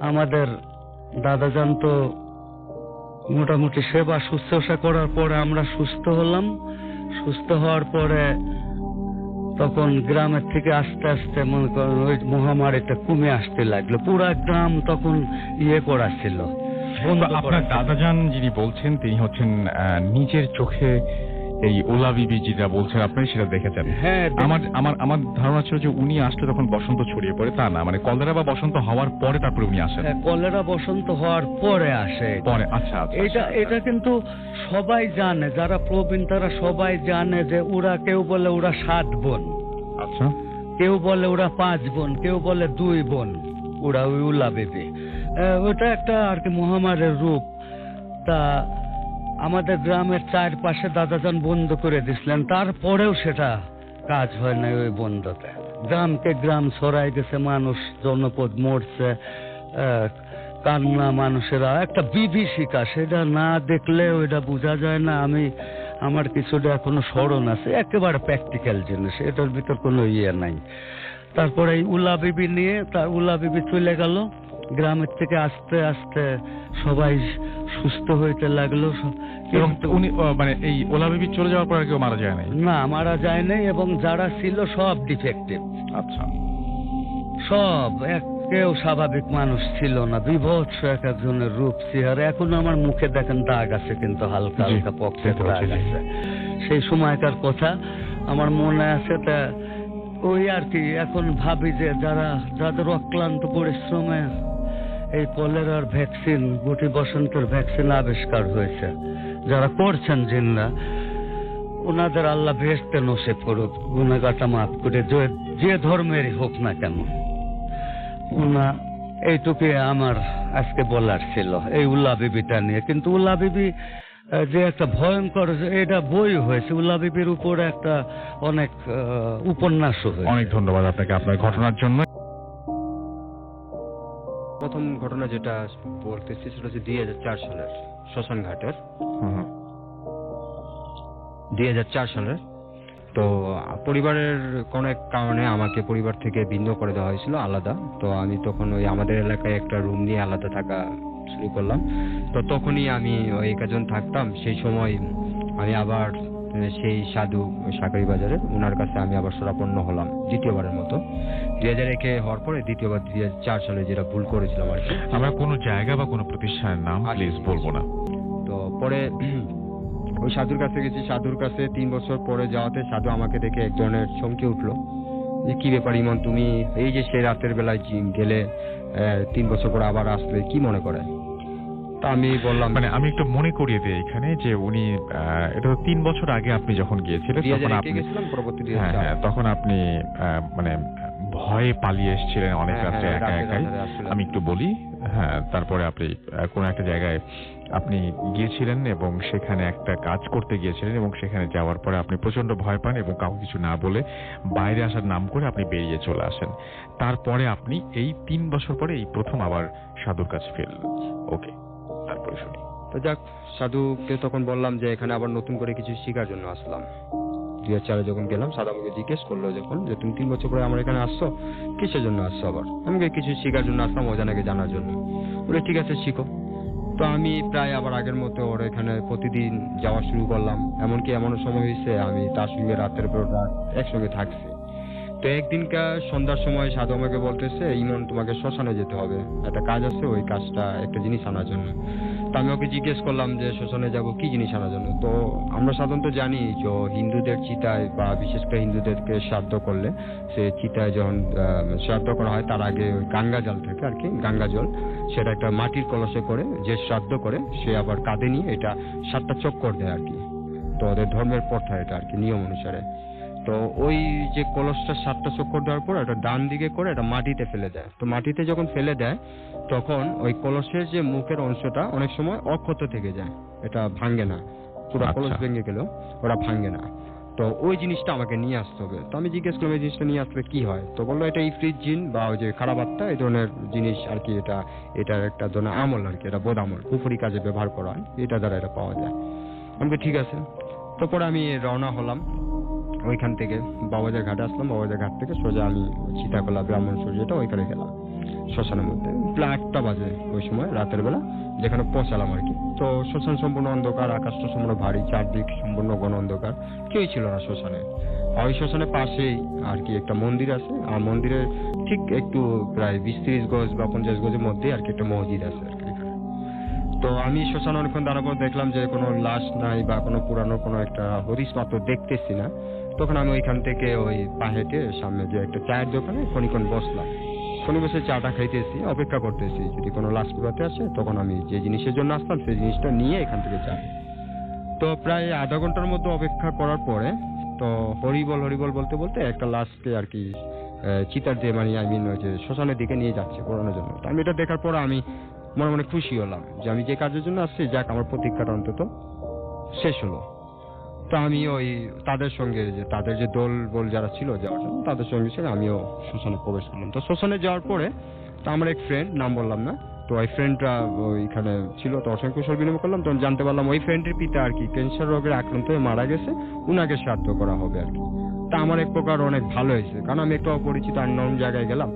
আমাদের দাদাজান তো মোটামুটি সেবা শুশ্রূষা করার পরে আমরা সুস্থ হলাম। সুস্থ হওয়ার পরে তখন গ্রামের থেকে আস্তে আস্তে মনে করেন ওই মহামারীটা কমে আসতে লাগলো। পুরা গ্রাম তখন করা ছিল। আপনার দাদাজান যিনি বলছেন তিনি হচ্ছেন নিজের চোখে এই ওলা বিবি যেটা বলছেন আপনি সেটা দেখেছেন। হ্যাঁ, আমার ধারণা ছিল যে উনি আসলে তখন বসন্ত ছড়িয়ে পড়ে, তা না, মানে কলেরা বা বসন্ত হওয়ার পরে তারপরে উনি আসেন। কলেরা বসন্ত হওয়ার পরে আসে পরে। আচ্ছা, এটা কিন্তু সবাই জানে, যারা প্রবীণ তারা সবাই জানে যে ওরা, কেউ বলে ওরা 7 বোন, আচ্ছা, কেউ বলে ওরা 5 বোন, কেউ বলে 2 বোন, ওরা ওই উলা বেবি। ওটা একটা আর কি মহামারীর রূপ। তা আমাদের গ্রামের চারপাশে দাদাজান বন্ধ করে দিছিলেন, তারপরেও সেটা কাজ হয় না। ওই বন্ধতে গ্রামকে গ্রাম ছড়াই গেছে, মানুষ জনপদ মরছে, কান্না মানুষেরা একটা বিভীষিকা, সেটা না দেখলে ওইটা বোঝা যায় না। আমার কিছুটা এখনো স্মরণ আছে, একেবারে প্র্যাকটিক্যাল জিনিস, এটার ভিতর কোনো নাই। তারপরে এই উলা বিবি নিয়ে, তার উলা বিবি চলে গেল। গ্রামের থেকে আস্তে আস্তে সবাই সুস্থ হইতে লাগলো। এবং উনি মানে এই ওলা বিবি চলে যাওয়ার পর কেউ মারা যায় নাই? না, মারা যায় নাই। এবং যারা ছিল সব ডিফেক্টিভ। আচ্ছা, সব কেউ স্বাভাবিক মানুষ ছিল না, বিভৎস এক একজনের রূপ চেহারা। এখন আমার মুখে দেখেন দাগ আছে, কিন্তু হালকা হালকা পক্ষের দাগ আছে। সেই সময়কার কথা আমার মনে আছে। তা ওই আর কি, এখন ভাবি যে যাদের অক্লান্ত পরিশ্রমে এই কলেরার ভ্যাকসিন, গুটি বসন্তের ভ্যাকসিন আবিষ্কার হয়েছে, যারা করছেন জিন্না, ওনাদের আল্লাহ বেহেশতে নসিব করুক, গুনাহগারটা মাফ করে, যে ধর্মেরই হোক না কেন। এইটুকুই আমার আজকে বলার ছিল এই উল্লা বিবিটা নিয়ে। কিন্তু উল্লা বিবি যে একটা ভয়ঙ্কর, এটা বই হয়েছে উল্লা বিবির উপর, একটা অনেক উপন্যাসও হয়েছে। অনেক ধন্যবাদ আপনাকে আপনার ঘটনার জন্য। প্রথম ঘটনা যেটা বলতেছি সেটা হচ্ছে 2004 সালের শ্মশান ঘাটের। 2004 সালের তো পরিবারের কোনো এক কারণে আমাকে পরিবার থেকে ভিন্ন করে দেওয়া হয়েছিল, আলাদা। তো আমি তখন ওই আমাদের এলাকায় একটা রুম নিয়ে আলাদা থাকা শুরু করলাম। তো তখনই আমি ওই একজন থাকতাম। সেই সময় আমি আবার সেই সাধু সাকারি বাজারে ওনার কাছে আমি আবার শরণাপন্ন হলাম দ্বিতীয়বারের মতো। 2001-এ হওয়ার পরে দ্বিতীয়বার 2004 সালে যেটা ভুল করেছিলাম আর কি। আমরা কোনো জায়গা বা কোনো প্রতিষ্ঠানের নাম প্লিজ বলবো না। তো পরে ওই সাধুর কাছে গেছি। সাধুর কাছে 3 বছর পরে যাওয়াতে সাধু আমাকে দেখে এক ধরনের চমকে উঠলো যে কি ব্যাপার ইমন, তুমি এই যে সে রাতের বেলায় গেলে 3 বছর পরে আবার আসলে, কি মনে করে? তা আমি বললাম, মানে আমি একটু মনে করিয়ে দিই এখানে যে উনি এটা 3 বছর আগে আপনি যখন গিয়েছিলেন তখন আপনি গেছিলাম, পরবর্তী তখন আপনি মানে ভয়ে পালিয়ে এসেছিলেন অনেক রাত্রে একা একাই। আমি একটু বলি, হ্যাঁ, তারপরে আপনি কোনো একটা জায়গায় আপনি গিয়েছিলেন এবং সেখানে একটা কাজ করতে গিয়েছিলেন এবং সেখানে যাওয়ার পরে আপনি প্রচন্ড ভয় পান এবং কাউকে কিছু না বলে বাইরে আসার নাম করে আপনি বেরিয়ে চলে আসেন। তারপরে আপনি এই 3 বছর পরে এই প্রথম আবার সাধুর কাছে ফিরলেন। ওকে, তারপরে শুনি। তো যাক, সাধুকে তখন বললাম যে এখানে আবার নতুন করে কিছু শেখার জন্য আসলাম। 2004-এ যখন গেলাম, সাধু আমাকে জিজ্ঞেস করলো যখন যে তুমি 3 বছর পরে আমার এখানে আসছো, কিসের জন্য আসছো? আবার আমাকে কিছু শেখার জন্য আসলাম, অজানাকে জানার জন্য। বলে ঠিক আছে, শিখো। তো আমি প্রায় আবার আগের মতো ওর এখানে প্রতিদিন যাওয়া শুরু করলাম। এমনকি এমনও সময় হয়েছে আমি তার সঙ্গে রাতের পর রাত একসঙ্গে থাকছি। তো একদিনকার সন্ধ্যার সময় সাধু আমাকে বলতেছে, ইমন তোমাকে শ্মশানে যেতে হবে, একটা কাজ আছে, ওই কাজটা একটা জিনিস আনার জন্য। তো আমি ওকে জিজ্ঞেস করলাম যে শ্মশানে যাব কি জিনিস আনার জন্য। তো আমরা সাধারণত জানি যে হিন্দুদের চিতায় বা বিশেষ করে হিন্দুদেরকে শ্রাদ্ধ করলে সে চিতায় যখন শ্রাদ্ধ করা হয় তার আগে ওই গঙ্গা জল থাকে আর কি, গঙ্গা জল, সেটা একটা মাটির কলসে করে যে শ্রাদ্ধ করে সে আবার কাঁধে নিয়ে এটা 7টা চক্কর দেয় আর কি। তো ওদের ধর্মের প্রথা এটা আর কি, নিয়ম অনুসারে। তো ওই যে কলসটা 7টা চক্কর দেওয়ার পর এটা ডান দিকে করে এটা মাটিতে ফেলে দেয়। তো মাটিতে যখন ফেলে দেয় তখন ওই কলসের যে মুখের অংশটা অনেক সময় অক্ষত থেকে যায়, এটা ভাঙে না, পুরো কলস ভেঙে গেলেও ওরা ভাঙে না। তো ওই জিনিসটা আমাকে নিয়ে আসতে হবে। তো আমি জিজ্ঞেস করলাম এই জিনিসটা নিয়ে আসলে কি হয়? তো বললো এটা ইফরিত জিন বা ওই যে খারাপ আত্মা, এই ধরনের জিনিস আর কি, এটার একটা ধরনের আমল আর কি, এটা বোধ আমল, কুফরি কাজে ব্যবহার করা হয়, এটা দ্বারা এটা পাওয়া যায়। আমাকে ঠিক আছে। তো তো পরে আমি রওনা হলাম ওইখান থেকে, বাবাজার ঘাটে আসলাম, বাবাজার ঘাট থেকে সোজা আমি চিতাকলা ব্রাহ্মণসূর্য যেটা ওইখানে গেলাম শ্মশানের মধ্যে। প্রায় 8টা বাজে ওই সময় রাতের বেলা যেখানে পৌঁছালাম আর কি। তো শ্মশান সম্পূর্ণ অন্ধকার, আকাশটা সম্পূর্ণ ভারী, চারদিক সম্পূর্ণ ঘন অন্ধকার, কেউই ছিল না শ্মশানে। আর ওই শ্মশানের পাশেই আর কি একটা মন্দির আছে, আর মন্দিরের ঠিক একটু প্রায় 20-30 গজ বা 50 গজের মধ্যে আর কি একটা মসজিদ আছে আর কি। তো আমি শ্মশান অনেকক্ষণ দাঁড়ার পর দেখলাম যে কোনো লাশ নাই বা কোনো পুরানো কোনো একটা হরিশ পাথর দেখতেছি না। তখন আমি ওইখান থেকে ওই পা হেঁটে সামনে যে একটা চায়ের দোকানে খানিকক্ষণ বসলাম। কোনো বসে চাটা খাইতেছি, অপেক্ষা করতেছি যদি কোনো লাশ পুরাতে আসে তখন আমি যে জিনিসের জন্য আসতাম সেই জিনিসটা নিয়ে এখান থেকে যাই। তো প্রায় আধা ঘন্টার মতো অপেক্ষা করার পরে তো হরিবল হরিবল বলতে বলতে একটা লাশকে আর কি চিতার দিয়ে মানে ওই যে শ্মশানের দিকে নিয়ে যাচ্ছে পোড়ানোর জন্য। তো আমি এটা দেখার পর আমি মনে মনে খুশি হলাম যে আমি যে কাজের জন্য আসছি, যাক আমার প্রতীক্ষাটা অন্তত শেষ হলো। তো আমি ওই তাদের সঙ্গে যে তাদের যে দল বল যারা ছিল যাওয়ার জন্য তাদের সঙ্গে আমিও শ্মশানে প্রবেশ করলাম। তো শ্মশানে যাওয়ার পরে তো আমার এক ফ্রেন্ড, নাম বললাম না, তো ওই ফ্রেন্ডটা ওইখানে ছিল, তো অসংখ্য কুশল বিনিময় করলাম। তখন জানতে পারলাম ওই ফ্রেন্ডের পিতা আর কি ক্যান্সার রোগের আক্রান্ত হয়ে মারা গেছে, উনাকে শ্রাদ্ধ করা হবে আর কি। তা আমার এক প্রকার অনেক ভালো হয়েছে, কারণ আমি একটা অপরিচিত আননোন জায়গায় গেলাম।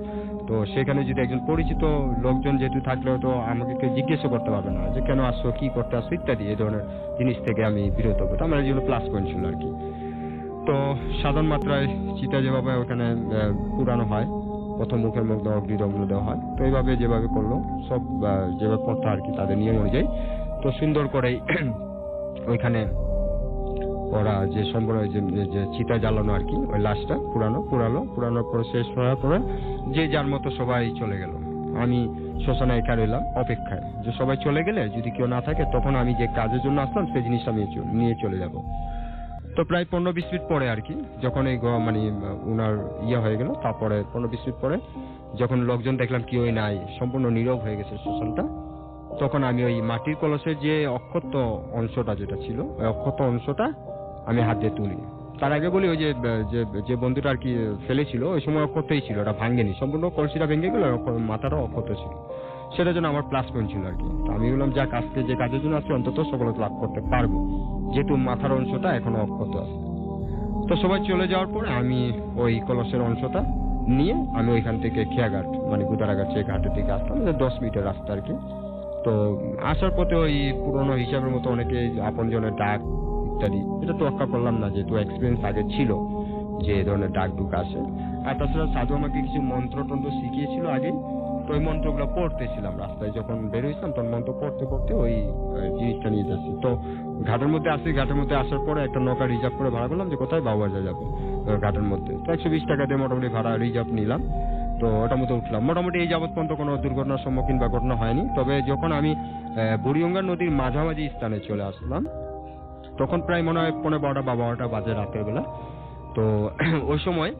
তো সেখানে যদি একজন পরিচিত লোকজন যেহেতু থাকলেও তো আমাকে কেউ জিজ্ঞেসও করতে পারবে না যে কেন আসছো, কি করতে আসছো ইত্যাদি, এই ধরনের জিনিস থেকে আমি বিরত হবো। তো আমার যেগুলো প্লাস পয়েন্ট ছিল আর কি। তো সাধারণ মাত্রায় চিতা যেভাবে ওখানে পুরানো হয়, প্রথম মুখের মধ্যে অগ্নিদগ্ধ দেওয়া হয়, তো এইভাবে যেভাবে করলো সব যেভাবে পড়তো আর কি তাদের নিয়ম অনুযায়ী, তো সুন্দর করেই ওইখানে ওরা যে সম্পূর্ণ যে চিতা জ্বালানো আর কি, ওই লাশটা পুরানোর পরে শেষ হওয়ার পরে যে যার মতো সবাই চলে গেল। আমি শ্মশানে একা রইলাম অপেক্ষায় যে সবাই চলে গেলে যদি কেউ না থাকে তখন আমি যে কাজের জন্য আসলাম সেই জিনিসটা আমি নিয়ে চলে যাব। তো প্রায় 15-20 মিনিট পরে আর কি যখন এই মানে উনার হয়ে গেল, তারপরে 15-20 মিনিট পরে যখন লোকজন দেখলাম কেউই নাই, সম্পূর্ণ নীরব হয়ে গেছে শ্মশানটা, তখন আমি ওই মাটির কলসের যে অক্ষত অংশটা যেটা ছিল ওই অক্ষত অংশটা আমি হাত দিয়ে তুলি। তার আগে বলি ওই যে বন্ধুটা আর কি ফেলেছিল ওই সময় অক্ষতই ছিল, ওটা ভাঙেনি, সম্পূর্ণ কলসিটা ভেঙে গেল, মাথাটা অক্ষত ছিল, সেটার জন্য আমার প্লাস পয়েন্ট ছিল আর কি। তো আমি বললাম যাক আজকে যে কাজের জন্য আজকে অন্তত সফলতা লাভ করতে পারবো, যেহেতু মাথার অংশটা এখনো অক্ষত আছে। তো সবাই চলে যাওয়ার পরে আমি ওই কলসের অংশটা নিয়ে আমি ওইখান থেকে খেয়াঘাট মানে গুদারাঘাট সেই ঘাটের দিকে আসলাম, 10 মিনিটের রাস্তা আর কি। তো আসার পথে ওই পুরোনো হিসাবের মতো অনেকে আপনজনের ডাক ইত্যাদি, এটা তো রক্ষা করলাম না যেহেতু এক্সপিরিয়েন্স আগে ছিল যে এই ধরনের ডাক ডুক আসে। আর তাছাড়া সাধু আমাকে কিছু মন্ত্র শিখিয়েছিল আগে, তো ওই মন্ত্রগুলো পড়তেছিলাম রাস্তায় যখন বের হয়েছিলাম, তখন মন্ত্র পড়তে পড়তে ওই জিনিসটা নিয়ে যাচ্ছি। তো ঘাটের মধ্যে আসি, ঘাটের মধ্যে আসার পরে একটা নৌকা রিজার্ভ করে ভাড়া করলাম যে কোথায় বাবুবাজার যাবো ঘাটের মধ্যে। তো 120 টাকা দিয়ে মোটামুটি ভাড়া রিজার্ভ নিলাম, তো ওটার মধ্যে উঠলাম। মোটামুটি এই যাবৎ পর্যন্ত কোনো দুর্ঘটনার সম্মুখীন বা ঘটনা হয়নি। তবে যখন আমি বুড়িগঙ্গা নদীর মাঝামাঝি স্থানে চলে আসলাম তখন প্রায় মনে হয় 12টা বা 12টা বাজে রাতের বেলা। তো ওই সময়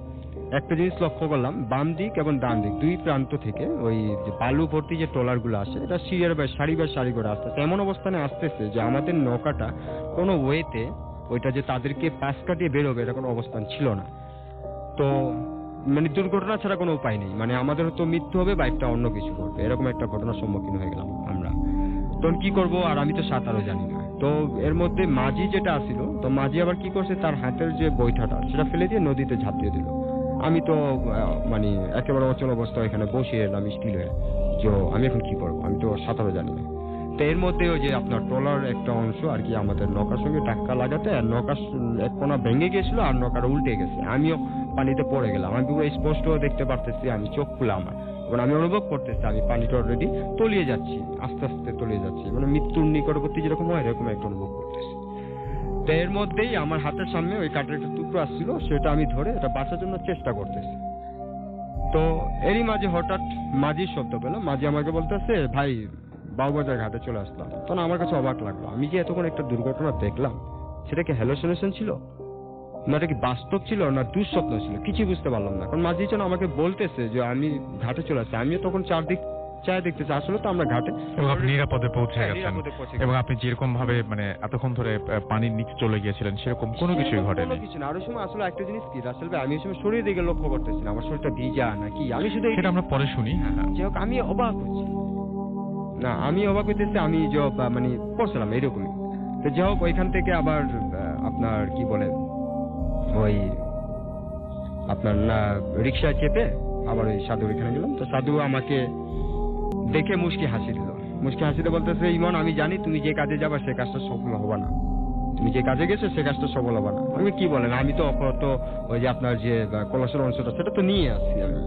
একটা জিনিস লক্ষ্য করলাম, বাম দিক এবং ডান দিক দুই প্রান্ত থেকে ওই যে বালু ভর্তি যে ট্রলার গুলো আসে, এটা সারি বাই সারি করে আসতেছে, এমন অবস্থানে আসতেছে যে আমাদের নৌকাটা কোনো ওয়েতে ওইটা যে তাদেরকে পাশ কাটিয়ে বেরোবে এটা কোনো অবস্থান ছিল না। তো মানে দুর্ঘটনা ছাড়া কোনো উপায় নেই, মানে আমাদের হয়তো মৃত্যু হবে বা একটা অন্য কিছু ঘটবে, এরকম একটা ঘটনার সম্মুখীন হয়ে গেলাম আমরা। তখন কি করব, আর আমি তো সাঁতারও জানি না। তো এর মধ্যে মাঝি যেটা আসছিল, তো মাঝি আবার কি করছে, তার হাতের যে বৈঠাটা সেটা ফেলে দিয়ে নদীতে ঝাঁপ দিয়ে দিল। আমি তো মানে একেবারে অচল অবস্থা এখানে বসে এলাম স্টিল হয়ে, যে আমি এখন কি করবো, আমি তো সাঁতারও জানি না। তো এর মধ্যে ওই যে আপনার ট্রলার একটা অংশ আর কি আমাদের নৌকার সঙ্গে ধাক্কা লাগাতে আর নৌকার এক কোনা ভেঙে গেছিল আর নৌকার উল্টে গেছে, আমিও পানিতে পড়ে গেলাম। আমি পুরো স্পষ্ট দেখতে পারতেছি, আমি চোখ খুলে আমার, এবং আমি অনুভব করতেছি আমি পানিটা অলরেডি তলিয়ে যাচ্ছি, আস্তে আস্তে তলিয়ে যাচ্ছি, মানে মৃত্যুর নিকটবর্তী যেরকম হয় এরকম একটা অনুভব করতেছি। তো এর মধ্যেই আমার হাতের সামনে ওই কাঠের একটা টুকরো আসছিল, সেটা আমি ধরে এটা বাঁচার জন্য চেষ্টা করতেছি। তো এরই মাঝে হঠাৎ মাঝির শব্দ পেলাম, মাঝি আমাকে বলতেছে ভাই বাবুবাজার ঘাটে চলে আসলাম। তখন আমার কাছে অবাক লাগলো, আমি যে এতক্ষণ একটা দুর্ঘটনা দেখলাম সেটা কি হ্যালোসিনেশন ছিল না এটা কি বাস্তব ছিল না দুঃস্বপ্ন ছিল, কিছু বুঝতে পারলাম না। কারণ মাঝি যেন আমাকে বলতেছে যে আমি ঘাটে চলে আসছি, আমিও তখন চারদিক চায় দেখতেছি, আসলে তো আমরা ঘাটে এবং আপনি নিরাপদে পৌঁছে গেছেন, এবং আপনি যেরকম ভাবে মানে এতক্ষণ ধরে পানির নিচে চলে গিয়েছিলেন সেরকম কোনো কিছুই ঘটেনি। কোনো কিছু না। আর ওই সময় আসলে একটা জিনিস কি রাসেল ভাই, আমি ওই সময় শরীরের দিকে লক্ষ্য করতেছি না, আমার শরীরটা ভিজা নাকি, আমি শুধু সেটা আমরা পরে শুনি। যাই হোক আমি অবাক হচ্ছি না, আমি অবাক হইতেছি, আমি মানে পড়ছিলাম এরকমই। তো যাই হোক ওইখান থেকে আবার আপনার কি বলে ওই আপনার না রিক্সায় চেপে আবার ওই সাধুর এখানে গেলাম। তো সাধু আমাকে দেখে মুচকি হাসি দিল। মুচকি হাসিতে বলতেছে, ইমন আমি জানি তুমি যে কাজে যাবা সে কাজটা সফল হবে না, তুমি যে কাজে গেছো সে কাজটা সফল হবে না। আমি কি বলেন, আমি তো অপরত ওই যে আপনার যে কলসের অংশটা সেটা তো নিয়ে আসছি, আমি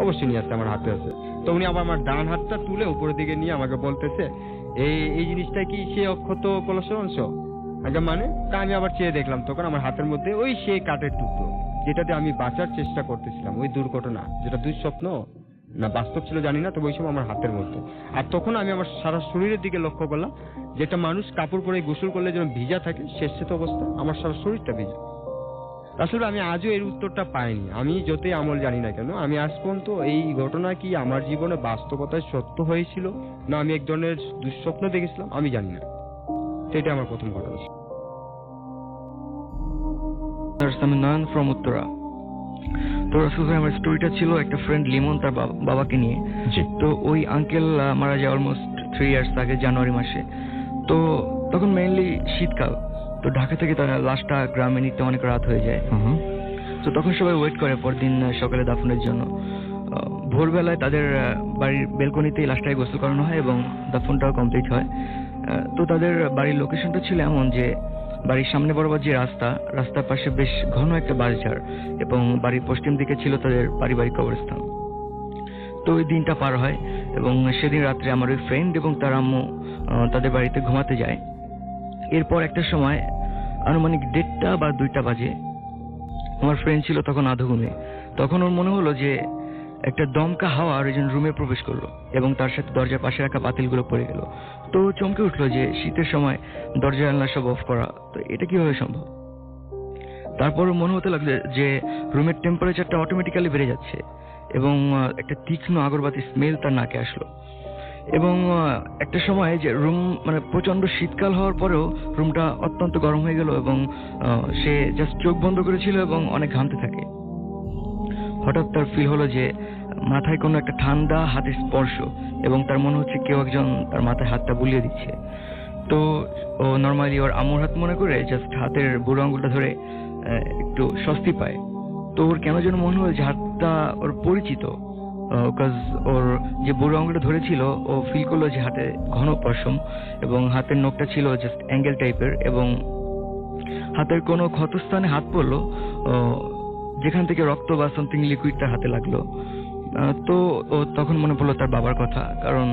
অবশ্যই নিয়ে আসছি, আমার হাতে আছে। তো উনি আবার আমার ডান হাতটা তুলে উপরের দিকে নিয়ে আমাকে বলতেছে, এই জিনিসটা কি সে অক্ষত কলসের অংশ? আগে মানে তা আমি আবার চেয়ে দেখলাম, তখন আমার হাতের মধ্যে ওই সেই কাঠের টুকরো যেটাতে আমি বাঁচার চেষ্টা করতেছিলাম, ওই দুর্ঘটনা যেটা দুঃস্বপ্ন না বাস্তব ছিল জানি না, তবে ওই সময় আমার হাতের মধ্যে। আর তখন আমি আমার সারা শরীরের দিকে লক্ষ্য করলাম, যেটা মানুষ কাপড় পরে গোসল করলে যেন ভিজা থাকে শেষের অবস্থা, আমার সারা শরীরটা ভিজা। আসলে আমি আজও এর উত্তরটা পাইনি, আমি যতই আমল জানি না কেন, আমি আজ পর্যন্ত এই ঘটনা কি আমার জীবনে বাস্তবতায় সত্য হয়েছিল না আমি এক ধরনের দুঃস্বপ্ন দেখেছিলাম আমি জানি না। সেটা আমার প্রথম ঘটনা। আমি নয়ন ফ্রম উত্তরা। তো রাসূল ভাই, আমার স্টোরিটা ছিল একটা ফ্রেন্ড লিমন তার বাবাকে নিয়ে। তো ওই আঙ্কেল মারা যায় অলমোস্ট 3 ইয়ার্স আগে, জানুয়ারি মাসে। তো তখন মেইনলি শীতকাল, তো ঢাকা থেকে তার লাশটা গ্রামে নিতে অনেক রাত হয়ে যায়। তো তখন সবাই ওয়েট করে পরদিন সকালে দাফনের জন্য। ভোরবেলায় তাদের বাড়ির বেলকনিতেই লাশটাকে গোসল করানো হয় এবং দাফনটাও কমপ্লিট হয়। তো তাদের বাড়ির লোকেশনটা ছিল এমন যে বাড়ির সামনে বরাবর যে রাস্তার পাশে বেশ ঘন একটা বাঁশঝাড় এবং বাড়ির পশ্চিম দিকে ছিল তাদের পারিবারিক কবরস্থান। তো ওই দিনটা পার হয় এবং সেদিন রাত্রে আমার ওই ফ্রেন্ড এবং তার আম্মু তাদের বাড়িতে ঘুমাতে যায়। এরপর একটা সময় আনুমানিক 1:30 বা 2টা বাজে, আমার ফ্রেন্ড ছিল তখন আধঘুমে। তখন ওর মনে হলো যে একটা দমকা হাওয়া আর একজন রুমে প্রবেশ করলো এবং তার সাথে দরজার পাশে রাখা পাতিলগুলো পড়ে গেল। তো চমকে উঠলো যে শীতের সময় দরজা জানলা সব অফ করা, তো এটা কিভাবে সম্ভব? তারপর মনে হতে লাগলো যে রুমের টেম্পারেচারটা অটোমেটিক্যালি বেড়ে যাচ্ছে এবং একটা তীক্ষ্ণ আগরবাতি স্মেল তার নাকে আসলো। এবং একটা সময় যে রুম মানে প্রচন্ড শীতকাল হওয়ার পরেও রুমটা অত্যন্ত গরম হয়ে গেল এবং সে জাস্ট চোখ বন্ধ করেছিল এবং অনেক ঘামতে থাকে। হঠাৎ তার ফিল হলো যে মাথায় কোনো একটা ঠান্ডা হাতের স্পর্শ এবং তার মনে হচ্ছে কেউ একজন তার মাথায় হাতটা বুলিয়ে দিচ্ছে। তো ও নর্মালি ওর আম্মুর হাত মনে করে জাস্ট হাতের বুড়ো আঙুলটা ধরে একটু স্বস্তি পায়। তো ওর কেন যেন মনে হলো যে হাতটা ওর পরিচিত, বিকজ ওর যে বুড়ো আঙুলটা ধরেছিল ও ফিল করলো যে হাতে ঘন পশম এবং হাতের নখটা ছিল জাস্ট অ্যাঙ্গেল টাইপের এবং হাতের কোনো ক্ষতস্থানে হাত পড়লো যেখান থেকে রক্ত বা সামথিং লিকুইড তার হাতে লাগলো। তো ও তখন মনে পড়লো তার বাবার কথা, কারণ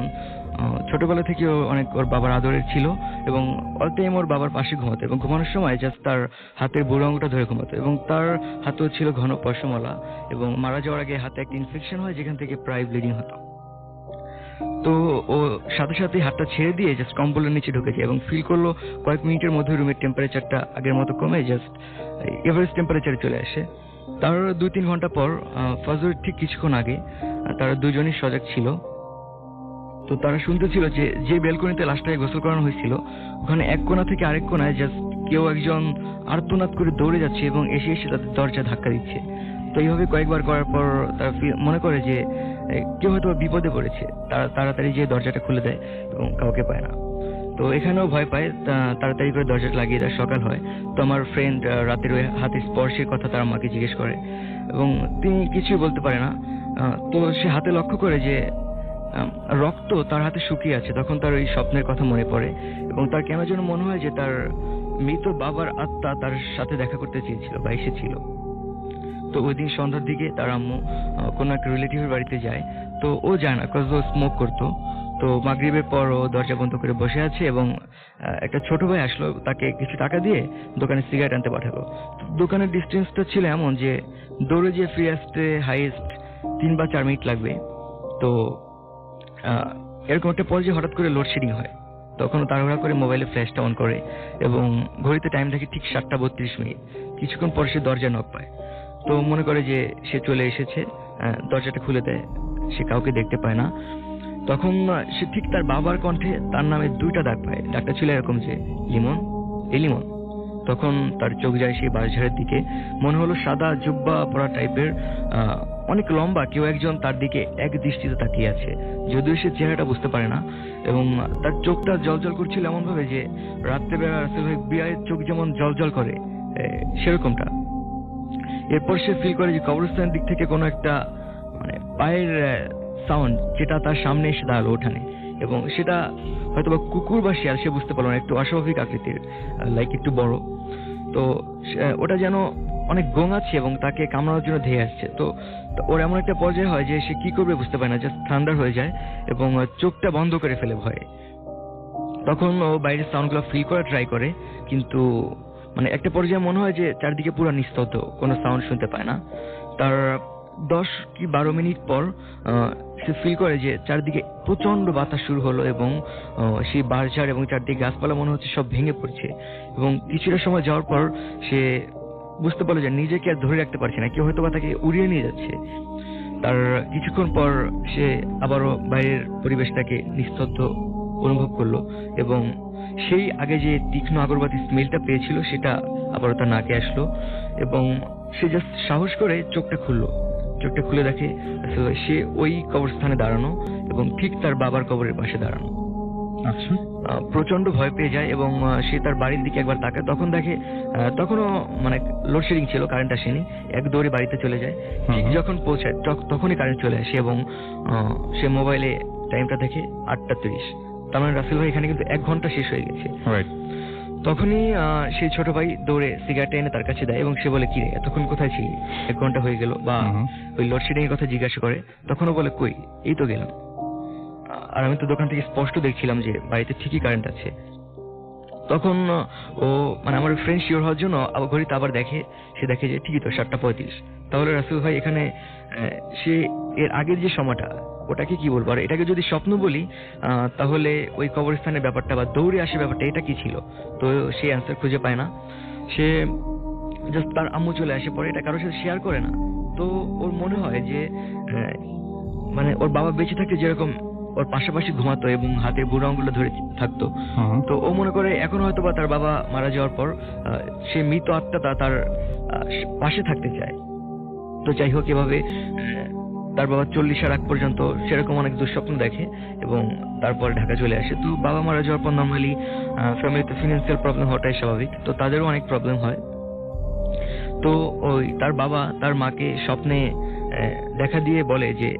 ছোটবেলা থেকে ও অনেক ওর বাবার আদরের ছিল এবং অল টাইম ওর বাবার পাশে ঘুমাতো এবং ঘুমানোর সময় জাস্ট তার হাতের বুড়ো আঙুলটা ধরে ঘুমাতো এবং তার হাতেও ছিল ঘন পশমওয়ালা এবং মারা যাওয়ার আগে হাতে একটা ইনফেকশন হয় যেখান থেকে প্রায় ব্লিডিং হতো। তো ও সাথে সাথে হাতটা ছেড়ে দিয়ে জাস্ট কম্বলের নিচে ঢুকে যায় এবং ফিল করলো কয়েক মিনিটের মধ্যে রুমের টেম্পারেচারটা আগের মতো কমে জাস্ট এভারেজ টেম্পারেচারে চলে আসে। তার 2-3 ঘন্টা পর ফজরের ঠিক কিছুক্ষণ আগে তারা দুজনই সজাগ ছিল। তো তারা শুনতেছিল যে বেলকনিতে লাশটাকে গোসল করানো হয়েছিল ওখানে এক কোণা থেকে আরেক কোণায় জাস্ট কেউ একজন আর্তনাদ করে দৌড়ে যাচ্ছে এবং এসে এসে তাদের দরজা ধাক্কা দিচ্ছে। তো এইভাবে কয়েকবার করার পর তারা মনে করে যে কেউ হয়তো বিপদে পড়েছে, তারা তাড়াতাড়ি যে দরজাটা খুলে দেয় এবং কাউকে পায় না। তো এখানেও ভয় পায়, তাড়াতাড়ি করে দরজাটা লাগিয়ে দেয়। সকাল হয়, তো আমার ফ্রেন্ড রাতের ওই হাতের স্পর্শের কথা তার মাকে জিজ্ঞেস করে এবং তিনি কিছুই বলতে পারে না। তো সে হাতে লক্ষ্য করে যে রক্ত তার হাতে শুকিয়ে আছে। তখন তার ওই স্বপ্নের কথা মনে পড়ে এবং তার কেন যেন মনে হয় যে তার মৃত বাবার আত্মা তার সাথে দেখা করতে চেয়েছিল বা এসেছিল। তো ওই দিন সন্ধ্যার দিকে তার আম্মু কোনো একটা রিলেটিভের বাড়িতে যায়। তো ও যায় না, বিকজ ও স্মোক করতো। তো মাগরিবের পর ও দরজা বন্ধ করে বসে আছে এবং একটা ছোট ভাই আসলো, তাকে কিছু টাকা দিয়ে দোকানে সিগারেট আনতে পাঠালো। দোকানের ডিস্টেন্সটা ছিল এমন যে দৌড়ে যে ফিরে আসতে হাইয়েস্ট 3 বা 4 মিনিট লাগবে। তো এরকম একটা পর্যায়ে হঠাৎ করে লোডশেডিং হয়। তখন তাড়াহুড়া করে মোবাইলে ফ্ল্যাশটা অন করে এবং ঘড়িতে টাইম দেখে ঠিক 7:32। কিছুক্ষণ পর সে দরজা নক পায়। তো মনে করে যে সে চলে এসেছে, দরজাটা খুলে দেয়। সে কাউকে দেখতে পায় না। তখন সে ঠিক তার বাবার কণ্ঠে তার নামে 2টা ডাক পায়। ডাকটা ছিল এরকম যে লিমন, এই লিমন। তখন তার চোখ যায় সেই বাঁশঝাড়ের দিকে। মনে হলো সাদা জুব্বা পরা টাইপের, অনেক লম্বা কেউ একজন তার দিকে এক দৃষ্টিতে তাকিয়ে আছে, যদিও সে চেহারাটা বুঝতে পারে না। এবং তার চোখটা জলজল করছিল এমন ভাবে যে রাত্রেবেলা রাসেল ভাই বিড়ালের চোখ যেমন জলজল করে সেরকমটা। এরপর সে ফিল করে যে কবরস্থানের দিক থেকে কোনো একটা মানে পায়ের সাউন্ড, যেটা তার সামনে এসে দাঁড়ালো উঠানে, এবং সেটা হয়তোবা কুকুর বা শিয়াল, সে বুঝতে পারলো না, একটু অস্বাভাবিক আকৃতির, লাইক একটু বড়। তো ওটা যেন অনেক গোঙাচ্ছে এবং তাকে কামড়ানোর জন্য ধেয়ে আসছে। তো ওর এমন একটা পর্যায়ে হয় যে সে কি করবে বুঝতে পারে না, জাস্ট থান্ডার হয়ে যায় এবং চোখটা বন্ধ করে ফেলে ভয়ে। তখন ও বাইরের সাউন্ডগুলো ফিল করার ট্রাই করে, কিন্তু মানে একটা পর্যায়ে মনে হয় যে চারদিকে পুরো নিস্তব্ধ, কোনো সাউন্ড শুনতে পায় না। তার 10 কি 12 মিনিট পর সে ফিল করে যে চারদিকে প্রচন্ড বাতাস শুরু হলো এবং সেই বাঁশঝাড় এবং চারদিকে গাছপালা মনে হচ্ছে সব ভেঙে পড়ছে। এবং কিছুটা সময় যাওয়ার পর সে বুঝতে পারলো যে নিজেকে আর ধরে রাখতে পারছে না, কেউ হয়তো বা তাকে উড়িয়ে নিয়ে যাচ্ছে। তার কিছুক্ষণ পর সে আবারও বাইরের পরিবেশটাকে নিস্তব্ধ অনুভব করলো এবং সেই আগে যে তীক্ষ্ণ আগরবাতি স্মেলটা পেয়েছিল সেটা আবারও তার নাকে আসলো এবং সে জাস্ট সাহস করে চোখটা খুলে দেখে সে ওই কবরস্থানে দাঁড়ানো এবং ঠিক তার বাবার কবরের পাশে দাঁড়ানো। আচ্ছা। প্রচন্ড ভয় পেয়ে যায় এবং সে তার বাড়ির দিকে একবার তাকায়, তখন দেখে তখনও মানে লোডশেডিং ছিল, কারেন্ট আসেনি। এক দৌড়ে বাড়িতে চলে যায়। ঠিক যখন পৌঁছায় তখনই কারেন্ট চলে আসে এবং সে মোবাইলে টাইমটা দেখে 8:30। তার মানে রাসেল ভাই এখানে কিন্তু 1 ঘন্টা শেষ হয়ে গেছে। তখনই সেই ছোট ভাই দৌড়ে সিগারেট এনে তার কাছে দেয় এবং সে বলে, কি রে এতক্ষণ কোথায় ছিলি, 1 ঘন্টা হয়ে গেল, বা ওই লোডশেডিং এর কথা জিজ্ঞাসা করে। তখনও বলে, কই এই তো গেলাম, আর আমি তো দোকান থেকে স্পষ্ট দেখছিলাম যে বাড়িতে ঠিকই কারেন্ট আছে। তখন ও মানে আমার ফ্রেন্ড শিওর হওয়ার জন্য আবার ঘড়িতে আবার দেখে, সে দেখে যে ঠিকই তো 7:35। তাহলে রাসেল ভাই এখানে সে এর আগের যে সময়টা, ওটাকে কি বলবো, আর এটাকে যদি স্বপ্ন বলি তাহলে ওই কবরস্থানের ব্যাপারটা বা দৌড়ে আসে ব্যাপারটা, এটা কি ছিল? তো সে অ্যান্সার খুঁজে পায় না। সে জাস্ট তার আম্মু চলে আসে, পরে এটা কারোর সাথে শেয়ার করে না। তো ওর মনে হয় যে মানে ওর বাবা বেঁচে থাকতে যেরকম ওর পাশাপাশি ঘুমাতো এবং হাতের বুড়ো আঙুলটা ধরে থাকতো, তো ও মনে করে এখন হয়তো বা তার বাবা মারা যাওয়ার পর সে মৃত আত্মাটা তার পাশে থাকতে চায়। তো যাই হোক, এভাবে তার বাবা 40-এর আগ পর্যন্ত সেরকম অনেক দুঃস্বপ্ন দেখে এবং তারপর ঢাকা চলে আসে। তো বাবা মারা যাওয়ার পর নর্মালি ফ্যামিলিতে ফিনান্সিয়াল প্রবলেম হওয়াটাই স্বাভাবিক, তো তাদেরও অনেক প্রবলেম হয়। তো ওই তার বাবা তার মাকে স্বপ্নে দেখা দিয়ে বলে যে,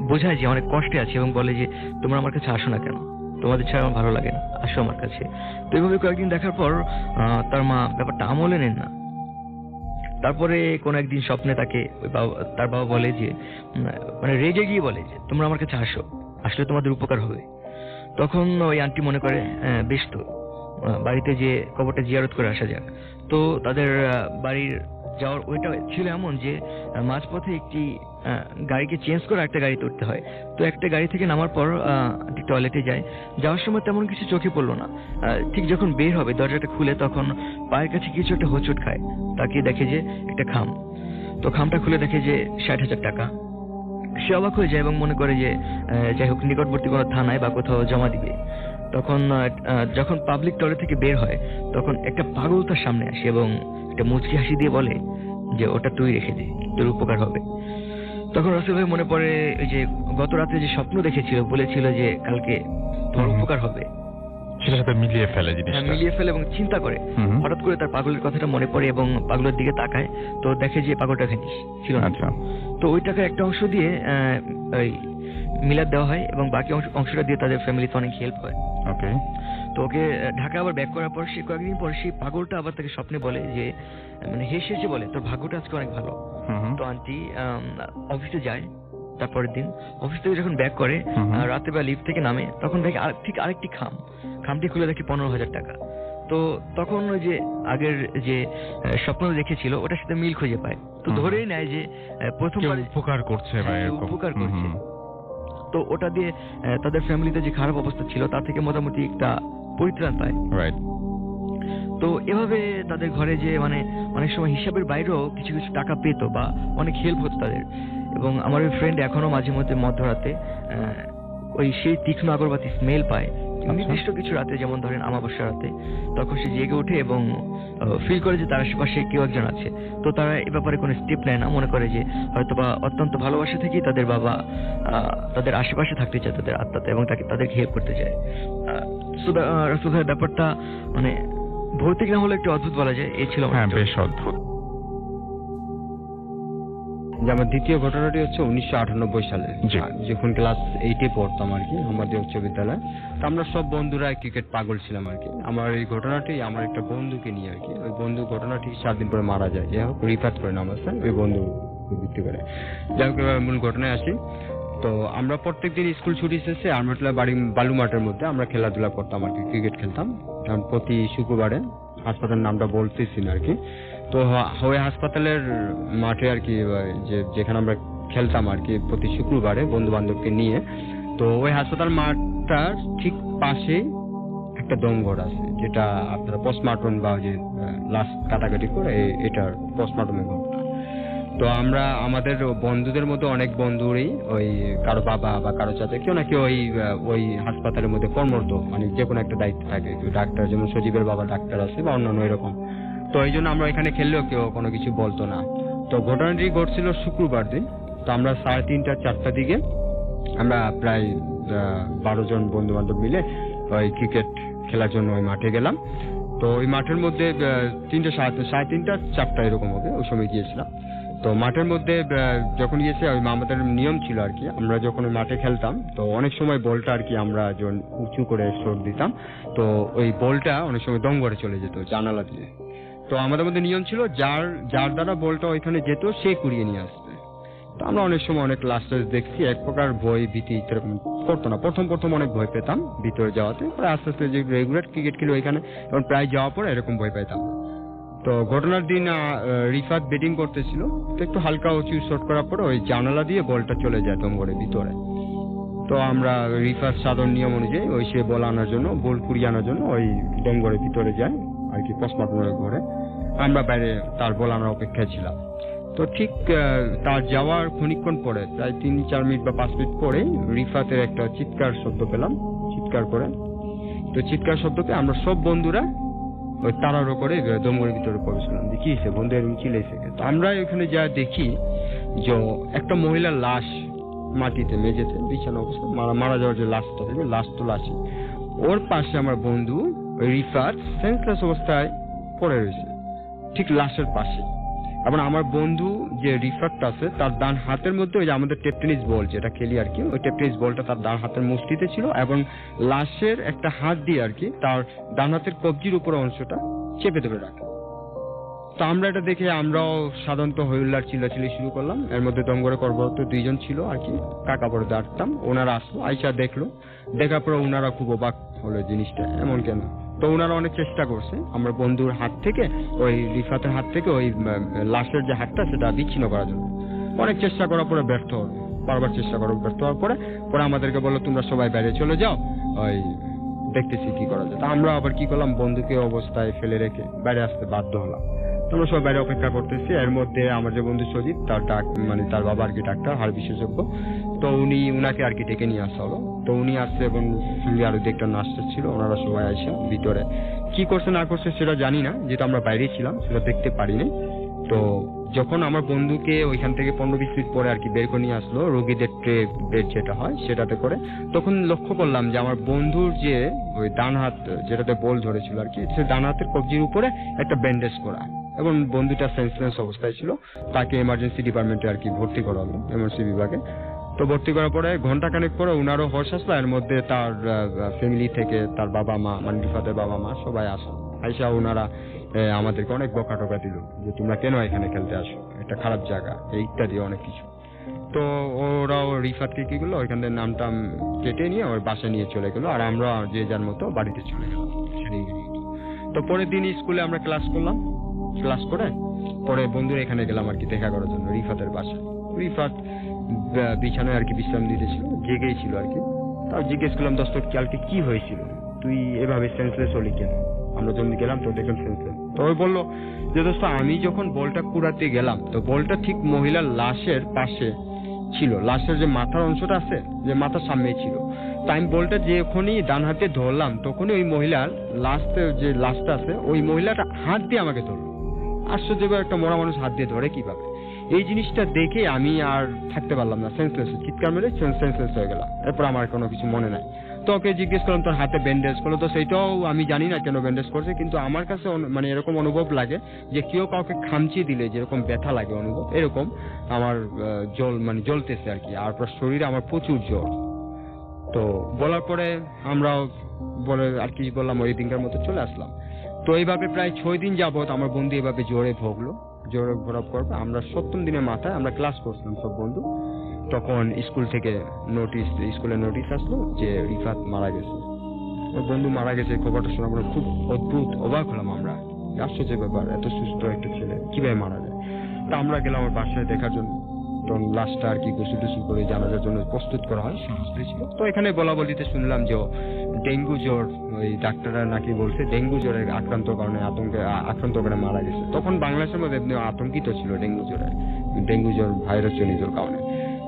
বোঝায় যে অনেক কষ্টে আছে এবং বলে যে তোমরা আমার কাছে আসো না কেন, তোমাদের ছাড়া আমার ভালো লাগে না, আসো আমার কাছে। তো এইভাবে কয়েকদিন দেখার পর তার মা ব্যাপারটা আমলে নেন না। তারপরে কোন একদিন স্বপ্নে তাকে তার বাবা বলে যে, মানে রেগে গিয়ে বলে যে তোমরা আমার কাছে আসো, আসলে তোমাদের উপকার হবে। তখন ওই আন্টি মনে করে বেশ, তো বাড়িতে যে কবরটা জিয়ারত করে আসা যাক। তো তাদের বাড়ির যাওয়ার ওইটা ছিল এমন যে মাঝপথে একটি গাড়িকে চেঞ্জ করে একটা গাড়িতে উঠতে হয়। তো একটা গাড়ি থেকে নামার পর টয়লেটে যায়, যাওয়ার সময় তেমন কিছু চোখে পড়লো না। ঠিক যখন বের হবে দরজাটা খুলে, তখন পায়ের কাছে কিছু একটা হোঁচট খায়। তাকে দেখে যে একটা খাম, তো খামটা খুলে দেখে যে 60,000 টাকা। সে অবাক হয়ে যায় এবং মনে করে যে যাই হোক নিকটবর্তী কোনো থানায় বা কোথাও জমা দিবে। তখন যখন পাবলিক টয়লেট থেকে বের হয়, তখন একটা পাগল তার সামনে আসে এবং একটা মুচকি হাসি দিয়ে বলে যে ওটা তুই রেখে দে, তোর উপকার হবে। তখন রাসেল ভাই মনে পড়ে ওই যে গত রাতে যে স্বপ্ন দেখেছিল, বলেছিল যে কালকে তোমার উপকার হবে, সেটার সাথে মিলিয়ে ফেলে জিনিসটা, মিলিয়ে ফেলে এবং চিন্তা করে। হঠাৎ করে তার পাগলের কথাটা মনে পড়ে এবং পাগলের দিকে তাকায়, তো দেখে যে পাগলটা ভ্যানিশ ছিল না। তো ওই টাকার একটা অংশ দিয়ে ওই মিলাদ দেওয়া হয় এবং বাকি অংশটা দিয়ে তাদের ফ্যামিলিতে অনেক হেল্প হয়। ওকে। তো ওকে ঢাকা আবার ব্যাক করার পর সে কয়েকদিন পর সেই পাগলটা আবার তাকে স্বপ্নে বলে যে, মানে হেসে হেসে বলে তোর ভাগ্যটা আজকে অনেক ভালো। তো আন্টি অফিসে যায়, তারপরের দিন অফিস থেকে যখন ব্যাক করে রাতে বা লিফট থেকে নামে, তখন দেখে ঠিক আরেকটি খামটি খুলে দেখি 15,000 টাকা। তো তখন ওই যে আগের যে স্বপ্ন দেখেছিল ওটার সাথে মিল খুঁজে পায়। তো ধরেই নেয় যে প্রথমবার উপকার করছে। তো ওটা দিয়ে তাদের ফ্যামিলিতে যে খারাপ অবস্থা ছিল তার থেকে মোটামুটি একটা পরিত্রাণ পায়। তো এভাবে তাদের ঘরে যে মানে অনেক সময় হিসাবের বাইরেও কিছু কিছু টাকা পেত বা অনেক হেল্প হতো তাদের। এবং আমার ওই ফ্রেন্ড এখনো মাঝে মধ্যে মধ্যরাতে ওই সেই তীক্ষ্ণ আগরবাতি স্মেল পায় নির্দিষ্ট কিছু রাতে, যেমন ধরেন আমাবস্যা রাতে, তখন সে জেগে ওঠে এবং ফিল করে যে তার আশেপাশে কেউ একজন আছে। তো তারা এ ব্যাপারে কোনো স্টেপ নেয় না, মনে করে যে হয়তোবা অত্যন্ত ভালোবাসা থেকেই তাদের বাবা তাদের আশেপাশে থাকতে চায়, তাদের আত্মাতে, এবং তাদেরকে হেল্প করতে চায়। রাসূল ভাই, ব্যাপারটা মানে ভৌতিক না হলে একটু অদ্ভুত বলা যায়। এই ছিল আমার বেশ অদ্ভুত। যে আমার দ্বিতীয় ঘটনাটি হচ্ছে 1998 সালে, যখন ক্লাস 8-এ পড়তাম আর কি আমাদের উচ্চ বিদ্যালয়ে। তো আমরা সব বন্ধুরা ক্রিকেট পাগল ছিলাম আর কি। আমার এই ঘটনাটি আমার একটা বন্ধুকে নিয়ে আর কি। ওই বন্ধু ঘটনাটি 7 দিন পরে মারা যায়। যাই হোক, রিফাত করে নাম আছে ওই বন্ধু ভিত্তি করে। যাই হোক, মূল ঘটনায় আসি। তো আমরা প্রত্যেকদিন স্কুল ছুটি শেষে আরমাটলা বাড়ি বালু মাঠের মধ্যে আমরা খেলাধুলা করতাম আর কি, ক্রিকেট খেলতাম। কারণ প্রতি শুক্রবারে, হাসপাতালের নামটা বলতেছি না আর কি, তো ওই হাসপাতালের মাঠে আর কি, যেখানে আমরা খেলতাম আর কি প্রতি শুক্রবারে বন্ধু বান্ধবকে নিয়ে। তো ওই হাসপাতাল মাঠটার ঠিক পাশে একটা দমঘর আছে, যেটা আপনারা পোস্টমর্টম বা যে লাশ কাটাকাটি করে এটার পোস্টমর্টমের ঘর। তো আমরা আমাদের বন্ধুদের মধ্যে অনেক বন্ধুরই ওই কারো বাবা বা কারো চাচা কেউ না কেউ ওই হাসপাতালের মধ্যে কর্মরত, মানে যে কোনো একটা দায়িত্ব থাকে। কেউ ডাক্তার, যেমন সজীবের বাবা ডাক্তার আছে বা অন্যান্য এরকম। তো এই জন্য আমরা এখানে খেললেও কেউ কোনো কিছু বলতো না। তো ঘটনাটি ঘটছিল শুক্রবার দিন। তো আমরা 3:30-4টার দিকে আমরা প্রায় 12 জন বন্ধু বান্ধব মিলে ওই ক্রিকেট খেলার জন্য ওই মাঠে গেলাম। তো ওই মাঠের মধ্যে 3:30-4টা এরকম হবে, ওই সময় গিয়েছিলাম। তো মাঠের মধ্যে যখন গিয়েছে, ওই আমাদের নিয়ম ছিল আর কি, আমরা যখন ওই মাঠে খেলতাম তো অনেক সময় বলটা আর কি আমরা যখন উঁচু করে শট দিতাম, তো ওই বলটা অনেক সময় দম করে চলে যেত জানালা দিয়ে। তো আমাদের মধ্যে নিয়ম ছিল যার দ্বারা বলটা ওইখানে যেত সে কুড়িয়ে নিয়ে আসবে। তো আমরা অনেক সময় অনেক লাস্ট দেখছি, এক প্রকার ভয় ভীতি এরকম করতো না। প্রথম অনেক ভয় পেতাম ভিতরে যাওয়াতে, পরে আস্তে আস্তে যে রেগুলার ক্রিকেট খেলে ওইখানে এবং প্রায় যাওয়ার পরে এরকম ভয় পেতাম। তো ঘটনার দিন রিফাত ব্যাটিং করতেছিল, তো একটু হালকা উঁচু শট করার পরে ওই জানালা দিয়ে বলটা চলে যায় দমঘরের ভিতরে। তো আমরা রিফাত সাধারণ নিয়ম অনুযায়ী ওই সে বল আনার জন্য, বল কুড়িয়ে আনার জন্য ওই দমঘরের ভিতরে যায় আর কি, পোস্টমর্টমের ঘরে। আমরা বাইরে তার বল আনার অপেক্ষায় ছিলাম। তো ঠিক তার যাওয়ার খানিকক্ষণ পরে, প্রায় 3-4 মিনিট বা 5 মিনিট পরে রিফাতের একটা চিৎকার শব্দ পেলাম, চিৎকার করে। তো চিৎকার শব্দকে আমরা সব বন্ধুরা ওই তাড়াহুড়ো করে দমঘরের ভিতরে প্রবেশ করলাম। কি হয়েছে বন্ধু, এরকম চিল্লাইছে। তো আমরা ওখানে যা দেখি যে একটা মহিলার লাশ মাটিতে মেঝেতে বিছানা অবস্থা, মারা যাওয়ার যে লাশটা থাকে, লাশ তো লাশই। ওর পাশে আমার বন্ধু রিফাত সেন্সলেস অবস্থায় পড়ে রয়েছে, ঠিক লাশের পাশে। এবং আমার বন্ধু যে রিফাতটা আছে তার ডান হাতের মধ্যে ওই যে আমাদের টেনিস বল যেটা খেলি আর কি, ওই টেনিস বলটা তার ডান হাতের মুষ্টিতে ছিল, এবং লাশের একটা হাত দিয়ে আর কি তার ডান হাতের কবজির উপর অংশটা চেপে ধরে রাখে। তো আমরা এটা দেখে আমরাও সাধারণত হইল্লার চিল্লাচিল্লি শুরু করলাম। এর মধ্যে দমঘরে কর্মরত 2 জন ছিল আর কি, কাকা বড় দাঁড়তাম। ওনারা আসলো, আইসা দেখলো, দেখার পরে ওনারা খুব অবাক হলো জিনিসটা এমন কেন। তো ওনারা অনেক চেষ্টা করছে আমার বন্ধুর হাত থেকে, ওই রিফাতের হাত থেকে ওই লাশের যে হাতটা সেটা বিচ্ছিন্ন করার জন্য। অনেক চেষ্টা করার পরে ব্যর্থ হলো, বারবার চেষ্টা করার ব্যর্থ হওয়ার পরে আমাদেরকে বললো তোমরা সবাই বাইরে চলে যাও, ওই দেখতেছি কি করা যায়। তা আমরা আবার কি করলাম, বন্ধুকে অবস্থায় ফেলে রেখে বাইরে আসতে বাধ্য হলাম। আমরা সবাই বাইরে অপেক্ষা করতেছি। এর মধ্যে আমার যে বন্ধু সজিব, তার বাবা আর কি ডাক্তার, হাড় বিশেষজ্ঞ। তো উনাকে আর কি ডেকে নিয়ে আসা হলো। তো উনি আসছে এবং সঙ্গে আরো একটা নার্স ছিল, ওনারা সবাই আসে ভিতরে। কি করছে না করছে সেটা জানি না, যেটা আমরা বাইরেই ছিলাম সেটা দেখতে পারিনি। তো যখন আমার বন্ধুকে ওইখান থেকে 15-20 মিনিট পরে আর কি বের করে নিয়ে আসলো রোগীদের ট্রে বেড যেটা হয় সেটাতে করে, তখন লক্ষ্য করলাম যে আমার বন্ধুর যে ওই ডান হাত যেটাতে বল ধরেছিল আর কি, সে ডান হাতের কবজির উপরে একটা ব্যান্ডেজ করা, এবং বন্ধুটা সেন্সলেস অবস্থায় ছিল। তাকে এমার্জেন্সি ডিপার্টমেন্টে আর কি ভর্তি করা হলো, এমার্জেন্সি বিভাগে। তো ভর্তি করার পরে ঘন্টাখানেক পরে ওনারও হোশ আসলো। এর মধ্যে তার ফ্যামিলি থেকে তার বাবা মা, মানে রিফাতের বাবা মা সবাই আসলো। আইসা ওনারা আমাদেরকে অনেক বকা টকা দিল যে তোমরা কেন এখানে খেলতে আসো, এটা খারাপ জায়গা, ইত্যাদি অনেক কিছু। তো ওরাও রিফাতকে কি করলো, ওইখান থেকে নামটা কেটে নিয়ে ওর বাসায় নিয়ে চলে গেলো, আর আমরা যে যার মতো বাড়িতে চলে গেলাম। তো পরের দিন স্কুলে আমরা ক্লাস করলাম, ক্লাস করে পরে বন্ধুরা এখানে গেলাম আর কি দেখা করার জন্য রিফাতের বাসায়। রিফাত বিছানায় আর কি বিশ্রাম দিতেছিল, জেগেই ছিল আর কি। তার জিজ্ঞেস করলাম, দোস্ত কালকে কি হয়েছিল, তুই এভাবে সেন্সলেস হলি কেন? আমরা যখন গেলাম তো দেখলাম সেন্সলেস। তো ওই বললো যে দোস্ত আমি যখন বলটা কুড়াতে গেলাম তো বলটা ঠিক মহিলার লাশের পাশে ছিল, লাশের যে মাথার অংশটা আছে যে মাথার সামনেই ছিল। তো টাইম বলটা যখনই ডান হাতে ধরলাম তখনই ওই মহিলার যে লাস্টটা আছে ওই মহিলাটা হাত দিয়ে আমাকে ধরলো। আশ্চর্য, একটা মরা মানুষ হাত দিয়ে ধরে কিভাবে? এই জিনিসটা দেখে আমি আর থাকতে পারলাম না, সেন্সলেস, চিৎকার মেরে সেন্সলেস হয়ে গেলাম। এরপর আমার কোনো কিছু মনে নাই। তো ওকে জিজ্ঞেস করলাম তোর হাতে ব্যান্ডেজ করলো, তো সেইটাও আমি জানি না কেন ব্যান্ডেজ করছে, কিন্তু আমার কাছে মানে এরকম অনুভব লাগে যে কেউ কাউকে খামচি দিলে যেরকম ব্যথা লাগে অনুভব, এরকম আমার জ্বলতেছে আর কি। আর শরীরে আমার প্রচুর জ্বর। তো বলার পরে আমরাও বলে আর কি বললাম, ওই দিনকার মতো চলে আসলাম। তো এইভাবে প্রায় 6 দিন যাবত আমার বন্ধু এভাবে জ্বরে ভোগলো, জ্বরে ভোগ করবে। আমরা 7ম দিনের মাথায় আমরা ক্লাস করছিলাম সব বন্ধু, তখন স্কুল থেকে স্কুলে নোটিশ আসলো যে রিফাত মারা গেছে। ওর বন্ধু মারা গেছে, খবরটা শোনার পরে খুব অদ্ভুত অবাক হলাম আমরা, আশ্চর্য ব্যাপার, এত সুস্থ একটা ছেলে কিভাবে মারা যায়। তা আমরা গেলাম আমার বাসায় দেখার জন্য। তখন লাশটা আর কি গোসল টোসল করে জানাজার জন্য প্রস্তুত করা হয়, সমস্ত ছিল। তো এখানে বলা বলিতে শুনলাম যে ডেঙ্গু জ্বর, ওই ডাক্তাররা নাকি বলছে ডেঙ্গু জ্বরের আক্রান্ত করে মারা গেছে। তখন বাংলাদেশের মধ্যে আতঙ্কিত ছিল ডেঙ্গু জ্বর ভাইরাস জনিত কারণে,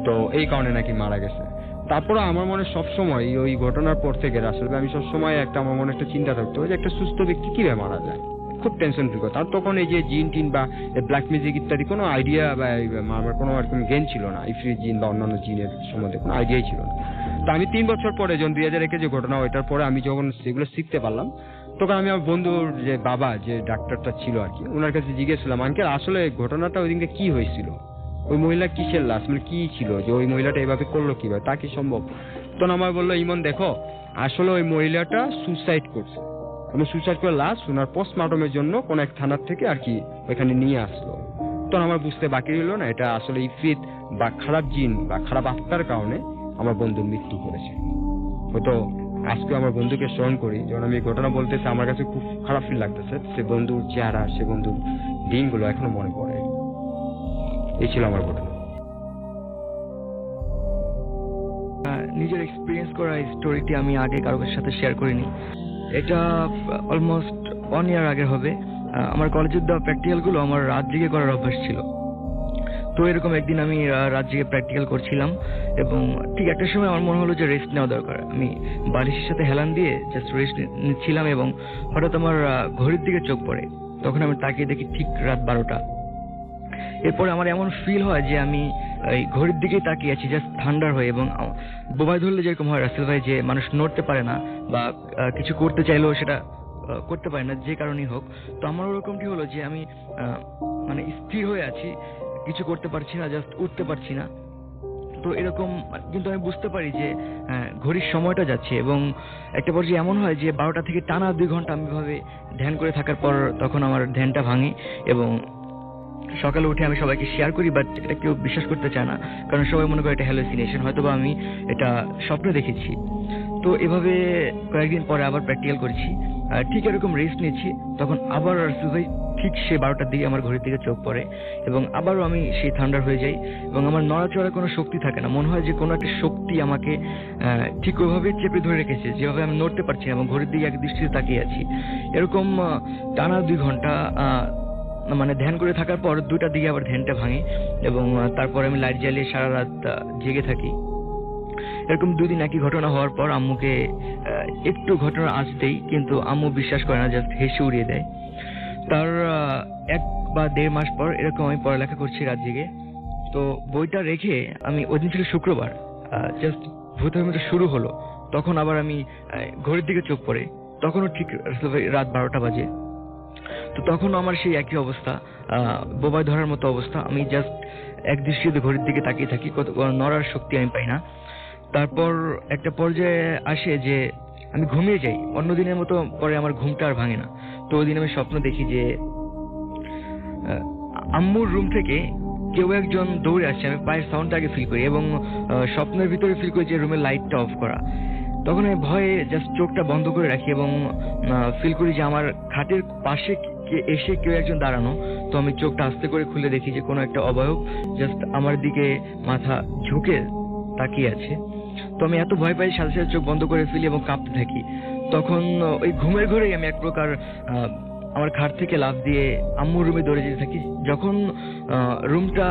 তো এই কারণে নাকি মারা গেছে। তারপরে আমার মনে সবসময় ওই ঘটনার পর থেকে আসলে আমি সবসময় আমার মনে একটা চিন্তা থাকতো যে একটা সুস্থ ব্যক্তি কিভাবে মারা যায়, খুব টেনশন ফিল করতো। আর তখন এই যে জিন টিন বা ব্ল্যাক ম্যাজিক ইত্যাদি কোনো আইডিয়া বা আমার কোনো এরকম জ্ঞান ছিল না, ইফরিত জিন বা অন্যান্য জিনের সম্বন্ধে কোনো আইডিয়াই ছিল না। তো আমি 3 বছর পরে যখন 2001 যে ঘটনা, ওইটার পরে আমি যখন সেগুলো শিখতে পারলাম, তখন আমি আমার বন্ধুর যে বাবা যে ডাক্তারটা ছিল আর কি, ওনার কাছে জিজ্ঞেস করলাম, আঙ্কেল আসলে ঘটনাটা ওই দিনকে কি হয়েছিল, ওই মহিলা কিসের লাশ, মানে কি ছিল যে ওই মহিলাটা এভাবে করলো কিভাবে, তা কি সম্ভব? তখন আমার বললো, ইমন দেখো আসলে ওই মহিলাটা সুসাইড করছে, আমি সুসাইড করে লাশ ওনার পোস্টমর্টমের জন্য কোন এক থানার থেকে আর কি ওইখানে নিয়ে আসলো। তখন আমার বুঝতে বাকি রইল না এটা আসলে ইফরিত বা খারাপ জিন বা খারাপ আত্মার কারণে আমার বন্ধুর মৃত্যু করেছে। হয়তো আজকে আমার বন্ধুকে স্মরণ করি, যখন আমি ঘটনা বলতেছি আমার কাছে খুব খারাপ ফিল লাগতেছে। সে বন্ধুর চেহারা, সে বন্ধুর দিনগুলো এখনো মনে পড়ে। এই ছিল আমার ঘটনা। নিজের এক্সপিরিয়েন্স করা এই স্টোরিটি আমি আগে কারোর সাথে শেয়ার করিনি। এটা অলমোস্ট 1 ইয়ার আগে হবে। আমার কলেজের দেওয়া প্র্যাকটিক্যালগুলো আমার রাত জেগে করার অভ্যাস ছিল। তো এরকম একদিন আমি রাত জেগে প্র্যাকটিক্যাল করছিলাম এবং ঠিক একটা সময় আমার মনে হলো যে রেস্ট নেওয়া দরকার। আমি বালিশের সাথে হেলান দিয়ে জাস্ট রেস্ট নিচ্ছিলাম এবং হঠাৎ আমার ঘড়ির দিকে চোখ পড়ে। তখন আমি তাকিয়ে দেখি ঠিক রাত 12টা। এরপরে আমার এমন ফিল হয় যে আমি এই ঘড়ির দিকেই তাকিয়ে আছি জাস্ট থান্ডার হয়ে, এবং বোবায় ধরলে যেরকম হয় রাসেল ভাই, যে মানুষ নড়তে পারে না বা কিছু করতে চাইলেও সেটা করতে পারে না যে কারণেই হোক। তো আমার ওরকমটি হলো যে আমি মানে স্থির হয়ে আছি, কিছু করতে পারছি না, জাস্ট উঠতে পারছি না। তো এরকম, কিন্তু আমি বুঝতে পারি যে ঘড়ির সময়টা যাচ্ছে এবং একটা পর্যায়ে এমন হয় যে 12টা থেকে টানা 2 ঘন্টা আমি ভাবে ধ্যান করে থাকার পর তখন আমার ধ্যানটা ভাঙে এবং সকালে উঠে আমি সবাইকে শেয়ার করি, বাট এটা কেউ বিশ্বাস করতে চায় না, কারণ সবাই মনে করে এটা হ্যালুসিনেশন, হয়তো বা আমি এটা স্বপ্নে দেখেছি। তো এভাবে কয়েকদিন পরে আবার প্র্যাকটিক্যাল করছি, ঠিক এরকম রেস্ট নিচ্ছি, তখন আবার ভাই ঠিক সে 12টার দিকে আমার ঘড়ির দিকে চোখ পড়ে এবং আবারও আমি সেই থান্ডার হয়ে যাই এবং আমার নড়াচড়ার কোনো শক্তি থাকে না। মনে হয় যে কোনো একটা শক্তি আমাকে ঠিক ওইভাবে চেপে ধরে রেখেছে, যেভাবে আমি নড়তে পারছি না এবং ঘড়ির দিকে এক দৃষ্টিতে তাকিয়ে আছি। এরকম টানা 2 ঘন্টা মানে ধ্যান করে থাকার পর 2টার দিকে আবার ধ্যানটা ভাঙে এবং তারপর আমি লাইট জ্বালিয়ে সারা রাত জেগে থাকি। এরকম 2 দিন একই ঘটনা হওয়ার পর আম্মুকে একটু ঘটনা আসতেই, কিন্তু আম্মু বিশ্বাস করে না, জাস্ট হেসে উড়িয়ে দেয়। তার 1 বা 1.5 মাস পর এরকম আমি পড়ালেখা করছি রাত জেগে। তো বইটা রেখে আমি, ওই দিন ছিল শুক্রবার, জাস্ট ভূতের শুরু হলো, তখন আবার আমি ঘড়ির দিকে চোখ পড়ে, তখনও ঠিক রাত 12টা বাজে। তো তখন আমার সেই একই অবস্থা, বোবায় ধরার মতো অবস্থা, আমি জাস্ট এক দৃষ্টিতে ঘড়ির দিকে তাকিয়ে থাকি, নড়ার শক্তি আমি পাই না। তারপর একটা পর্যায়ে আসে যে আমি ঘুমিয়ে যাই, অন্য দিনের মতো পরে আমার ঘুমটা আর ভাঙে না। তো ওই দিন আমি স্বপ্ন দেখি যে আম্মুর রুম থেকে কেউ একজন দৌড়ে আসছে, আমি পায়ের সাউন্ডটা আগে ফিল করি এবং স্বপ্নের ভিতরে ফিল করি যে রুমের লাইটটা অফ করা। তখন আমি ভয়ে জাস্ট চোখটা বন্ধ করে রাখি এবং ফিল করি যে আমার খাটের পাশে এসে কেউ একজন দাঁড়ানো। তো আমি চোখটা আস্তে করে খুলে দেখি যে কোনো একটা অবয়ব জাস্ট আমার দিকে মাথা ঝুঁকে তাকিয়ে আছে। তো আমি এত ভয় পাই, সাথে সাথে চোখ বন্ধ করে ফেলি এবং কাঁপতে থাকি। তখন ওই ঘুমের ঘরেই আমি এক প্রকার আমার খাট থেকে লাফ দিয়ে আম্মুর রুমে দৌড়ে যেতে থাকি। যখন রুমটা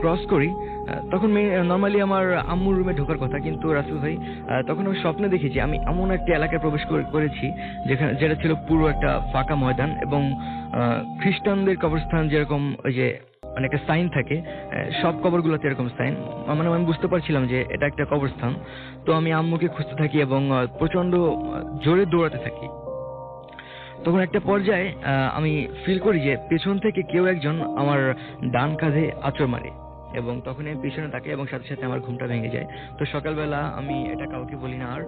ক্রস করি তখন নর্মালি আমার আম্মুর রুমে ঢোকার কথা, কিন্তু রাসেল ভাই তখন আমি স্বপ্নে দেখেছি আমি এমন একটা এলাকায় প্রবেশ করেছি যেটা ছিল পুরো একটা ফাঁকা ময়দান, এবং খ্রিস্টানদের কবরস্থান যেরকম ওই যে মানে একটা সাইন থাকে, সব কবরগুলোতে এরকম সাইন, মানে আমি বুঝতে পারছিলাম যে এটা একটা কবরস্থান। তো আমি আম্মুকে খুঁজতে থাকি এবং প্রচন্ড জোরে দৌড়াতে থাকি। তখন একটা পর্যায়ে আমি ফিল করি যে পেছন থেকে কেউ একজন আমার ডান কাঁধে আঁচড় মারে, এবং তখন আমি পিছনে তাকাই এবং সাথে সাথে আমার ঘুমটা ভেঙে যায়। তো সকালবেলা আমি এটা কাউকে বলি না। আর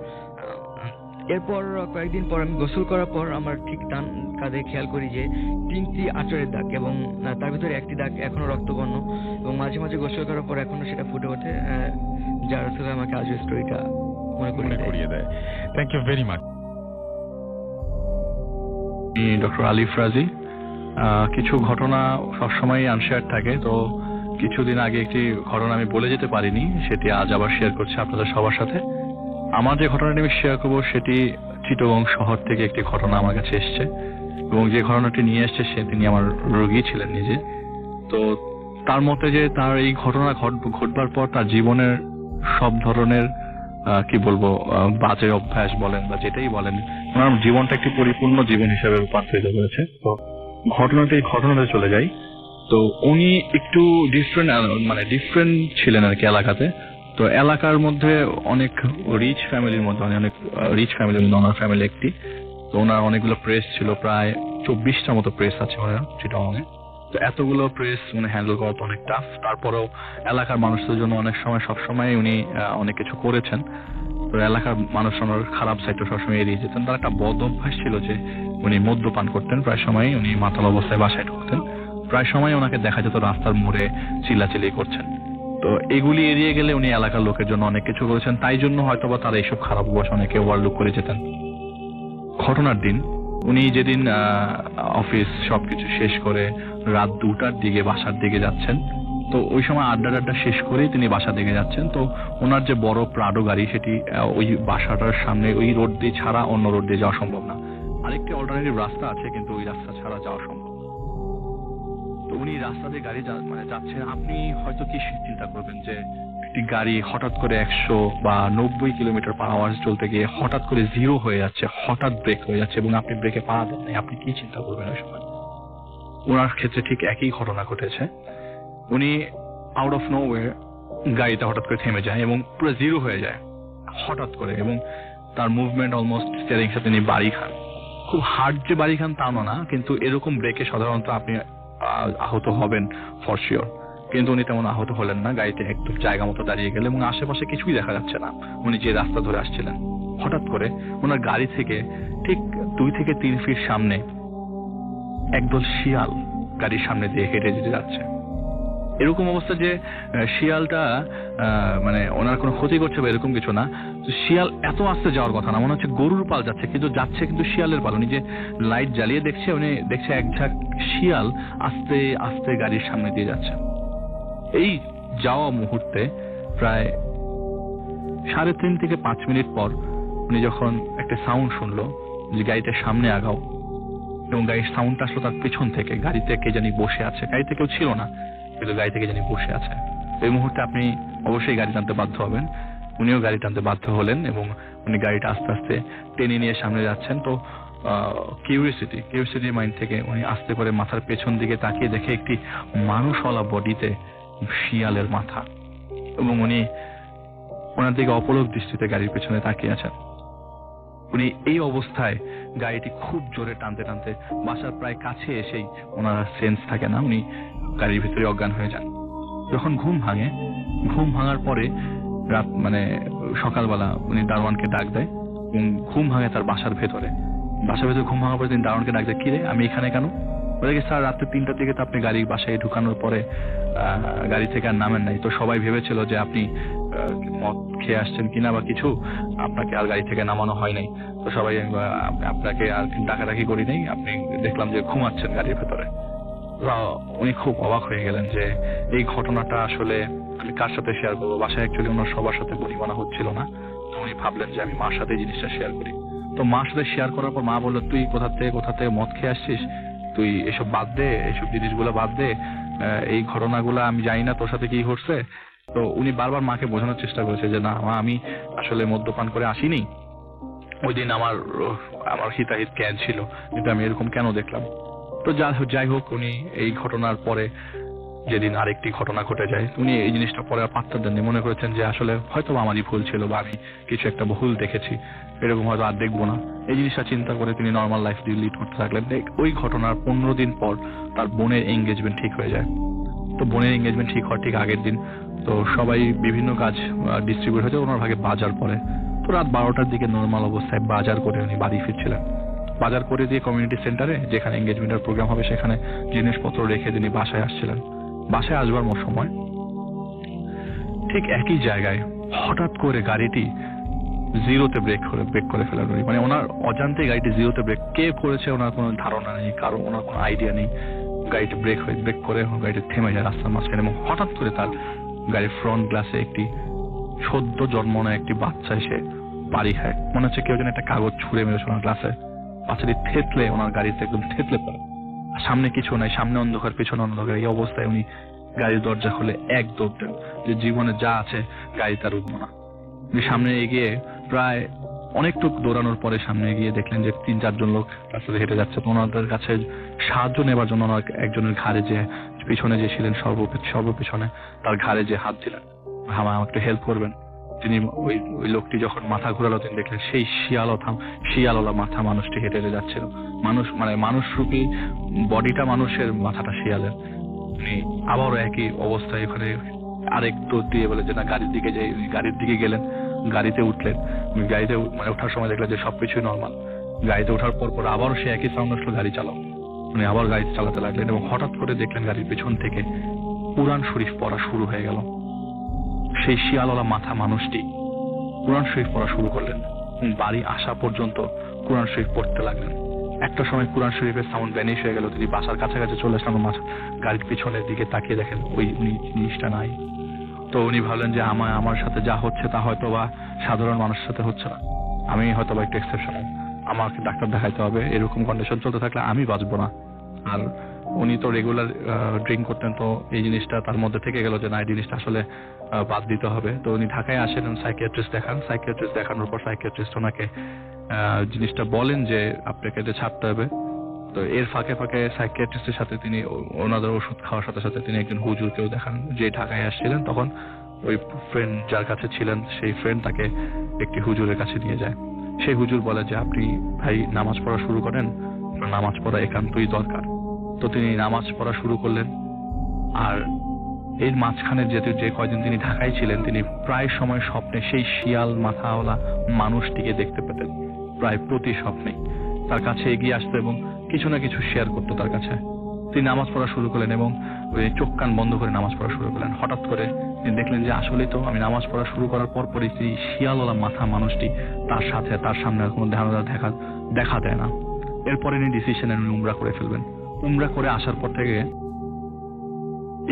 এরপর কয়েকদিন পর আমি গোসল করার পর আমার ঠিক ডান কাঁধে খেয়াল করি যে 3টি আঁচড়ের দাগ, এবং তার ভিতরে একটি দাগ এখনো রক্তবর্ণ, এবং মাঝে মাঝে গোসল করার পর এখনো সেটা ফুটে ওঠে, যার আসলে আমাকে আজও স্টোরিটা মনে করিয়ে দেয়। Thank you very much. Doctor Alif Razi. কিছু ঘটনা সবসময় আনশেয়ার থাকে, তো কিছুদিন আগে একটি ঘটনা আমি বলে যেতে পারিনি, সেটি আজ আবার শেয়ার করছি আপনাদের সবার সাথে। আমার যে ঘটনাটি আমি শেয়ার করবো সেটি চিটাগং শহর থেকে একটি ঘটনা আমার কাছে এসছে, এবং যে ঘটনাটি নিয়ে এসছে তিনি আমার রোগী ছিলেন নিজে। তো তার মতে যে তার এই ঘটনা ঘটবার পর তার জীবনের সব ধরনের কি বলবো বাজে অভ্যাস বলেন বা যেটাই বলেন, ওনার জীবনটা একটি পরিপূর্ণ জীবন হিসেবে রূপান্তরিত করেছে। তো ঘটনাতে চলে যাই। তো উনি একটু ডিফারেন্ট ছিলেন আর কি এলাকাতে। তো এলাকার মধ্যে অনেক রিচ ফ্যামিলির মধ্যে ওনার ফ্যামিলি একটি। তো ওনার অনেকগুলো প্রেস ছিল, প্রায় 24টা মতো প্রেস আছে ওনার চিটাগংয়ে। তো এতগুলো প্রেস মানে হ্যান্ডেল করা তো অনেক টাফ। তারপরেও এলাকার মানুষদের জন্য অনেক সময় সবসময় উনি অনেক কিছু করেছেন। তো এলাকার মানুষ ওনার খারাপ সাইডটা সবসময় এড়িয়ে যেতেন। তার একটা বদ অভ্যাস ছিল যে উনি মদ্যপান করতেন, প্রায় সময় উনি মাতাল অবস্থায় বাসায় ঢুকতেন, প্রায় সময় ওনাকে দেখা যেত রাস্তার মোড়ে চিল্লাচিল্লি করছেন। তো এগুলি এড়িয়ে গেলে উনি এলাকার লোকের জন্য অনেক কিছু করেছেন, তাই জন্য হয়তোবা তারা এইসব খারাপ অভ্যাস অনেকে ওভারলুক করে যেতেন। ঘটনার দিন উনি যেদিন অফিস সবকিছু শেষ করে রাত 2টার দিকে বাসার দিকে যাচ্ছেন, তো ওই সময় আড্ডা শেষ করেই তিনি বাসা দিকে যাচ্ছেন। তো ওনার যে বড় প্রাডো গাড়ি সেটি ওই বাসাটার সামনে ওই রোড দিয়ে ছাড়া অন্য রোড দিয়ে যাওয়া সম্ভব না। আরেকটি অল্টারনেটিভ রাস্তা আছে, কিন্তু ওই রাস্তা ছাড়া যাওয়া সম্ভব না। তো উনি রাস্তা দিয়ে গাড়ি যাচ্ছেন। আপনি হয়তো কি চিন্তা করবেন যে একটি গাড়ি হঠাৎ করে 100 বা 90 কিলোমিটার পার আওয়ার চলতে গিয়ে হঠাৎ করে 0 হয়ে যাচ্ছে, হঠাৎ ব্রেক হয়ে যাচ্ছে, এবং আপনি ব্রেকে পা দেন নাই, আপনি কি চিন্তা করবেন ওই সময়? ওনার ক্ষেত্রে ঠিক একই ঘটনা ঘটেছে। উনি আউট অফ নোওয়্যার গাড়িটা হঠাৎ করে থেমে যায় এবং পুরো 0 হয়ে যায় হঠাৎ করে, এবং তার মুভমেন্ট অলমোস্ট স্টিয়ারিং সাথে তিনি বাড়ি খান। খুব হার্ড যে বাড়ি খান তা না, কিন্তু এরকম ব্রেকে সাধারণত আপনি আহত হবেন ফর শিওর, কিন্তু উনি তেমন আহত হলেন না। গাড়িতে একটু জায়গা মতো দাঁড়িয়ে গেলেন এবং আশেপাশে কিছুই দেখা যাচ্ছে না। উনি যে রাস্তা ধরে আসছিলেন, হঠাৎ করে ওনার গাড়ি থেকে ঠিক 2 থেকে 3 ফিট সামনে একদল শিয়াল গাড়ির সামনে দিয়ে হেঁটে যেতে যাচ্ছে। এরকম অবস্থা যে শিয়ালটা মানে ওনার কোনো ক্ষতি করছে বা এরকম কিছু না। শিয়াল এত আস্তে যাওয়ার কথা না, মনে হচ্ছে গরুর পাল যাচ্ছে, কিন্তু যাচ্ছে কিন্তু শিয়ালের পাল। উনি যে লাইট জ্বালিয়ে দেখছে, উনি দেখছে এক ঝাঁক শিয়াল আস্তে আস্তে গাড়ির সামনে দিয়ে যাচ্ছে। এই যাওয়া মুহূর্তে প্রায় 3.5 থেকে 5 মিনিট পর উনি যখন একটা সাউন্ড শুনলো যে গাড়িটার সামনে আগাও, এবং গাড়ির সাউন্ডটা আসলো তার পেছন থেকে। গাড়িতে কে জানি বসে আছে, গাড়িতে কেউ ছিল না, কিন্তু গাড়ি থেকে জানি বসে আছে। এই মুহূর্তে আপনি অবশ্যই গাড়ি টানতে বাধ্য হবেন। উনিও গাড়ি টানতে বাধ্য হলেন এবং উনি গাড়িটা আস্তে আস্তে টেনে নিয়ে সামনে যাচ্ছেন। তো কিউরিওসিটি মাইন্ড থেকে উনি আস্তে করে মাথার পেছন দিকে তাকিয়ে দেখে একটি মানুষওয়ালা বডিতে শিয়ালের মাথা, এবং উনি ওনার দিকে অপলক দৃষ্টিতে গাড়ির পেছনে তাকিয়ে আছেন। উনি এই অবস্থায় গাড়িটি খুব জোরে টানতে টানতে বাসার প্রায় কাছে এসেই ওনার সেন্স থাকে না, উনি গাড়ির ভিতরে অজ্ঞান হয়ে যান। যখন ঘুম ভাঙার পরে রাত সকালবেলা উনি দারোয়ানকে ডাক দেয় এবং ঘুম ভাঙে তার বাসার ভেতরে ঘুম ভাঙার পরে তিনি দারোয়ানকে ডাক দেয়, কিরে আমি এখানে কেন? বলে কি স্যার, রাত্রে 3টার দিকে তো আপনি গাড়ি বাসায় ঢুকানোর পরে গাড়ি থেকে আর নামেন নাই, তো সবাই ভেবেছিল যে আপনি মদ খেয়ে আসছেন কিনা বা কিছু, আপনাকে আর গাড়ি থেকে নামানো হয় নাই, তো সবাই আপনাকে আর ডাকাডাকি করি নাই, আপনি দেখলাম যে ঘুমাচ্ছেন গাড়ির ভেতরে। উনি খুব অবাক হয়ে গেলেন যে এই ঘটনাটা আসলে আমি কার সাথে শেয়ার করবো। বাসায় অ্যাকচুয়ালি ওনার সবার সাথে পরিমাণা হচ্ছিল না, তো উনি ভাবলেন যে আমি মার সাথে জিনিসটা শেয়ার করি। তো মার সাথে শেয়ার করার পর মা বললো, তুই কোথা থেকে মদ খেয়ে আসছিস? তুই এসব বাদ দে, এসব জিনিসগুলো বাদ দে, এই ঘটনাগুলো আমি জানি না তোর সাথে কি ঘটছে। তো উনি বারবার মাকে বোঝানোর চেষ্টা করেছে যে না মা, আমি আসলে মদ্যপান করে আসিনি, ওই দিন আমার হিতাহিত জ্ঞান ছিল, কিন্তু আমি এরকম কেন দেখলাম। তো যাই হোক, উনি এই ঘটনার পরে যেদিন আরেকটি ঘটনা ঘটে যায়, উনি এই জিনিসটা পরে আর পাত্তা দেননি, মনে করেছেন যে আসলে হয়তো আমারই ভুল ছিল বা আমি কিছু একটা ভুল দেখেছি, এরকম হয়তো আর দেখবো না। এই জিনিসটা চিন্তা করে তিনি নর্মাল লাইফ লিড করতে থাকলেন। ওই ঘটনার 15 দিন পর তার বোনের এঙ্গেজমেন্ট ঠিক হয়ে যায়। তো বোনের এঙ্গেজমেন্ট ঠিক হওয়ার ঠিক আগের দিন তো সবাই বিভিন্ন কাজ ডিস্ট্রিবিউট হয়েছে, ওনার ভাগে বাজার পড়ে। তো রাত 12টার দিকে নর্মাল অবস্থায় বাজার করে উনি বাড়ি ফিরছিলেন। বাজার করে দিয়ে কমিউনিটি সেন্টারে, যেখানে এঙ্গেজমেন্টের প্রোগ্রাম হবে, সেখানে জিনিসপত্র রেখে তিনি বাসায় আসছিলেন। বাসায় আসবার সময় ঠিক একই জায়গায় হঠাৎ করে গাড়িটি জিরোতে ব্রেক করে ফেলেন উনি। মানে ওনার অজান্তে গাড়িটি জিরোতে ব্রেক, কে করেছে ওনার কোনো ধারণা নেই, কারণ ওনার কোনো আইডিয়া নেই। গাড়িটি ব্রেক করে গাড়িটি থেমে যায় রাস্তার মাঝখানে, এবং হঠাৎ করে তার গাড়ির ফ্রন্ট গ্লাসে একটি সদ্য জন্মানো একটি বাচ্চা এসে বাড়ি খায়। মনে হচ্ছে কেউ যেন একটা কাগজ ছুঁড়ে মেরেছে ওনার গ্লাসে। বাচ্চাটি থেতলে ওনার গাড়িতে একদম থেতলে পড়ে। সামনে কিছু নাই, সামনে অন্ধকার, পেছনে অন্ধকার। এই অবস্থায় উনি গাড়ির দরজা খুলে এক দৌড় দেন যে জীবনে যা আছে গাড়ি তার উঠবো না। উনি সামনে এগিয়ে প্রায় অনেকটুকু দৌড়ানোর পরে সামনে গিয়ে দেখলেন যে 3-4 লোক রাস্তাতে হেঁটে যাচ্ছে। তো ওনাদের কাছে সাহায্য নেবার জন্য ওনার একজনের ঘাড়ে যে পিছনে যে ছিলেন সর্বপিছনে, তার ঘাড়ে যে হাত দিলেন, আমার একটু হেল্প করবেন। তিনি ওই লোকটি যখন মাথা ঘোরালো, তিনি দেখলেন সেই শিয়ালওয়ালা মাথা মানুষটি হেঁটে হেঁটে যাচ্ছিল। মানুষ রূপী বডিটা মানুষের, মাথাটা শিয়ালের। উনি আবারও একই অবস্থায় ওখানে আরেক দৌড় দিয়ে বলে যে না গাড়ির দিকে যাই। গাড়ির দিকে গেলেন, গাড়িতে উঠলেন। গাড়িতে ওঠার সময় দেখলেন যে সবকিছুই নর্মাল। গাড়িতে ওঠার পর আবারও সে একই সাউন্ড আসলো, গাড়ি চালাও। উনি আবার গাড়ি চালাতে লাগলেন এবং হঠাৎ করে দেখলেন গাড়ির পেছন থেকে কুরআন শরীফ পড়া শুরু হয়ে গেল। সেই শিয়ালওয়ালা মাথা মানুষটি কুরআন শরীফ পড়া শুরু করলেন। বাড়ি আসা পর্যন্ত কুরআন শরীফ পড়তে লাগলেন। একটা সময় কুরআন শরীফের সাউন্ড ভ্যানিশ হয়ে গেল। তিনি বাসার কাছাকাছি চলে আসলেন, গাড়ির পিছনের দিকে তাকিয়ে দেখেন ওই জিনিসটা নাই। তো উনি ভাবলেন যে আমার সাথে যা হচ্ছে তা হয়তো বা সাধারণ মানুষের সাথে হচ্ছে না, আমি হয়তো বা একটু এক্সেপশনাল, আমাকে ডাক্তার দেখাইতে হবে। এরকম কন্ডিশন চলতে থাকলে আমি বাঁচবো না। আর উনি তো রেগুলার ড্রিঙ্ক করতেন, তো এই জিনিসটা তার মধ্যে থেকে গেল যে না, এই জিনিসটা আসলে বাদ দিতে হবে। তো উনি ঢাকায় আসেন, সাইকিয়াট্রিস্ট দেখানোর পর সাইকিয়াট্রিস্ট ওনাকে জিনিসটা বলেন যে আপনাকে এটা ছাড়তে হবে। তো এর ফাঁকে সাইকিয়াট্রিস্টের সাথে তিনি ওনাদের ওষুধ খাওয়ার সাথে সাথে তিনি একজন হুজুরকেও দেখান, যে ঢাকায় আসছিলেন। তখন ওই ফ্রেন্ড যার কাছে ছিলেন, সেই ফ্রেন্ড তাকে একটি হুজুরের কাছে নিয়ে যায়। সেই হুজুর বলে যে আপনি ভাই নামাজ পড়া শুরু করেন, নামাজ পড়া একান্তই দরকার। তো তিনি নামাজ পড়া শুরু করলেন। আর এর মাঝখানে যে কয়দিন তিনি ঢাকায় ছিলেন, তিনি প্রায় সময় স্বপ্নে সেই শিয়াল মাথাওয়ালা মানুষটিকে দেখতে পেতেন। প্রায় প্রতি স্বপ্নে তার কাছে এগিয়ে আসতো এবং কিছু না কিছু শেয়ার করতো তার কাছে। তিনি নামাজ পড়া শুরু করলেন এবং ওই চোখ কান বন্ধ করে নামাজ পড়া শুরু করলেন। হঠাৎ করে তিনি দেখলেন যে আসলেই তো আমি নামাজ পড়া শুরু করার পরই সেই শিয়ালওয়ালা মাথা মানুষটি তার সামনে কোনো দেখা দেয় না। এরপরে তিনি ডিসিশন নেন উমরা করে ফেলবেন। উমরা করে আসার পর থেকে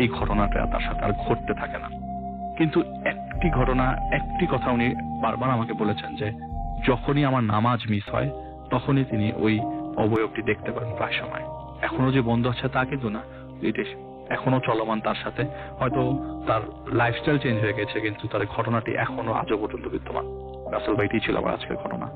এই ঘটনাটা তার সাথে আর ঘটতে থাকে না। কিন্তু একটি কথা উনি বারবার আমাকে বলেছেন যে যখনই আমার নামাজ মিস হয় তখনই তিনি ওই অবয়বটি দেখতে পান প্রায় সময়। এখনো যে বন্ধ আছে তা কিন্তু না, এটা এখনো চলমান তার সাথে। হয়তো তার লাইফস্টাইল চেঞ্জ হয়ে গেছে, কিন্তু তার ঘটনাটি এখনো আজও পর্যন্ত বিদ্যমান। রাসেল ভাই, এটি ছিল আমার আজকের ঘটনা।